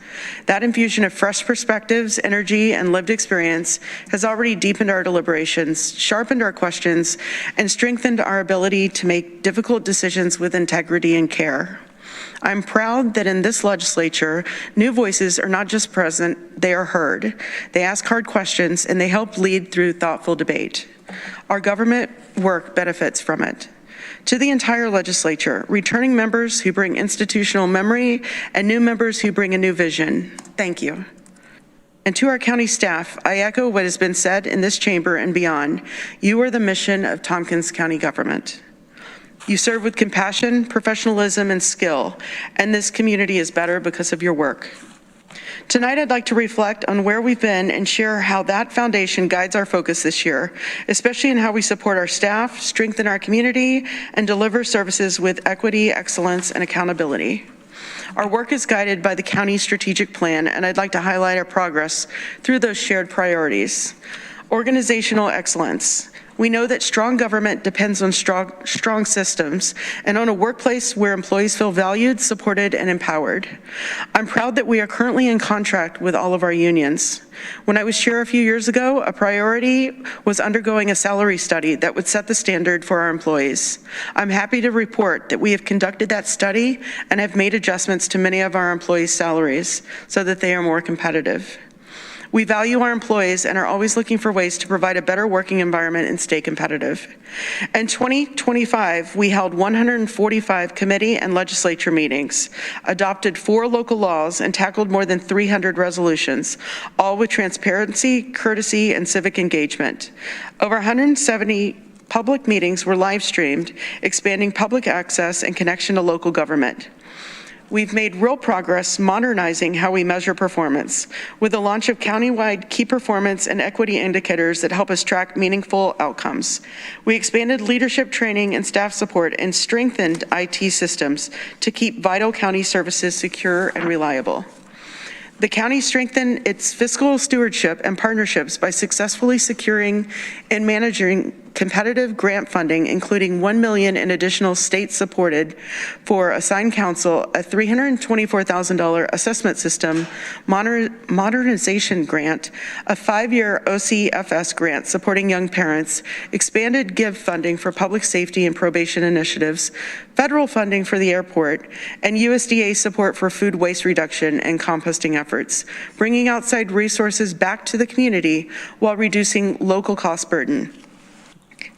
That infusion of fresh perspectives, energy, and lived experience has already deepened our deliberations, sharpened our questions, and strengthened our ability to make difficult decisions with integrity and care. I'm proud that in this legislature, new voices are not just present, they are heard. They ask hard questions, and they help lead through thoughtful debate. Our government work benefits from it. To the entire legislature, returning members who bring institutional memory and new members who bring a new vision, thank you. And to our county staff, I echo what has been said in this chamber and beyond. You are the mission of Tompkins County government. You serve with compassion, professionalism, and skill, and this community is better because of your work. Tonight, I'd like to reflect on where we've been and share how that foundation guides our focus this year, especially in how we support our staff, strengthen our community, and deliver services with equity, excellence, and accountability. Our work is guided by the county's strategic plan, and I'd like to highlight our progress through those shared priorities. Organizational excellence. We know that strong government depends on strong systems and on a workplace where employees feel valued, supported, and empowered. I'm proud that we are currently in contract with all of our unions. When I was chair a few years ago, a priority was undergoing a salary study that would set the standard for our employees. I'm happy to report that we have conducted that study and have made adjustments to many of our employees' salaries so that they are more competitive. We value our employees and are always looking for ways to provide a better working environment and stay competitive. In 2025, we held 145 committee and legislature meetings, adopted 4 local laws, and tackled more than 300 resolutions, all with transparency, courtesy, and civic engagement. Over 170 public meetings were live streamed, expanding public access and connection to local government. We've made real progress modernizing how we measure performance with the launch of countywide key performance and equity indicators that help us track meaningful outcomes. We expanded leadership training and staff support and strengthened IT systems to keep vital county services secure and reliable. The county strengthened its fiscal stewardship and partnerships by successfully securing and managing competitive grant funding, including $1 million in additional state-supported for assigned council, a $324,000 assessment system modernization grant, a 5-year OCFS grant supporting young parents, expanded GIVE funding for public safety and probation initiatives, federal funding for the airport, and USDA support for food waste reduction and composting efforts, bringing outside resources back to the community while reducing local cost burden.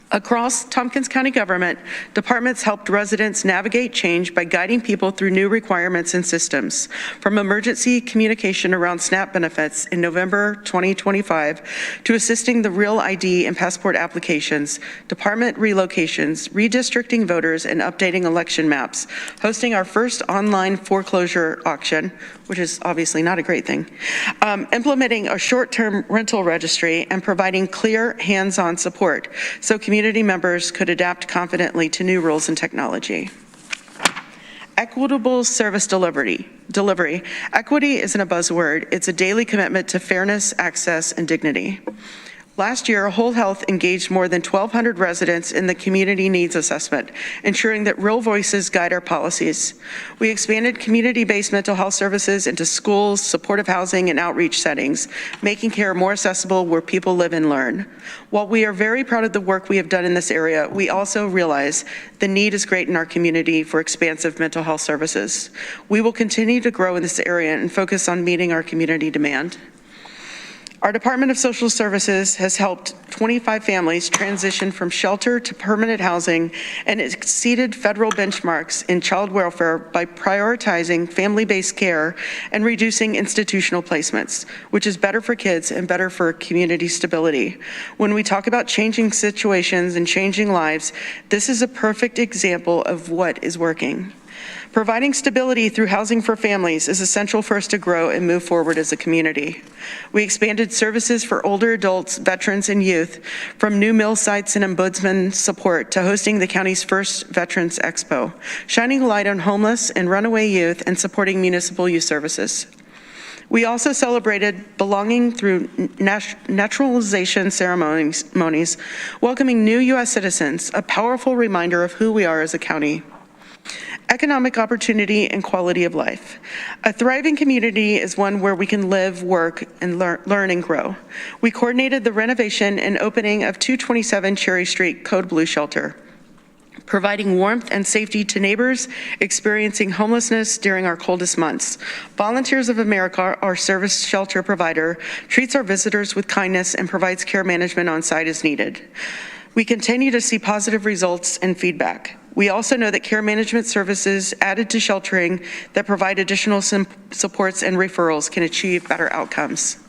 Across Tompkins County government, departments helped residents navigate change by guiding people through new requirements and systems, from emergency communication around SNAP benefits in November 2025 to assisting the Real ID and passport applications, department relocations, redistricting voters, and updating election maps, hosting our first online foreclosure auction, which is obviously not a great thing, implementing a short-term rental registry, and providing clear hands-on support so community members could adapt confidently to new rules and technology. Equitable service delivery. Equity isn't a buzzword, it's a daily commitment to fairness, access, and dignity. Last year, Whole Health engaged more than 1,200 residents in the community needs assessment, ensuring that real voices guide our policies. We expanded community-based mental health services into schools, supportive housing, and outreach settings, making care more accessible where people live and learn. While we are very proud of the work we have done in this area, we also realize the need is great in our community for expansive mental health services. We will continue to grow in this area and focus on meeting our community demand. Our Department of Social Services has helped 25 families transition from shelter to permanent housing and exceeded federal benchmarks in child welfare by prioritizing family-based care and reducing institutional placements, which is better for kids and better for community stability. When we talk about changing situations and changing lives, this is a perfect example of what is working. Providing stability through housing for families is essential for us to grow and move forward as a community. We expanded services for older adults, veterans, and youth, from new mill sites and ombudsman support to hosting the county's first Veterans Expo, shining a light on homeless and runaway youth and supporting municipal youth services. We also celebrated belonging through naturalization ceremonies, welcoming new U.S. citizens, a powerful reminder of who we are as a county. Economic opportunity and quality of life. A thriving community is one where we can live, work, and learn and grow. We coordinated the renovation and opening of 227 Cherry Street Code Blue Shelter, providing warmth and safety to neighbors experiencing homelessness during our coldest months. Volunteers of America, our service shelter provider, treats our visitors with kindness and provides care management on site as needed. We continue to see positive results and feedback. We also know that care management services added to sheltering that provide additional supports and referrals can achieve better outcomes.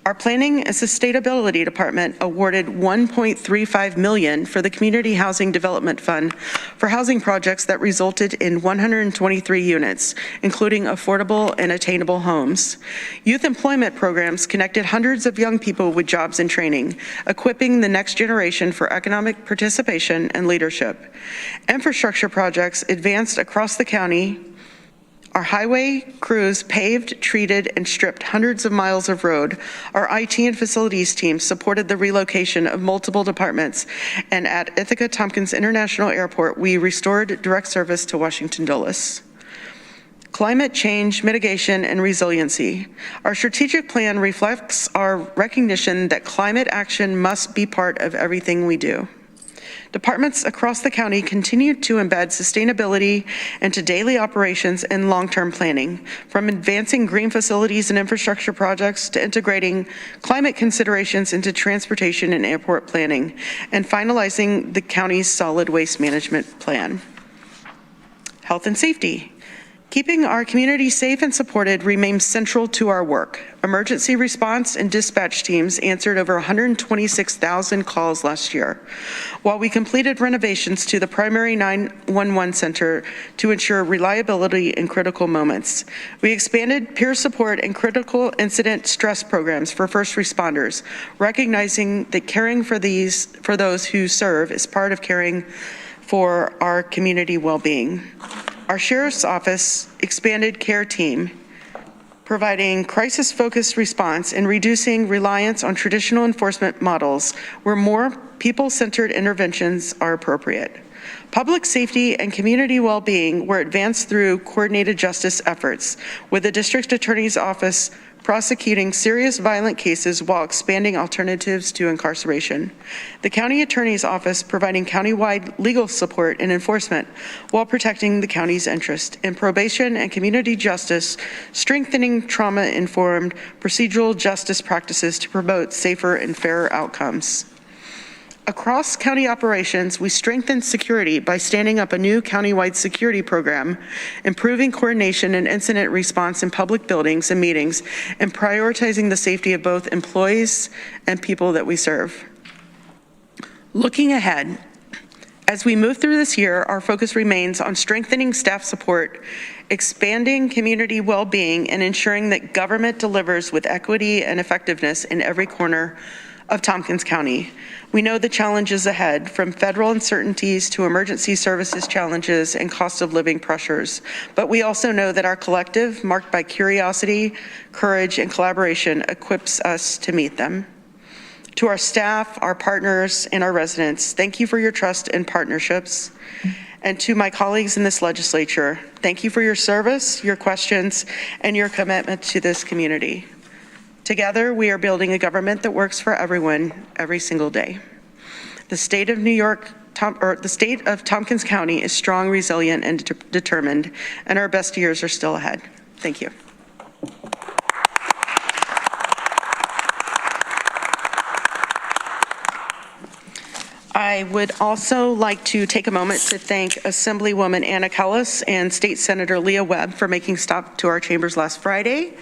Our Planning and Sustainability Department awarded $1.35 million for the Community Housing Development Fund for housing projects that resulted in 123 units, including affordable and attainable homes. Youth employment programs connected hundreds of young people with jobs and training, equipping the next generation for economic participation and leadership. Infrastructure projects advanced across the county. Our highway crews paved, treated, and stripped hundreds of miles of road. Our IT and facilities teams supported the relocation of multiple departments. And at Ithaca Tompkins International Airport, we restored direct service to Washington Dulles. Climate change mitigation and resiliency. Our strategic plan reflects our recognition that climate action must be part of everything we do. Departments across the county continue to embed sustainability into daily operations and long-term planning, from advancing green facilities and infrastructure projects to integrating climate considerations into transportation and airport planning, and finalizing the county's solid waste management plan. Health and safety. Keeping our community safe and supported remains central to our work. Emergency response and dispatch teams answered over 126,000 calls last year, while we completed renovations to the primary 911 center to ensure reliability in critical moments. We expanded peer support and critical incident stress programs for first responders, recognizing that caring for those who serve is part of caring for our community well-being. Our Sheriff's Office expanded care team, providing crisis-focused response and reducing reliance on traditional enforcement models where more people-centered interventions are appropriate. Public safety and community well-being were advanced through coordinated justice efforts, with the District Attorney's Office prosecuting serious violent cases while expanding alternatives to incarceration. The County Attorney's Office providing countywide legal support and enforcement while protecting the county's interest in probation and community justice, strengthening trauma-informed procedural justice practices to promote safer and fairer outcomes. Across county operations, we strengthened security by standing up a new countywide security program, improving coordination and incident response in public buildings and meetings, and prioritizing the safety of both employees and people that we serve. Looking ahead, as we move through this year, our focus remains on strengthening staff support, expanding community well-being, and ensuring that government delivers with equity and effectiveness in every corner of Tompkins County. We know the challenges ahead, from federal uncertainties to emergency services challenges and cost of living pressures. But we also know that our collective, marked by curiosity, courage, and collaboration, equips us to meet them. To our staff, our partners, and our residents, thank you for your trust and partnerships. And to my colleagues in this legislature, thank you for your service, your questions, and your commitment to this community. Together, we are building a government that works for everyone every single day. The state of New York, the state of Tompkins County is strong, resilient, and determined, and our best years are still ahead. Thank you. I would also like to take a moment to thank Assemblywoman Anna Kellis and State Senator Leah Webb for making stop to our chambers last Friday.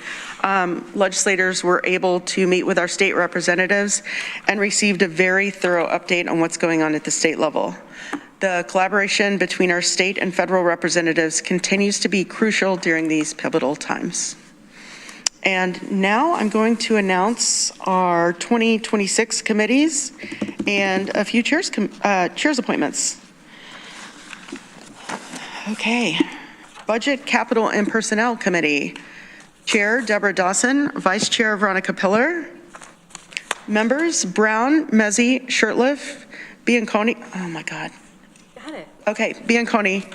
Legislators were able to meet with our state representatives and received a very thorough update on what's going on at the state level. The collaboration between our state and federal representatives continues to be crucial during these pivotal times. And now I'm going to announce our 2026 committees and a few chairs appointments. Okay. Budget, Capital, and Personnel Committee. Chair Deborah Dawson, Vice Chair Veronica Pillar. Members Brown, Mezzi, Shurtleff, Bianconi. Oh my God. Got it. Okay, Bianconi.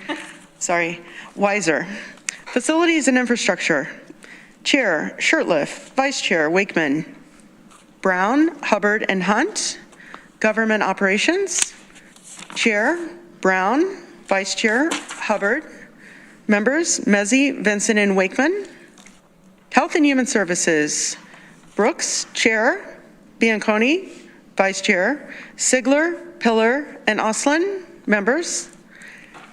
Sorry. Weiser. Facilities and Infrastructure. Chair Shurtleff, Vice Chair Wakeman, Brown, Hubbard, and Hunt. Government Operations. Chair Brown, Vice Chair Hubbard. Members Mezzi, Vincent, and Wakeman. Health and Human Services. Brooks, Chair. Bianconi, Vice Chair. Sigler, Pillar, and Oslin, members.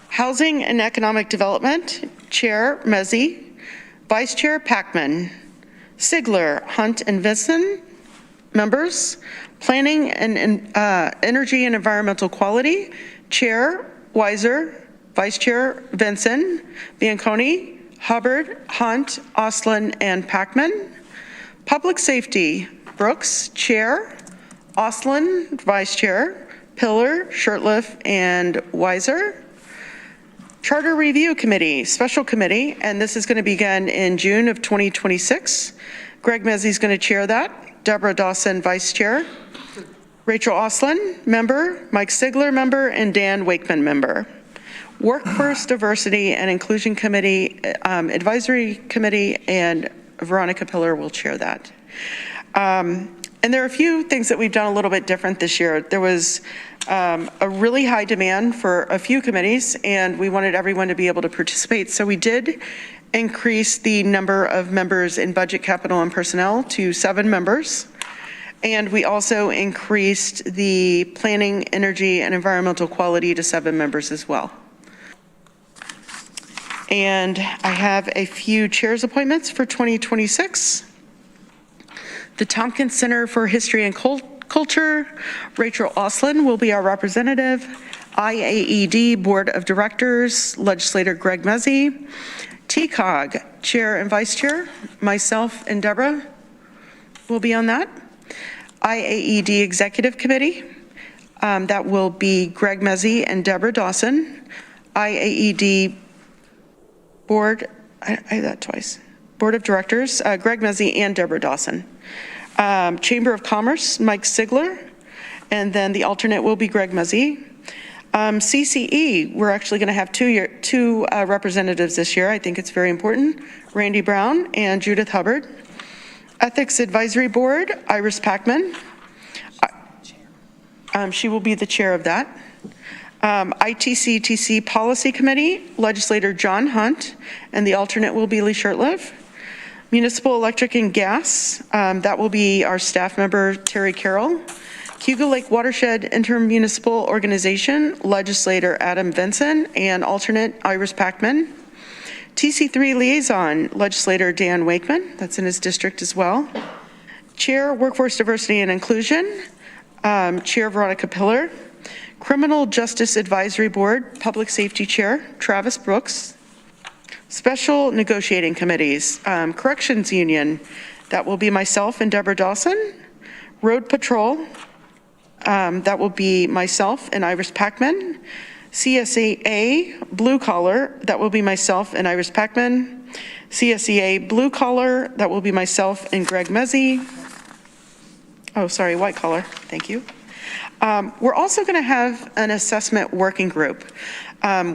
Housing and Economic Development. Chair Mezzi. Vice Chair Packman, Sigler, Hunt, and Vinson, members. Planning and Energy and Environmental Quality, Chair Weiser, Vice Chair Vinson, Bianconi, Hubbard, Hunt, Oslin, and Packman. Public Safety, Brooks, Chair, Oslin, Vice Chair, Pillar, Shurtleff, and Weiser. Charter Review Committee, Special Committee, and this is going to begin in June of 2026. Greg Mezzi is going to chair that. Deborah Dawson, Vice Chair. Rachel Oslin, member. Mike Sigler, member. And Dan Wakeman, member. Workforce Diversity and Inclusion Committee, Advisory Committee, and Veronica Pillar will chair that. And there are a few things that we've done a little bit different this year. There was a really high demand for a few committees, and we wanted everyone to be able to participate. So we did increase the number of members in Budget, Capital, and Personnel to 7 members. And we also increased the Planning, Energy, and Environmental Quality to 7 members as well. And I have a few chairs appointments for 2026. The Tompkins Center for History and Culture, Rachel Oslin will be our representative. IAED Board of Directors, Legislator Greg Mezzi. TCOG, Chair and Vice Chair, myself and Deborah will be on that. IAED Executive Committee, that will be Greg Mezzi and Deborah Dawson. IAED Board, I had that twice. Board of Directors, Greg Mezzi and Deborah Dawson. Chamber of Commerce, Mike Sigler, and then the alternate will be Greg Mezzi. CCE, we're actually going to have two representatives this year. I think it's very important. Randy Brown and Judith Hubbard. Ethics Advisory Board, Iris Packman. She will be the chair of that. ITC-TC Policy Committee, Legislator John Hunt, and the alternate will be Lee Shurtleff. Municipal Electric and Gas, that will be our staff member, Terry Carroll. Cayuga Lake Watershed Intermunicipal Organization, Legislator Adam Vinson, and alternate Iris Packman. TC3 Liaison, Legislator Dan Wakeman, that's in his district as well. Chair, Workforce Diversity and Inclusion, Chair Veronica Pillar. Criminal Justice Advisory Board, Public Safety Chair, Travis Brooks. Special Negotiating Committees, Corrections Union, that will be myself and Deborah Dawson. Road Patrol, that will be myself and Iris Packman. CSEA Blue Collar, that will be myself and Iris Packman. CSEA Blue Collar, that will be myself and Greg Mezzi. Oh, sorry, White Collar, thank you. We're also going to have an assessment working group,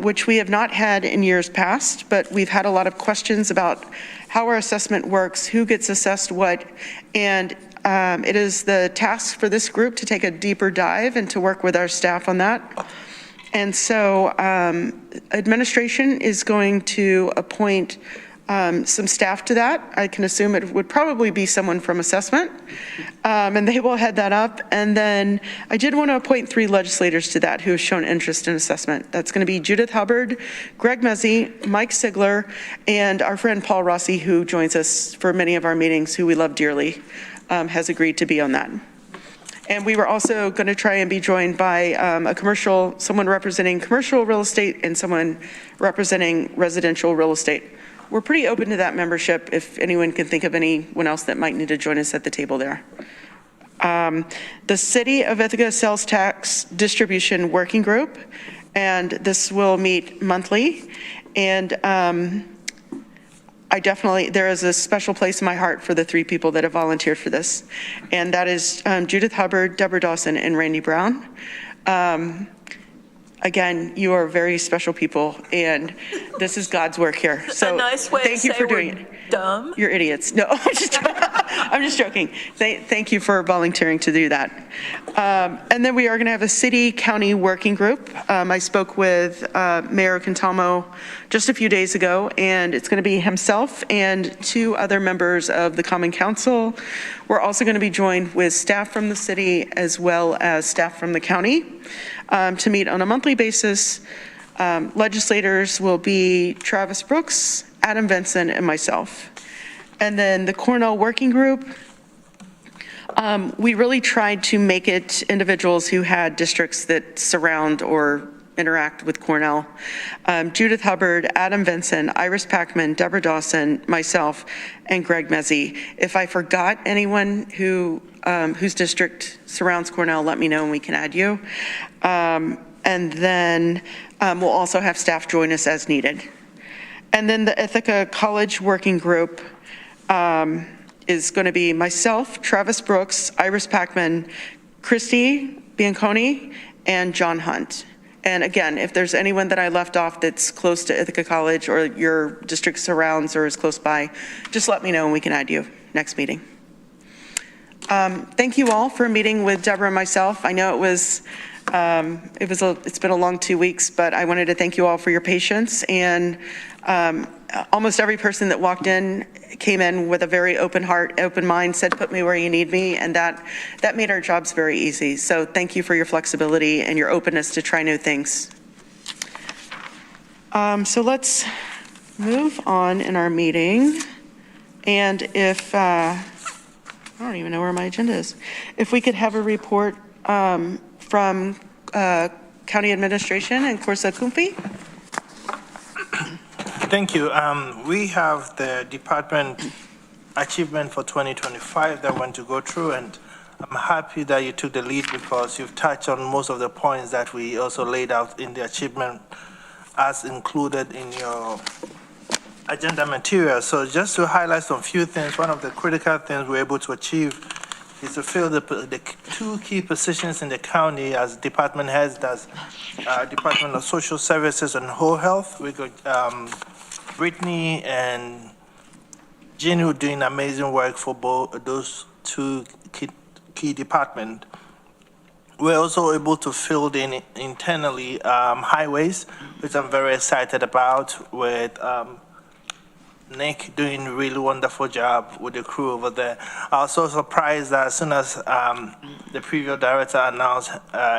which we have not had in years past, but we've had a lot of questions about how our assessment works, who gets assessed what, and it is the task for this group to take a deeper dive and to work with our staff on that. And so administration is going to appoint some staff to that. I can assume it would probably be someone from assessment, and they will head that up. And then I did want to appoint 3 legislators to that who have shown interest in assessment. That's going to be Judith Hubbard, Greg Mezzi, Mike Sigler, and our friend Paul Rossi, who joins us for many of our meetings, who we love dearly, has agreed to be on that. And we were also going to try and be joined by someone representing commercial real estate and someone representing residential real estate. We're pretty open to that membership if anyone can think of anyone else that might need to join us at the table there. The City of Ithaca Sales Tax Distribution Working Group, and this will meet monthly. And there is a special place in my heart for the 3 people that have volunteered for this. And that is Judith Hubbard, Deborah Dawson, and Randy Brown. Again, you are very special people, and this is God's work here. So a nice way thank to you say for doing we're it. Dumb. You're idiots. No, I'm just joking. Thank you for volunteering to do that. And then we are going to have a city-county working group. I spoke with Mayor Quintalmo just a few days ago, and it's going to be himself and 2 other members of the Common Council. We're also going to be joined with staff from the city as well as staff from the county to meet on a monthly basis. Legislators will be Travis Brooks, Adam Vinson, and myself. And then the Cornell Working Group, we really tried to make it individuals who had districts that surround or interact with Cornell. Judith Hubbard, Adam Vinson, Iris Packman, Deborah Dawson, myself, and Greg Mezzi. If I forgot anyone whose district surrounds Cornell, let me know and we can add you. And then we'll also have staff join us as needed. And then the Ithaca College Working Group is going to be myself, Travis Brooks, Iris Packman, Christy Bianconi, and John Hunt. And again, if there's anyone that I left off that's close to Ithaca College or your district surrounds or is close by, just let me know and we can add you next meeting. Thank you all for meeting with Deborah and myself. I know it's been a long 2 weeks, but I wanted to thank you all for your patience. And almost every person that walked in came in with a very open heart, open mind, said, put me where you need me. And that made our jobs very easy. So thank you for your flexibility and your openness to try new things. So let's move on in our meeting. And if, I don't even know where my agenda is. If we could have a report from County Administration and Corsa Kumpi. Thank you. We have the department achievement for 2025 that I want to go through, and I'm happy that you took the lead because you've touched on most of the points that we also laid out in the achievement as included in your agenda material. So just to highlight some few things, one of the critical things we're able to achieve is to fill the two key positions in the county as department heads. That's Department of Social Services and Whole Health. We got Brittany and Jean who are doing amazing work for both those two key departments. We're also able to fill in internally highways, which I'm very excited about, with Nick doing a really wonderful job with the crew over there. I was so surprised that as soon as the previous director announced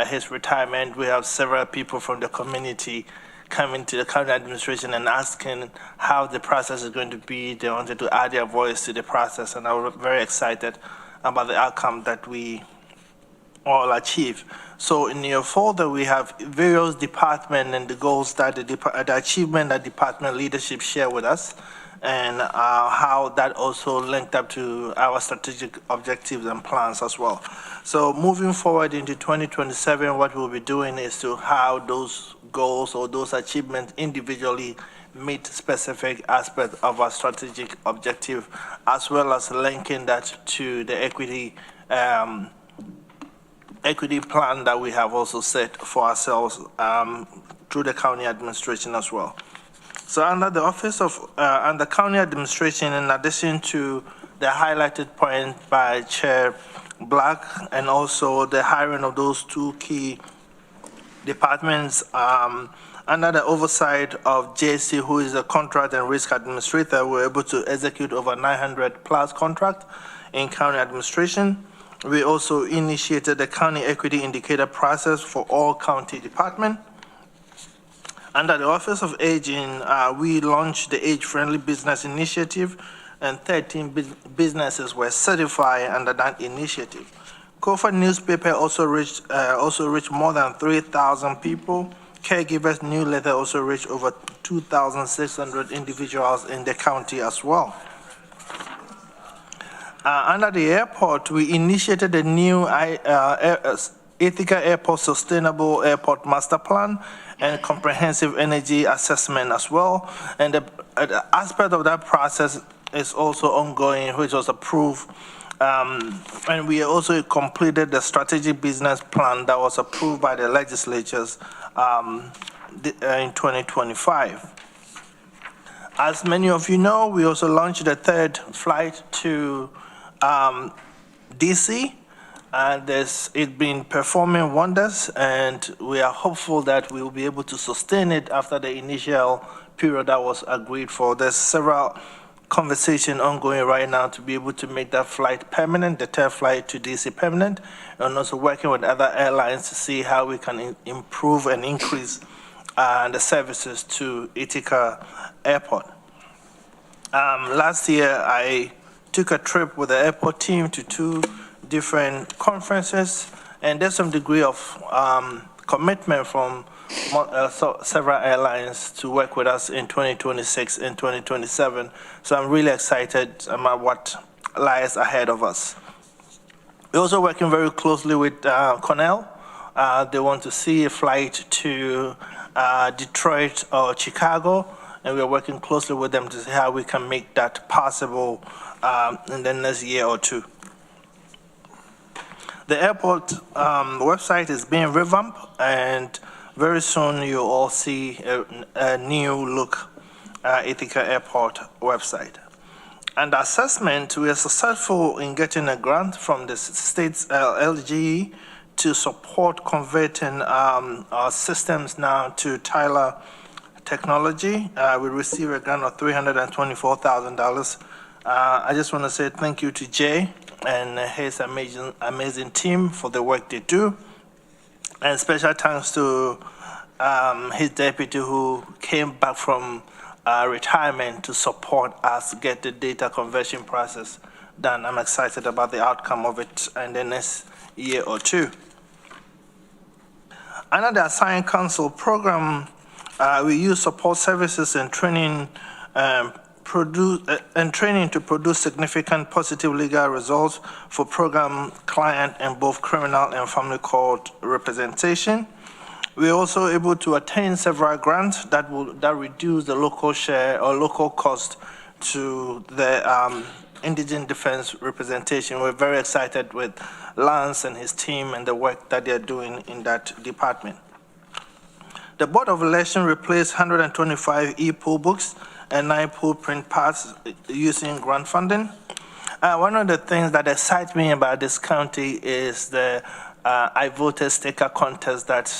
his retirement, we have several people from the community coming to the county administration and asking how the process is going to be. They wanted to add their voice to the process, and I was very excited about the outcome that we all achieve. So in your folder, we have various departments and the goals that the achievement that department leadership share with us, and how that also linked up to our strategic objectives and plans as well. So moving forward into 2027, what we'll be doing is to how those goals or those achievements individually meet specific aspects of our strategic objective, as well as linking that to the equity plan that we have also set for ourselves through the county administration as well. So under the office of, under county administration, in addition to the highlighted point by Chair Black and also the hiring of those two key departments, under the oversight of JC, who is a contract and risk administrator, we're able to execute over 900 plus contracts in county administration. We also initiated the county equity indicator process for all county departments. Under the Office of Aging, we launched the Age-Friendly Business Initiative, and 13 businesses were certified under that initiative. Kofa newspaper also reached more than 3,000 people. Caregivers newsletter also reached over 2,600 individuals in the county as well. Under the airport, we initiated a new Ithaca Airport Sustainable Airport Master Plan and comprehensive energy assessment as well. And the aspect of that process is also ongoing, which was approved. And we also completed the strategic business plan that was approved by the legislatures in 2025. As many of you know, we also launched the third flight to DC. And it's been performing wonders, and we are hopeful that we will be able to sustain it after the initial period that was agreed for. There's several conversations ongoing right now to be able to make that flight permanent, the third flight to DC permanent, and also working with other airlines to see how we can improve and increase the services to Ithaca Airport. Last year, I took a trip with the airport team to two different conferences, and there's some degree of commitment from several airlines to work with us in 2026 and 2027. So I'm really excited about what lies ahead of us. We're also working very closely with Cornell they want to see a flight to Detroit or Chicago, and we're working closely with them to see how we can make that possible in the next year or two. The airport website is being revamped, and very soon you'll all see a new look Ithaca Airport website. And assessment, we are successful in getting a grant from the state's LGE to support converting our systems now to Tyler technology. We received a grant of $324,000. I just want to say thank you to Jay and his amazing team for the work they do. And special thanks to his deputy who came back from retirement to support us get the data conversion process done. I'm excited about the outcome of it in the next year or two. Under the assigned council program, we use support services and training to produce significant positive legal results for program client in both criminal and family court representation. We're also able to attain several grants that reduce the local share or local cost to the indigent defense representation. We're very excited with Lance and his team and the work that they're doing in that department. The Board of Election replaced 125 e-poll books and 9 poll print parts using grant funding. One of the things that excites me about this county is the I voted sticker contest that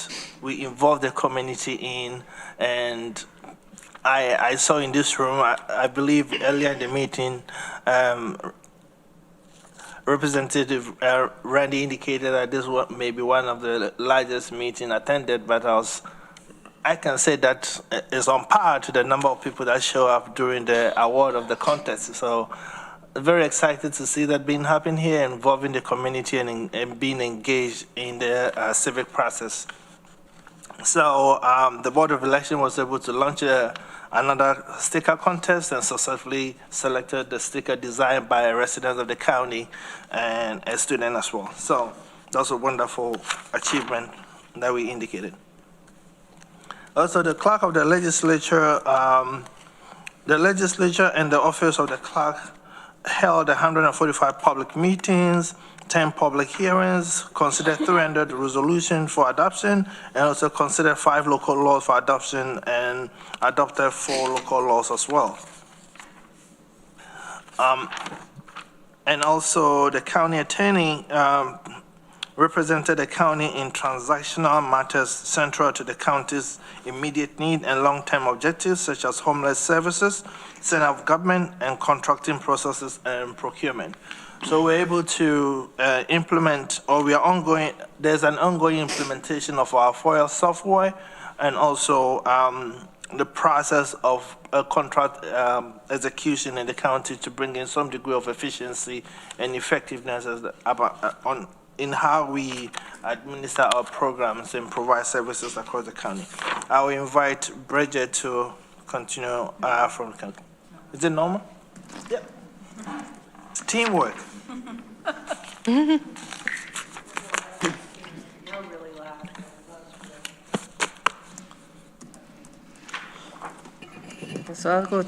we involve the community in, and I saw in this room, I believe earlier in the meeting, Representative Randy indicated that this was maybe one of the largest meetings attended, but I can say that is on par to the number of people that show up during the award of the contest. So very excited to see that being happening here, involving the community and being engaged in the civic process. So the Board of Election was able to launch another sticker contest and successfully selected the sticker designed by a resident of the county and a student as well. So that's a wonderful achievement that we indicated. Also, the clerk of the legislature and the office of the clerk held 145 public meetings, 10 public hearings, considered 300 resolutions for adoption, and also considered 5 local laws for adoption and adopted 4 local laws as well. And also the county attorney represented the county in transactional matters central to the county's immediate need and long-term objectives, such as homeless services, center of government, and contracting processes and procurement. So we're able to implement, or there's an ongoing implementation of our FOIL software, and also the process of contract execution in the county to bring in some degree of efficiency and effectiveness in how we administer our programs and provide services across the county. I will invite Bridget to continue from the county. Is it normal? Yep. It's teamwork. So I'll go.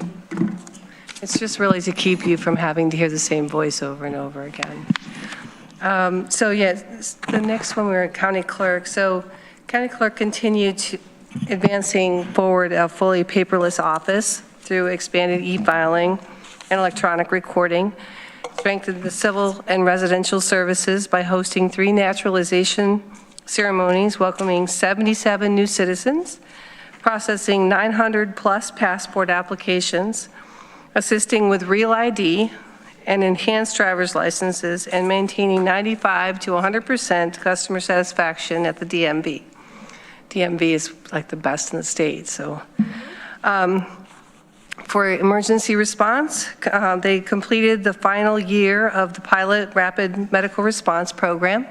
It's just really to keep you from having to hear the same voice over and over again. So yes, the next one we're at county clerk. So county clerk continued to advancing forward a fully paperless office through expanded e-filing and electronic recording, strengthened the civil and residential services by hosting 3 naturalization ceremonies, welcoming 77 new citizens, processing 900 plus passport applications, assisting with Real ID and enhanced driver's licenses, and maintaining 95 to 100% customer satisfaction at the DMV. DMV is like the best in the state. So for emergency response, they completed the final year of the pilot rapid medical response program.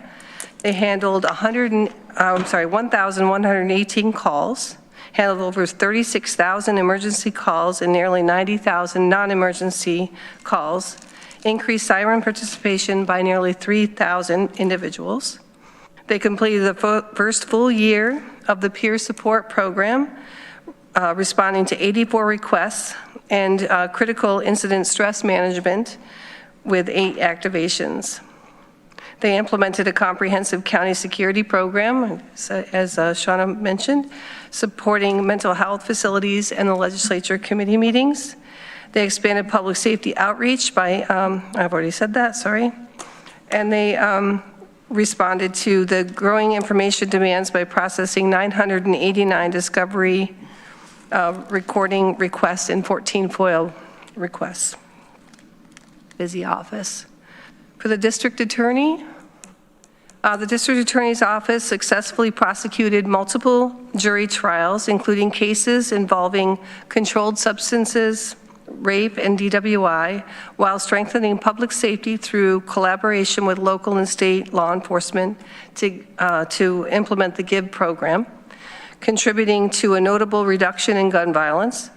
They handled 1,118 calls, handled over 36,000 emergency calls and nearly 90,000 non-emergency calls, increased siren participation by nearly 3,000 individuals. They completed the first full year of the peer support program, responding to 84 requests, and critical incident stress management with 8 activations. They implemented a comprehensive county security program, as Shauna mentioned, supporting mental health facilities and the legislature committee meetings. They expanded public safety outreach by, I've already said that, sorry. And they responded to the growing information demands by processing 989 discovery recording requests and 14 FOIL requests. Busy office. For the district attorney, the district attorney's office successfully prosecuted multiple jury trials, including cases involving controlled substances, rape, and DWI, while strengthening public safety through collaboration with local and state law enforcement to implement the GIVE program, contributing to a notable reduction in gun violence.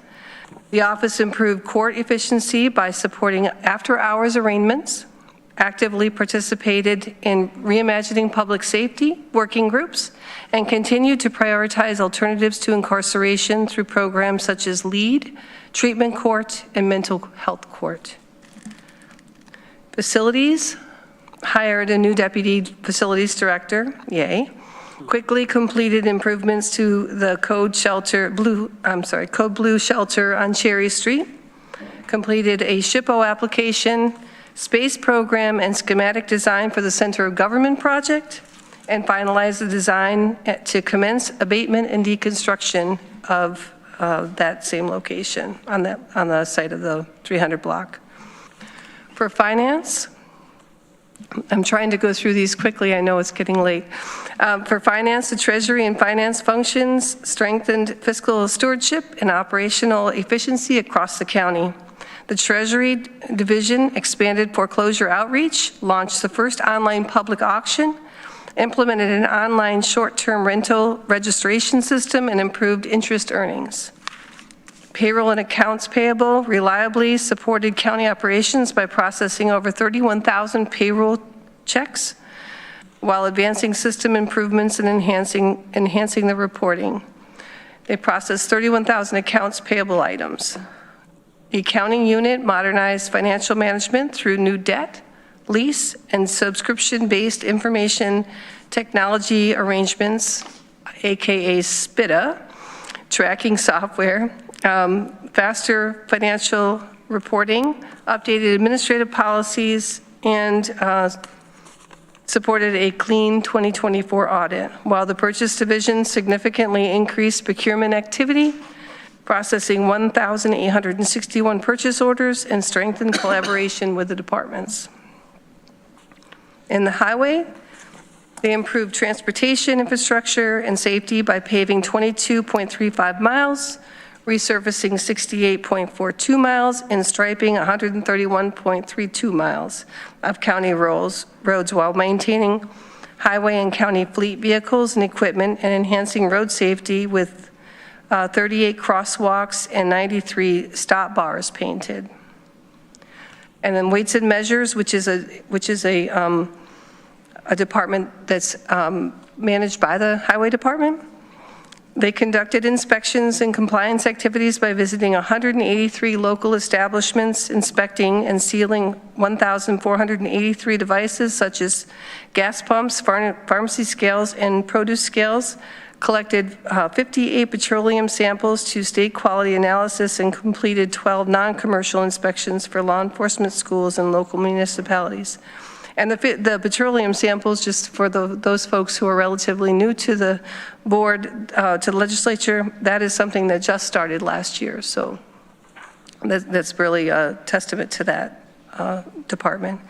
The office improved court efficiency by supporting after-hours arraignments, actively participated in reimagining public safety working groups, and continued to prioritize alternatives to incarceration through programs such as LEAD, treatment court, and mental health court. Facilities hired a new deputy facilities director, yay. Quickly completed improvements to the Code Blue shelter on Cherry Street. Completed a SHPO application, space program, and schematic design for the Center of Government project, and finalized the design to commence abatement and deconstruction of that same location on the site of the 300 block. For finance, I'm trying to go through these quickly. I know it's getting late. For finance, the Treasury and finance functions strengthened fiscal stewardship and operational efficiency across the county. The Treasury Division expanded foreclosure outreach, launched the first online public auction, implemented an online short-term rental registration system, and improved interest earnings. Payroll and accounts payable reliably supported county operations by processing over 31,000 payroll checks while advancing system improvements and enhancing the reporting. They processed 31,000 accounts payable items. The accounting unit modernized financial management through new debt, lease, and subscription-based information technology arrangements, AKA SPITA, tracking software, faster financial reporting, updated administrative policies, and supported a clean 2024 audit, while the Purchase Division significantly increased procurement activity, processing 1,861 purchase orders, and strengthened collaboration with the departments. In the highway, they improved transportation infrastructure and safety by paving 22.35 miles, resurfacing 68.42 miles, and striping 131.32 miles of county roads while maintaining highway and county fleet vehicles and equipment and enhancing road safety with 38 crosswalks and 93 stop bars painted. And then weights and measures, which is a department that's managed by the highway department. They conducted inspections and compliance activities by visiting 183 local establishments, inspecting and sealing 1,483 devices such as gas pumps, pharmacy scales, and produce scales, collected 58 petroleum samples to state quality analysis, and completed 12 non-commercial inspections for law enforcement, schools, and local municipalities. And the petroleum samples, just for those folks who are relatively new to the board, to the legislature, that is something that just started last year. So that's really a testament to that department.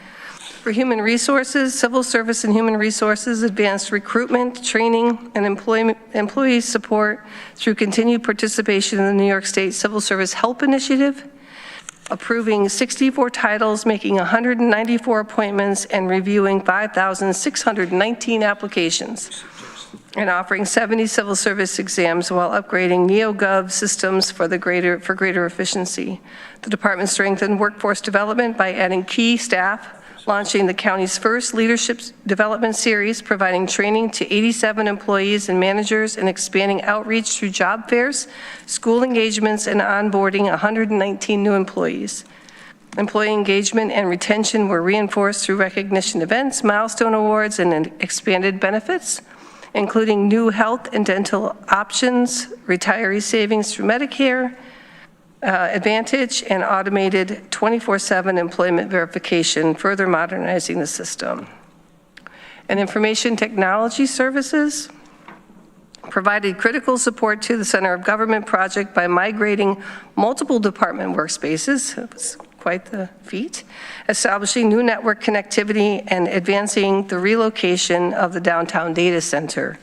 For human resources, civil service and human resources advanced recruitment, training, and employee support through continued participation in the New York State Civil Service Help Initiative, approving 64 titles, making 194 appointments, and reviewing 5,619 applications, and offering 70 civil service exams while upgrading NeoGov systems for greater efficiency. The department strengthened workforce development by adding key staff launching the county's first leadership development series, providing training to 87 employees and managers, and expanding outreach through job fairs, school engagements, and onboarding 119 new employees. Employee engagement and retention were reinforced through recognition events, milestone awards, and expanded benefits, including new health and dental options, retiree savings through Medicare Advantage, and automated 24/7 employment verification, further modernizing the system. And information technology services provided critical support to the Center of Government project by migrating multiple department workspaces. It was quite the feat, establishing new network connectivity and advancing the relocation of the downtown data center.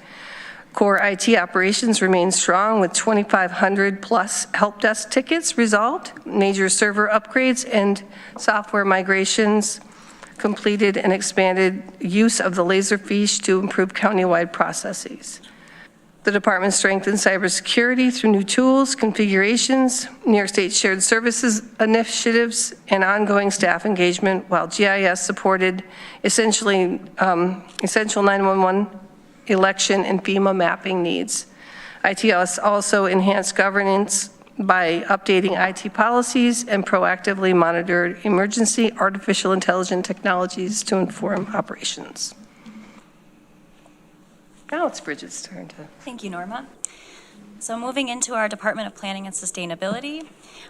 Core IT operations remain strong with 2,500 plus help desk tickets resolved, major server upgrades and software migrations completed, and expanded use of the Laserfiche to improve countywide processes. The department strengthened cybersecurity through new tools, configurations, New York State shared services initiatives, and ongoing staff engagement, while GIS supported essential 911 election and FEMA mapping needs. ITS also enhanced governance by updating IT policies and proactively monitored emergency artificial intelligence technologies to inform operations. Now it's Bridget's turn to. Thank you, Norma. So moving into our Department of Planning and Sustainability,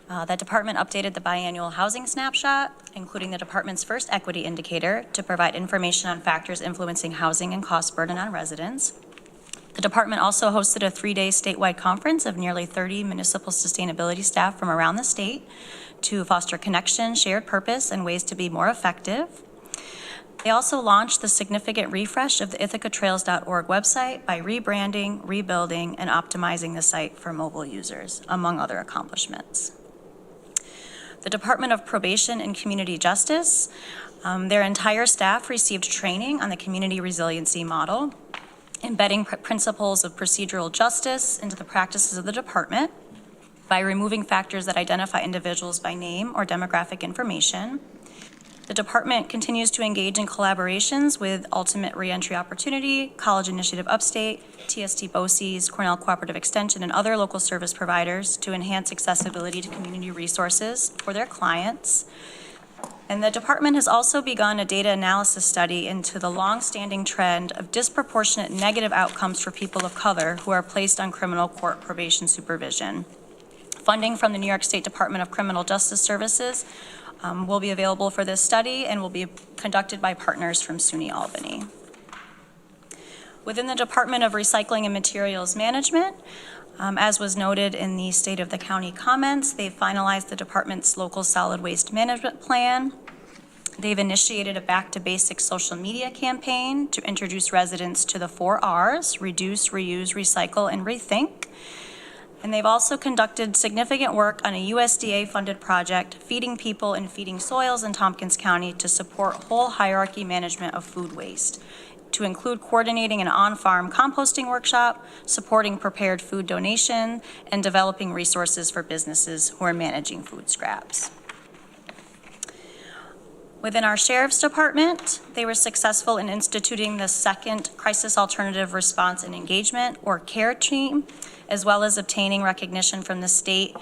that department updated the biannual housing snapshot, including the department's first equity indicator to provide information on factors influencing housing and cost burden on residents. The department also hosted a 3-day statewide conference of nearly 30 municipal sustainability staff from around the state to foster connection, shared purpose, and ways to be more effective. They also launched the significant refresh of the ithacatrails.org website by rebranding, rebuilding, and optimizing the site for mobile users, among other accomplishments. The Department of Probation and Community Justice, their entire staff received training on the community resiliency model, embedding principles of procedural justice into the practices of the department by removing factors that identify individuals by name or demographic information. The department continues to engage in collaborations with Ultimate Reentry Opportunity, College Initiative Upstate, TST BOCES, Cornell Cooperative Extension, and other local service providers to enhance accessibility to community resources for their clients. And the department has also begun a data analysis study into the long-standing trend of disproportionate negative outcomes for people of color who are placed on criminal court probation supervision. Funding from the New York State Department of Criminal Justice Services will be available for this study and will be conducted by partners from SUNY Albany. Within the Department of Recycling and Materials Management, as was noted in the State of the County comments, they've finalized the department's local solid waste management plan. They've initiated a Back to Basics social media campaign to introduce residents to the 4 R's: reduce, reuse, recycle, and rethink. And they've also conducted significant work on a USDA-funded project, Feeding People and Feeding Soils in Tompkins County, to support whole hierarchy management of food waste, to include coordinating an on-farm composting workshop, supporting prepared food donation, and developing resources for businesses who are managing food scraps. Within our Sheriff's Department, they were successful in instituting the second Crisis Alternative Response and Engagement, or CARE team, as well as obtaining recognition from the state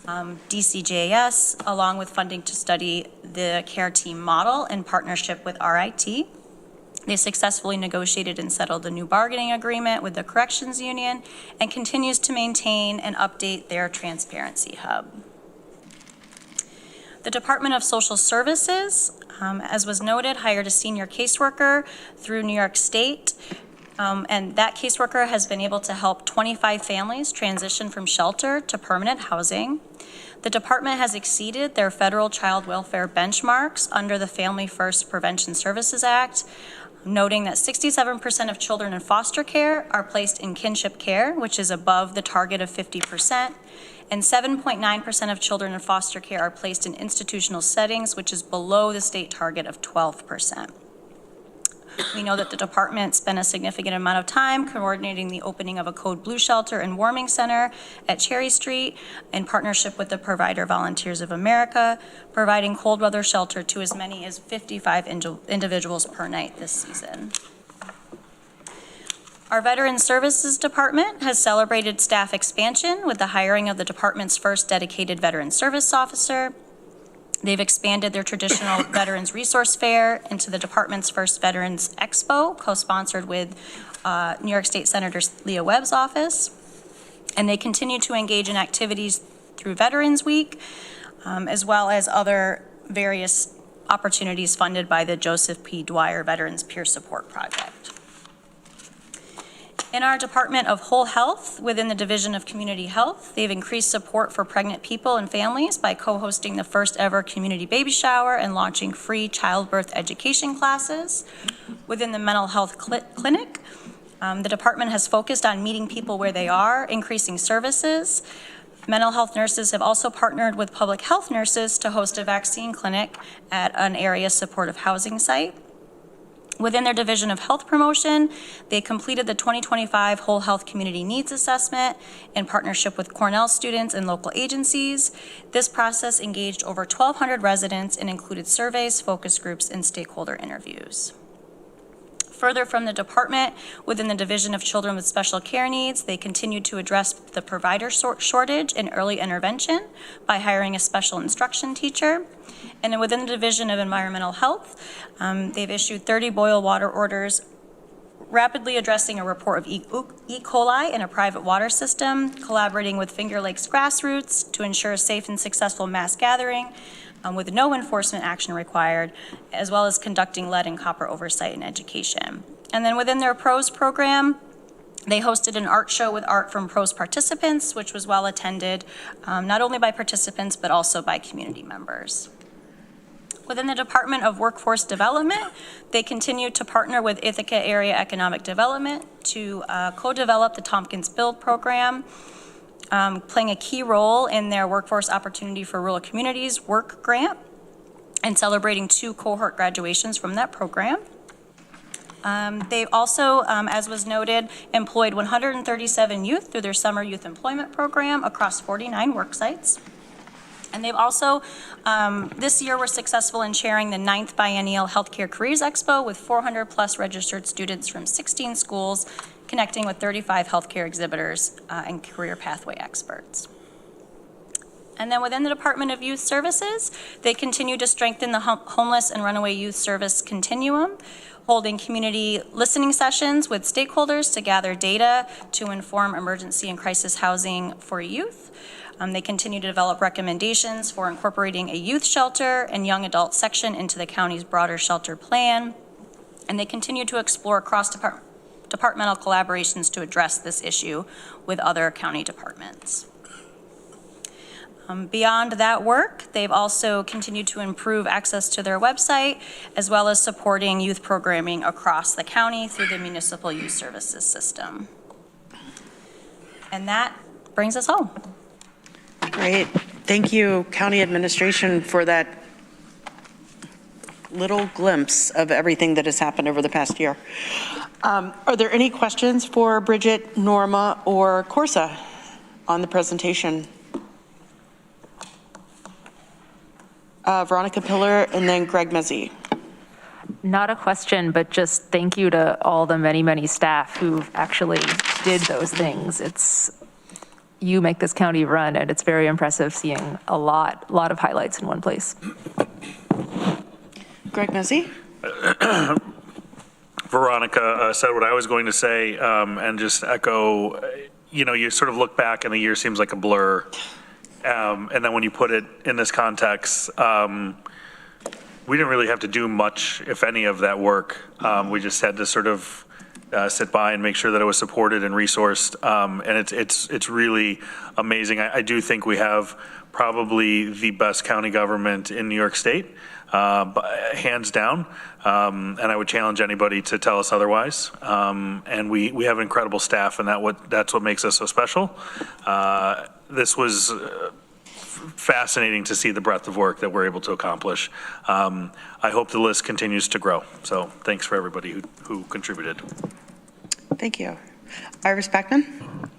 DCJS, along with funding to study the CARE team model in partnership with RIT. They successfully negotiated and settled a new bargaining agreement with the Corrections Union and continues to maintain and update their transparency hub. The Department of Social Services, as was noted, hired a senior caseworker through New York State. And that caseworker has been able to help 25 families transition from shelter to permanent housing. The department has exceeded their federal child welfare benchmarks under the Family First Prevention Services Act, noting that 67% of children in foster care are placed in kinship care, which is above the target of 50%, and 7.9% of children in foster care are placed in institutional settings, which is below the state target of 12%. We know that the department spent a significant amount of time coordinating the opening of a Code Blue shelter and warming center at Cherry Street in partnership with the provider Volunteers of America, providing cold weather shelter to as many as 55 individuals per night this season. Our Veterans Services Department has celebrated staff expansion with the hiring of the department's first dedicated Veterans Service Officer. They've expanded their traditional Veterans Resource Fair into the department's first Veterans Expo, co-sponsored with New York State Senator Leah Webb's office. And they continue to engage in activities through Veterans Week, as well as other various opportunities funded by the Joseph P. Dwyer Veterans Peer Support Project. In our Department of Whole Health, within the Division of Community Health, they've increased support for pregnant people and families by co-hosting the first ever community baby shower and launching free childbirth education classes. Within the mental health clinic, the department has focused on meeting people where they are, increasing services. Mental health nurses have also partnered with public health nurses to host a vaccine clinic at an area supportive housing site. Within their Division of Health Promotion, they completed the 2025 Whole Health Community Needs Assessment in partnership with Cornell students and local agencies. This process engaged over 1,200 residents and included surveys, focus groups, and stakeholder interviews. Further from the department, within the Division of Children with Special Care Needs, they continued to address the provider shortage in early intervention by hiring a special instruction teacher. And then within the Division of Environmental Health, they've issued 30 boil water orders, rapidly addressing a report of E. coli in a private water system, collaborating with Finger Lakes grassroots to ensure a safe and successful mass gathering, with no enforcement action required, as well as conducting lead and copper oversight and education. And then within their PROS program, they hosted an art show with art from PROS participants, which was well attended, not only by participants, but also by community members. Within the Department of Workforce Development, they continue to partner with Ithaca Area Economic Development to co-develop the Tompkins Build program, playing a key role in their Workforce Opportunity for Rural Communities work grant and celebrating 2 cohort graduations from that program. They also, as was noted, employed 137 youth through their summer youth employment program across 49 work sites. And they've also, this year, were successful in chairing the 9th Biennial Healthcare Careers Expo with 400 plus registered students from 16 schools, connecting with 35 healthcare exhibitors and career pathway experts. And then within the Department of Youth Services, they continue to strengthen the homeless and runaway youth service continuum, holding community listening sessions with stakeholders to gather data to inform emergency and crisis housing for youth. They continue to develop recommendations for incorporating a youth shelter and young adult section into the county's broader shelter plan. And they continue to explore cross-departmental collaborations to address this issue with other county departments. Beyond that work, they've also continued to improve access to their website, as well as supporting youth programming across the county through the municipal youth services system. And that brings us home. Great. Thank you, County Administration, for that little glimpse of everything that has happened over the past year. Are there any questions for Bridget, Norma, or Corsa on the presentation? Veronica Pillar and then Greg Mezzi. Not a question, but just thank you to all the many, many staff who actually did those things. You make this county run, and it's very impressive seeing a lot of highlights in one place. Greg Mezzi? Veronica said what I was going to say, and just echo, you sort of look back and the year seems like a blur. And then when you put it in this context, we didn't really have to do much, if any, of that work. We just had to sort of sit by and make sure that it was supported and resourced. And it's really amazing. I do think we have probably the best county government in New York State, hands down. And I would challenge anybody to tell us otherwise. And we have incredible staff, and that's what makes us so special. This was fascinating to see the breadth of work that we're able to accomplish. I hope the list continues to grow. So thanks for everybody who contributed. Thank you. Iris Beckman?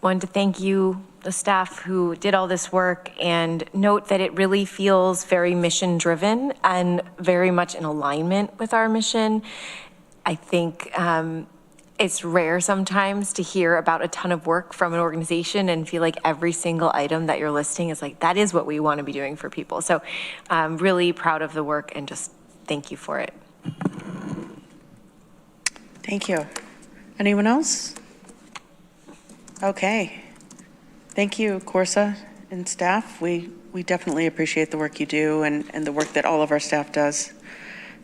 Wanted to thank you, the staff who did all this work, and note that it really feels very mission-driven and very much in alignment with our mission. I think it's rare sometimes to hear about a ton of work from an organization and feel like every single item that you're listing is like, that is what we want to be doing for people. So I'm really proud of the work and just thank you for it. Thank you. Anyone else? Okay. Thank you, Corsa and staff. We definitely appreciate the work you do and the work that all of our staff does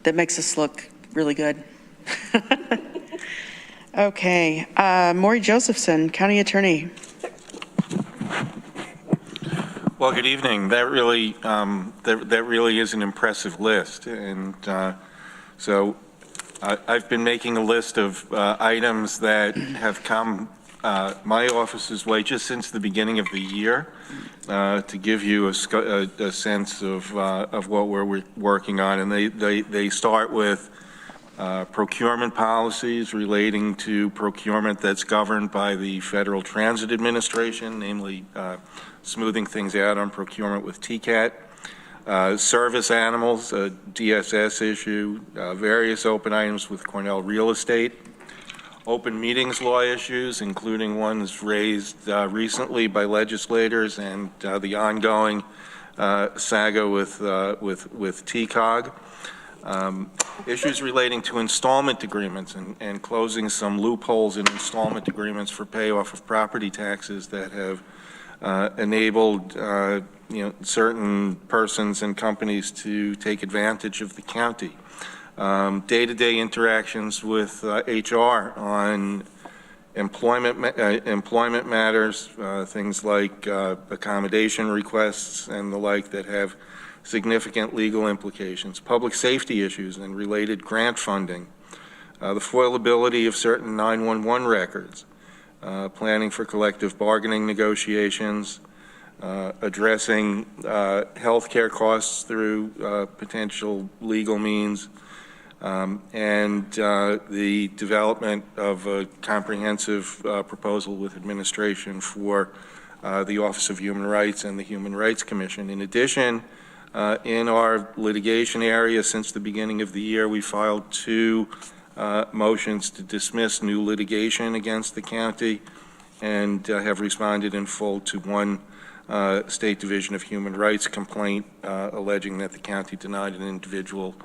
that makes us look really good. Okay. Maury Josephson, County Attorney. Well, good evening. That really is an impressive list, and so I've been making a list of items that have come my office's way just since the beginning of the year to give you a sense of what we're working on, and they start with procurement policies relating to procurement that's governed by the Federal Transit Administration, namely smoothing things out on procurement with TCAT, service animals, a DSS issue, various open items with Cornell Real Estate, open meetings law issues, including ones raised recently by legislators, and the ongoing saga with TCOG. Issues relating to installment agreements and closing some loopholes in installment agreements for payoff of property taxes that have enabled certain persons and companies to take advantage of the county. Day-to-day interactions with HR on employment matters, things like accommodation requests and the like that have significant legal implications, public safety issues and related grant funding, the foilability of certain 911 records, planning for collective bargaining negotiations, addressing health care costs through potential legal means, and the development of a comprehensive proposal with administration for the Office of Human Rights and the Human Rights Commission. In addition, in our litigation area, since the beginning of the year, we filed 2 motions to dismiss new litigation against the county and have responded in full to 1 State Division of Human Rights complaint alleging that the county denied an individual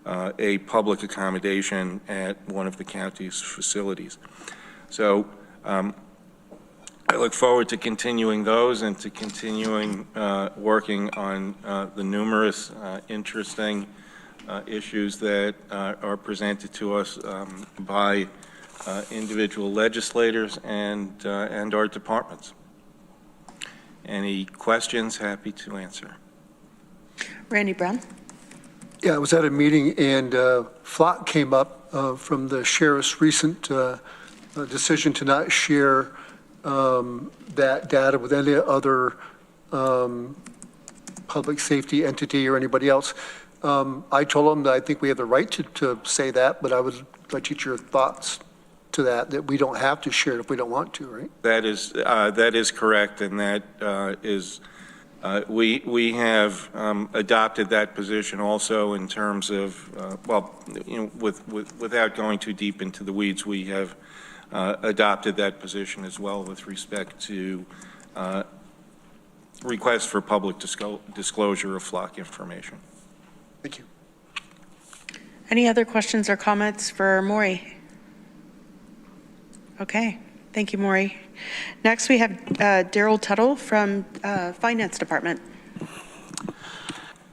a public accommodation at one of the county's facilities. So I look forward to continuing those and to continuing working on the numerous interesting issues that are presented to us by individual legislators and our departments. Any questions? Happy to answer. Randy Brown. Yeah, I was at a meeting and flock came up from the sheriff's recent decision to not share that data with any other public safety entity or anybody else. I told them that I think we have the right to say that, but I would like to get your thoughts to that we don't have to share it if we don't want to, right? That is correct, and that is, we have adopted that position also in terms of, well, without going too deep into the weeds, we have adopted that position as well with respect to requests for public disclosure of flock information. Thank you. Any other questions or comments for Maury? Okay, thank you, Maury. Next, we have Daryl Tuttle from Finance Department.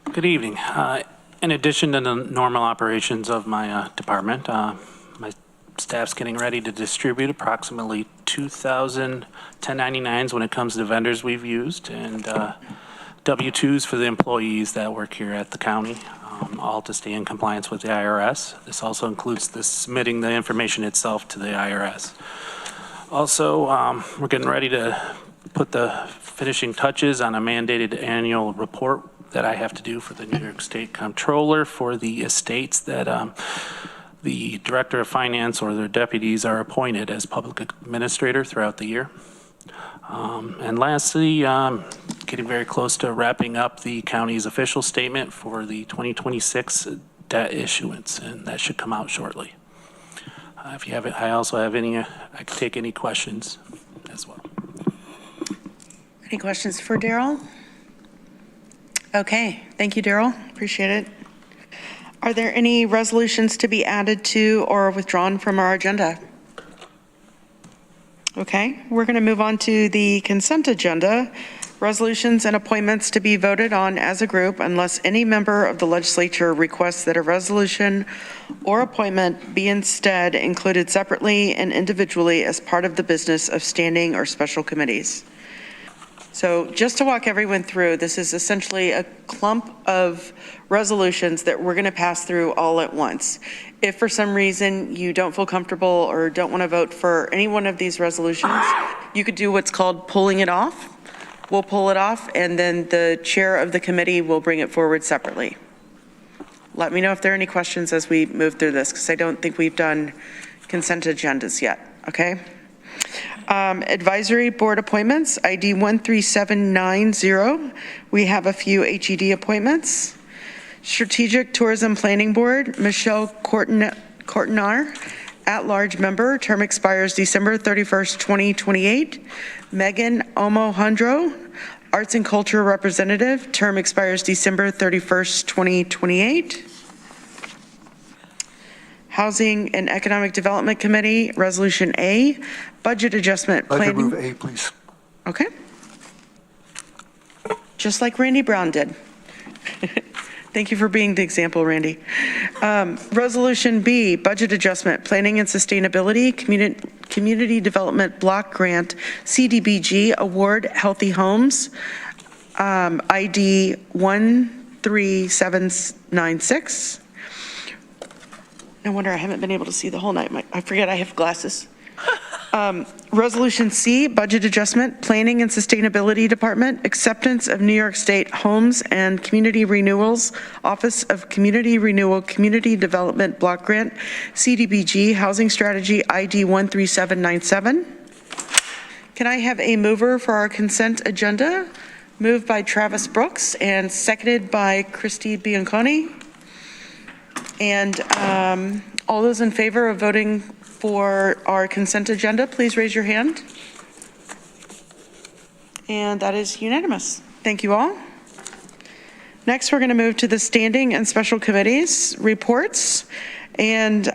Good evening. In addition to the normal operations of my department, my staff's getting ready to distribute approximately 2,000 1099s when it comes to vendors we've used and W-2s for the employees that work here at the county, all to stay in compliance with the IRS. This also includes submitting the information itself to the IRS. Also, we're getting ready to put the finishing touches on a mandated annual report that I have to do for the New York State Comptroller for the estates that the Director of Finance or their deputies are appointed as public administrator throughout the year. And lastly, getting very close to wrapping up the county's official statement for the 2026 debt issuance, and that should come out shortly. If you have it, I also have any, I can take any questions as well. Any questions for Daryl? Okay, thank you, Daryl. Appreciate it. Are there any resolutions to be added to or withdrawn from our agenda? Okay, we're going to move on to the consent agenda. Resolutions and appointments to be voted on as a group unless any member of the legislature requests that a resolution or appointment be instead included separately and individually as part of the business of standing or special committees. So just to walk everyone through, this is essentially a clump of resolutions that we're going to pass through all at once. If for some reason you don't feel comfortable or don't want to vote for any one of these resolutions, you could do what's called pulling it off. We'll pull it off, and then the chair of the committee will bring it forward separately. Let me know if there are any questions as we move through this, because I don't think we've done consent agendas yet, okay? Advisory board appointments, ID 13790. We have a few HED appointments. Strategic Tourism Planning Board, Michelle Courtnar, at-large member, term expires December 31st, 2028. Megan Omohundro, Arts and Culture Representative, term expires December 31st, 2028. Housing and Economic Development Committee, Resolution A, Budget Adjustment I'd like to Planning. move A, please. Okay. Just like Randy Brown did. Thank you for being the example, Randy. Resolution B, Budget Adjustment, Planning and Sustainability, Community Development Block Grant, CDBG Award, Healthy Homes, ID 13796. No wonder I haven't been able to see the whole night. I forget I have glasses. Resolution C, Budget Adjustment, Planning and Sustainability Department, Acceptance of New York State Homes and Community Renewals, Office of Community Renewal, Community Development Block Grant, CDBG, Housing Strategy, ID 13797. Can I have a mover for our consent agenda? Moved by Travis Brooks and seconded by Christy Bianconi. And all those in favor of voting for our consent agenda, please raise your hand. And that is unanimous. Thank you all. Next, we're going to move to the standing and special committees reports. And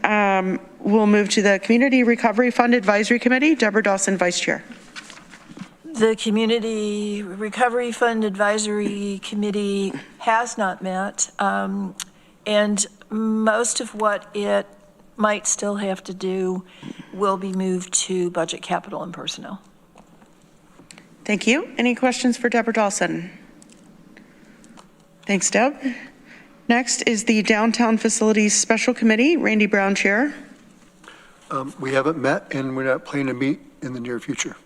we'll move to the Community Recovery Fund Advisory Committee. Deborah Dawson, Vice Chair. The Community Recovery Fund Advisory Committee has not met, and most of what it might still have to do will be moved to Budget, Capital, and Personnel. Thank you. Any questions for Deborah Dawson? Thanks, Deb. Next is the Downtown Facilities Special Committee. Randy Brown, Chair. We haven't met, and we're not planning to meet in the near future.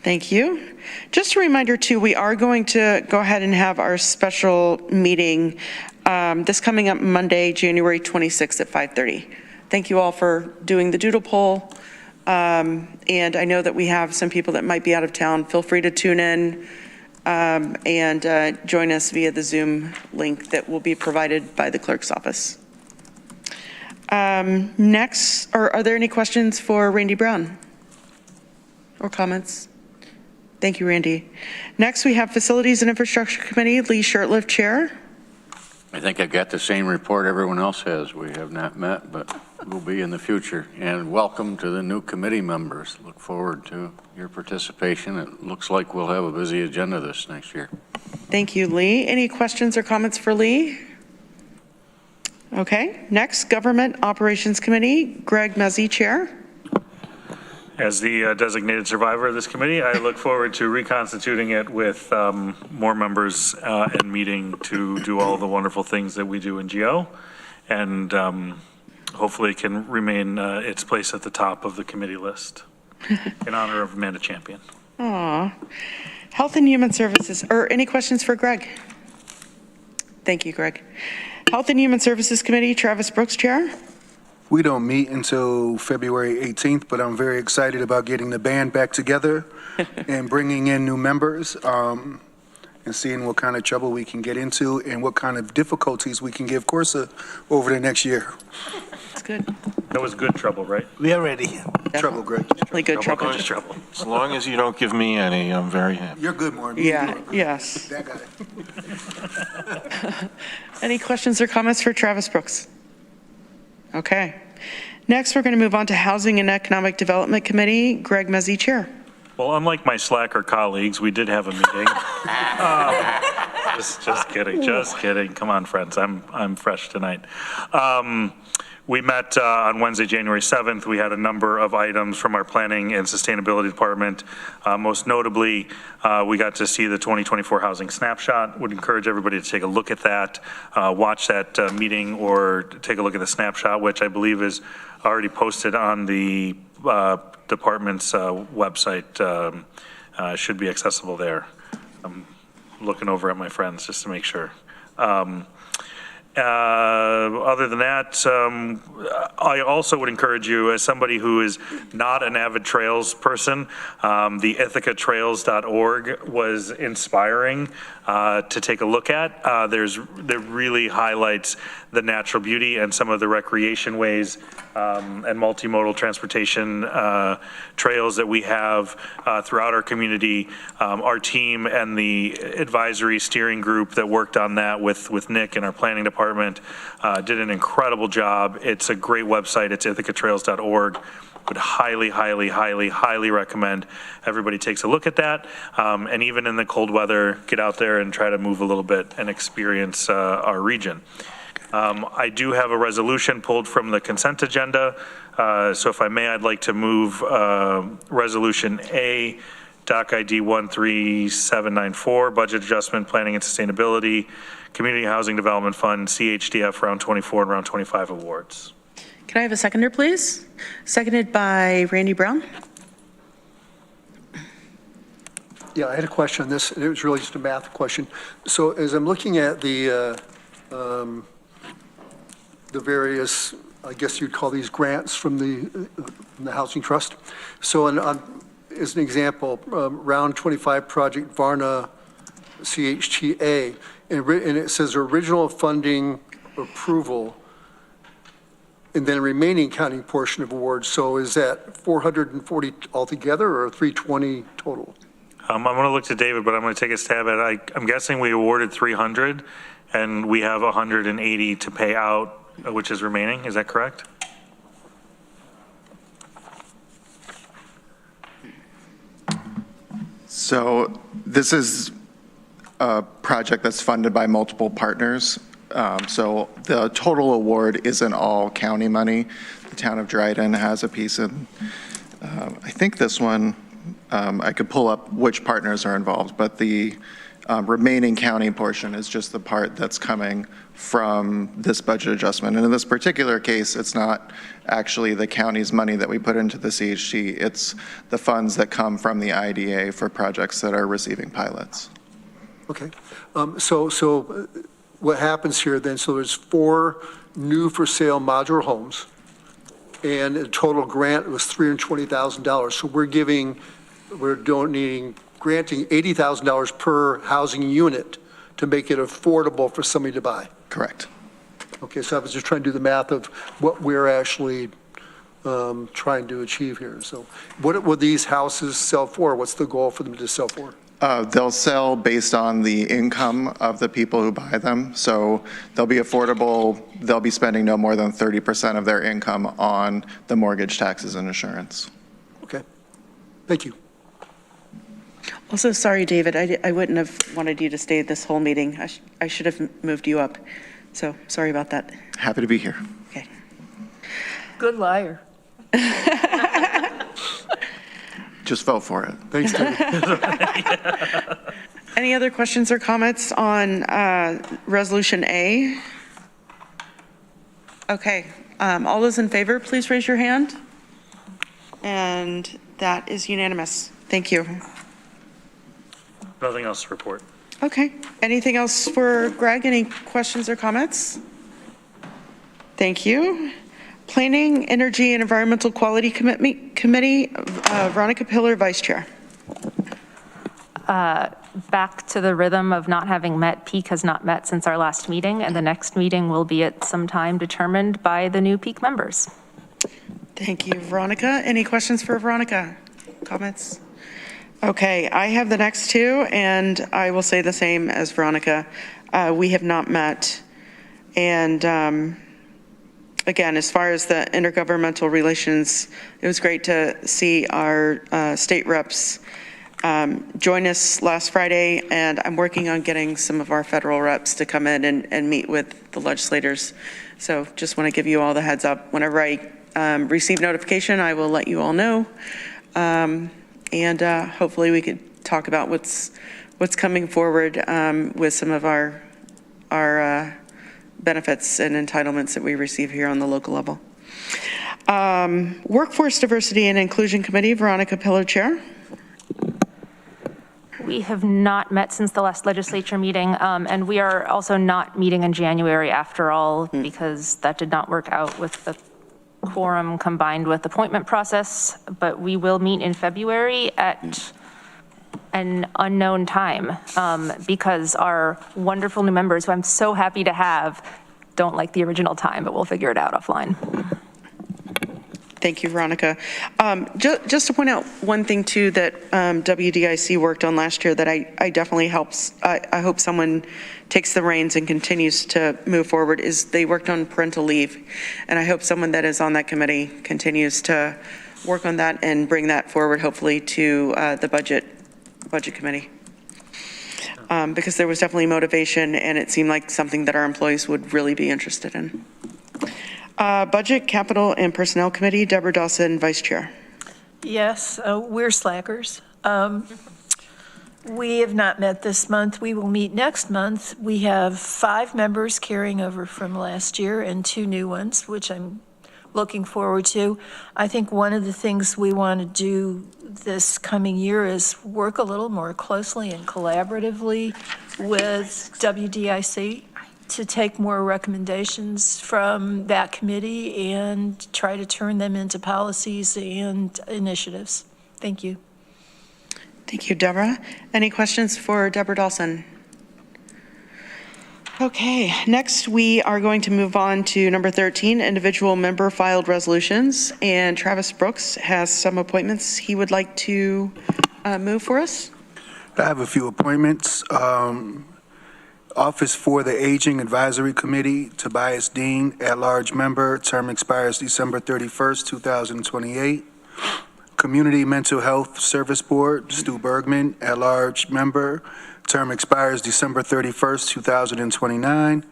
Thank you. Just a reminder, too, we are going to go ahead and have our special meeting this coming up Monday, January 26th at 5:30. Thank you all for doing the doodle poll. And I know that we have some people that might be out of town. Feel free to tune in and join us via the Zoom link that will be provided by the clerk's office. Next, are there any questions for Randy Brown or comments? Thank you, Randy. Next, we have Facilities and Infrastructure Committee, Lee Shurtleff, Chair. I think I've got the same report everyone else has. We have not met, but we'll be in the future. And welcome to the new committee members. Look forward to your participation. It looks like we'll have a busy agenda this next year. Thank you, Lee. Any questions or comments for Lee? Okay. Next, Government Operations Committee, Greg Mezzi, Chair. As the designated survivor of this committee, I look forward to reconstituting it with more members and meeting to do all the wonderful things that we do in GO, and hopefully it can remain its place at the top of the committee list in honor of Amanda Champion. Aw. Health and Human Services, or any questions for Greg? Thank you, Greg. Health and Human Services Committee, Travis Brooks, Chair. We don't meet until February 18th, but I'm very excited about getting the band back together and bringing in new members and seeing what kind of trouble we can get into and what kind of difficulties we can give Corsa over the next year. That's good. That was good trouble, right? We are ready. Trouble, Greg. Definitely good trouble. Always trouble. As long as you don't give me any, I'm very happy. You're good, Martin. Yeah, yes. That got it. Any questions or comments for Travis Brooks? Okay. Next, we're going to move on to Housing and Economic Development Committee. Greg Mezzi, Chair. Well, unlike my slacker colleagues, we did have a meeting. Just kidding, just kidding. Come on, friends, I'm fresh tonight. We met on Wednesday, January 7th. We had a number of items from our Planning and Sustainability Department. Most notably, we got to see the 2024 Housing Snapshot. Would encourage everybody to take a look at that, watch that meeting, or take a look at the snapshot, which I believe is already posted on the department's website. Should be accessible there. I'm looking over at my friends just to make sure. Other than that, I also would encourage you, as somebody who is not an avid trails person, the ithacatrails.org was inspiring to take a look at. That really highlights the natural beauty and some of the recreation ways and multimodal transportation trails that we have throughout our community. Our team and the advisory steering group that worked on that with Nick and our planning department did an incredible job. It's a great website. It's ithacatrails.org. Would highly recommend everybody takes a look at that. And even in the cold weather, get out there and try to move a little bit and experience our region. I do have a resolution pulled from the consent agenda. So if I may, I'd like to move Resolution A, Doc ID 13794, Budget Adjustment, Planning and Sustainability, Community Housing Development Fund, CHDF Round 24 and Round 25 awards. Can I have a seconder, please? Seconded by Randy Brown. Yeah, I had a question on this. It was really just a math question. So as I'm looking at the various, I guess you'd call these grants from the Housing Trust. So as an example, Round 25 project Varna CHTA, and it says original funding approval, and then remaining counting portion of awards. So is that 440 altogether or 320 total? I'm going to look to David, but I'm going to take a stab at it. I'm guessing we awarded 300, and we have 180 to pay out, which is remaining. Is that correct? So this is a project that's funded by multiple partners. So the total award isn't all county money. The town of Dryden has a piece, and I think this one, I could pull up which partners are involved, but the remaining county portion is just the part that's coming from this budget adjustment. And in this particular case, it's not actually the county's money that we put into the CHT, it's the funds that come from the IDA for projects that are receiving pilots. Okay. So what happens here then, so there's 4 new for sale modular homes, and the total grant was $320,000. So we're granting $80,000 per housing unit to make it affordable for somebody to buy. Correct. Okay, so I was just trying to do the math of what we're actually trying to achieve here. So what will these houses sell for? What's the goal for them to sell for? They'll sell based on the income of the people who buy them. So they'll be affordable. They'll be spending no more than 30% of their income on the mortgage, taxes, and insurance. Okay. Thank you. Also, sorry, David, I wouldn't have wanted you to stay this whole meeting. I should have moved you up. So sorry about that. Happy to be here. Okay. Good liar. Just vote for it. Thanks, David. Any other questions or comments on Resolution A? Okay. All those in favor, please raise your hand. And that is unanimous. Thank you. Nothing else to report. Okay. Anything else for Greg? Any questions or comments? Thank you. Planning, Energy, and Environmental Quality Committee, Veronica Pillar, Vice Chair. Back to the rhythm of not having met. Peak has not met since our last meeting, and the next meeting will be at some time determined by the new Peak members. Thank you, Veronica. Any questions for Veronica? Comments? Okay, I have the next two, and I will say the same as Veronica. We have not met. And again, as far as the intergovernmental relations, it was great to see our state reps join us last Friday, and I'm working on getting some of our federal reps to come in and meet with the legislators. So just want to give you all the heads up. Whenever I receive notification, I will let you all know. And hopefully we could talk about what's coming forward with some of our benefits and entitlements that we receive here on the local level. Workforce Diversity and Inclusion Committee, Veronica Pillar, Chair. We have not met since the last legislature meeting, and we are also not meeting in January after all, because that did not work out with the quorum combined with appointment process, but we will meet in February at an unknown time because our wonderful new members, who I'm so happy to have, don't like the original time, but we'll figure it out offline. Thank you, Veronica. Just to point out one thing too that WDIC worked on last year that I definitely helps. I hope someone takes the reins and continues to move forward is they worked on parental leave, and I hope someone that is on that committee continues to work on that and bring that forward, hopefully to the budget committee. Because there was definitely motivation, and it seemed like something that our employees would really be interested in. Budget, Capital, and Personnel Committee, Deborah Dawson, Vice Chair. Yes, we're slackers. We have not met this month. We will meet next month. We have 5 members carrying over from last year and 2 new ones, which I'm looking forward to. I think one of the things we want to do this coming year is work a little more closely and collaboratively with WDIC to take more recommendations from that committee and try to turn them into policies and initiatives. Thank you. Thank you, Deborah. Any questions for Deborah Dawson? Okay, next we are going to move on to number 13, individual member filed resolutions, and Travis Brooks has some appointments he would like to move for us. I have a few appointments. Office for the Aging Advisory Committee, Tobias Dean, at-large member, term expires December 31st, 2028. Community Mental Health Service Board, Stu Bergman, at-large member, term expires December 31st, 2029.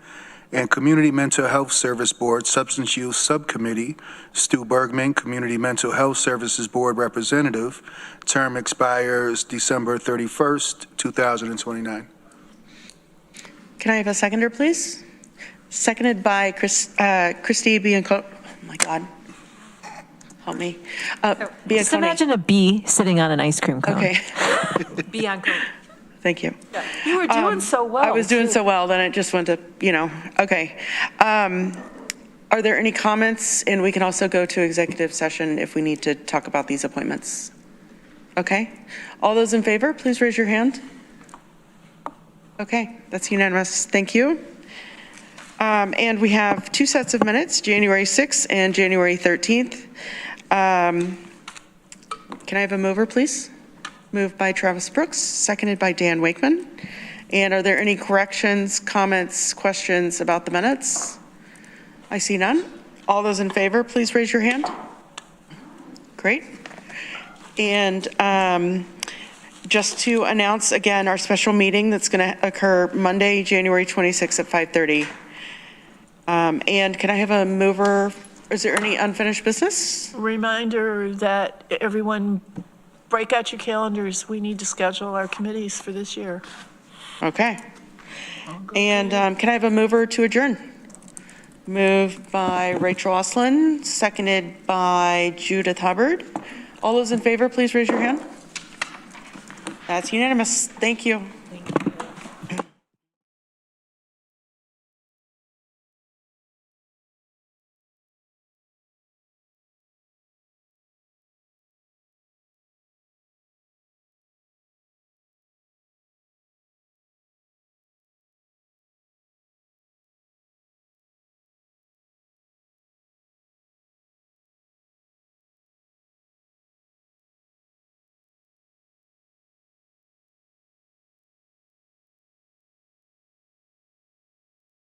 And Community Mental Health Service Board, Substance Use Subcommittee, Stu Bergman, Community Mental Health Services Board Representative, term expires December 31st, 2029. Can I have a seconder, please? Seconded by Christy Bianco. Oh my God. Help me. Just imagine a bee sitting on an ice cream cone. Okay. Bianco. Thank you. You were doing so well. I was doing so well, then it just went to, okay. Are there any comments? And we can also go to executive session if we need to talk about these appointments. Okay. All those in favor, please raise your hand. Okay, that's unanimous. Thank you. And we have 2 sets of minutes, January 6th and January 13th. Can I have a mover, please? Moved by Travis Brooks, seconded by Dan Wakeman. And are there any corrections, comments, questions about the minutes? I see none. All those in favor, please raise your hand. Great. And just to announce again our special meeting that's going to occur Monday, January 26th at 5:30. And can I have a mover? Is there any unfinished business? Reminder that everyone break out your calendars. We need to schedule our committees for this year. Okay. And can I have a mover to adjourn? Moved by Rachel Oslin, seconded by Judith Hubbard. All those in favor, please raise your hand. That's unanimous. Thank you.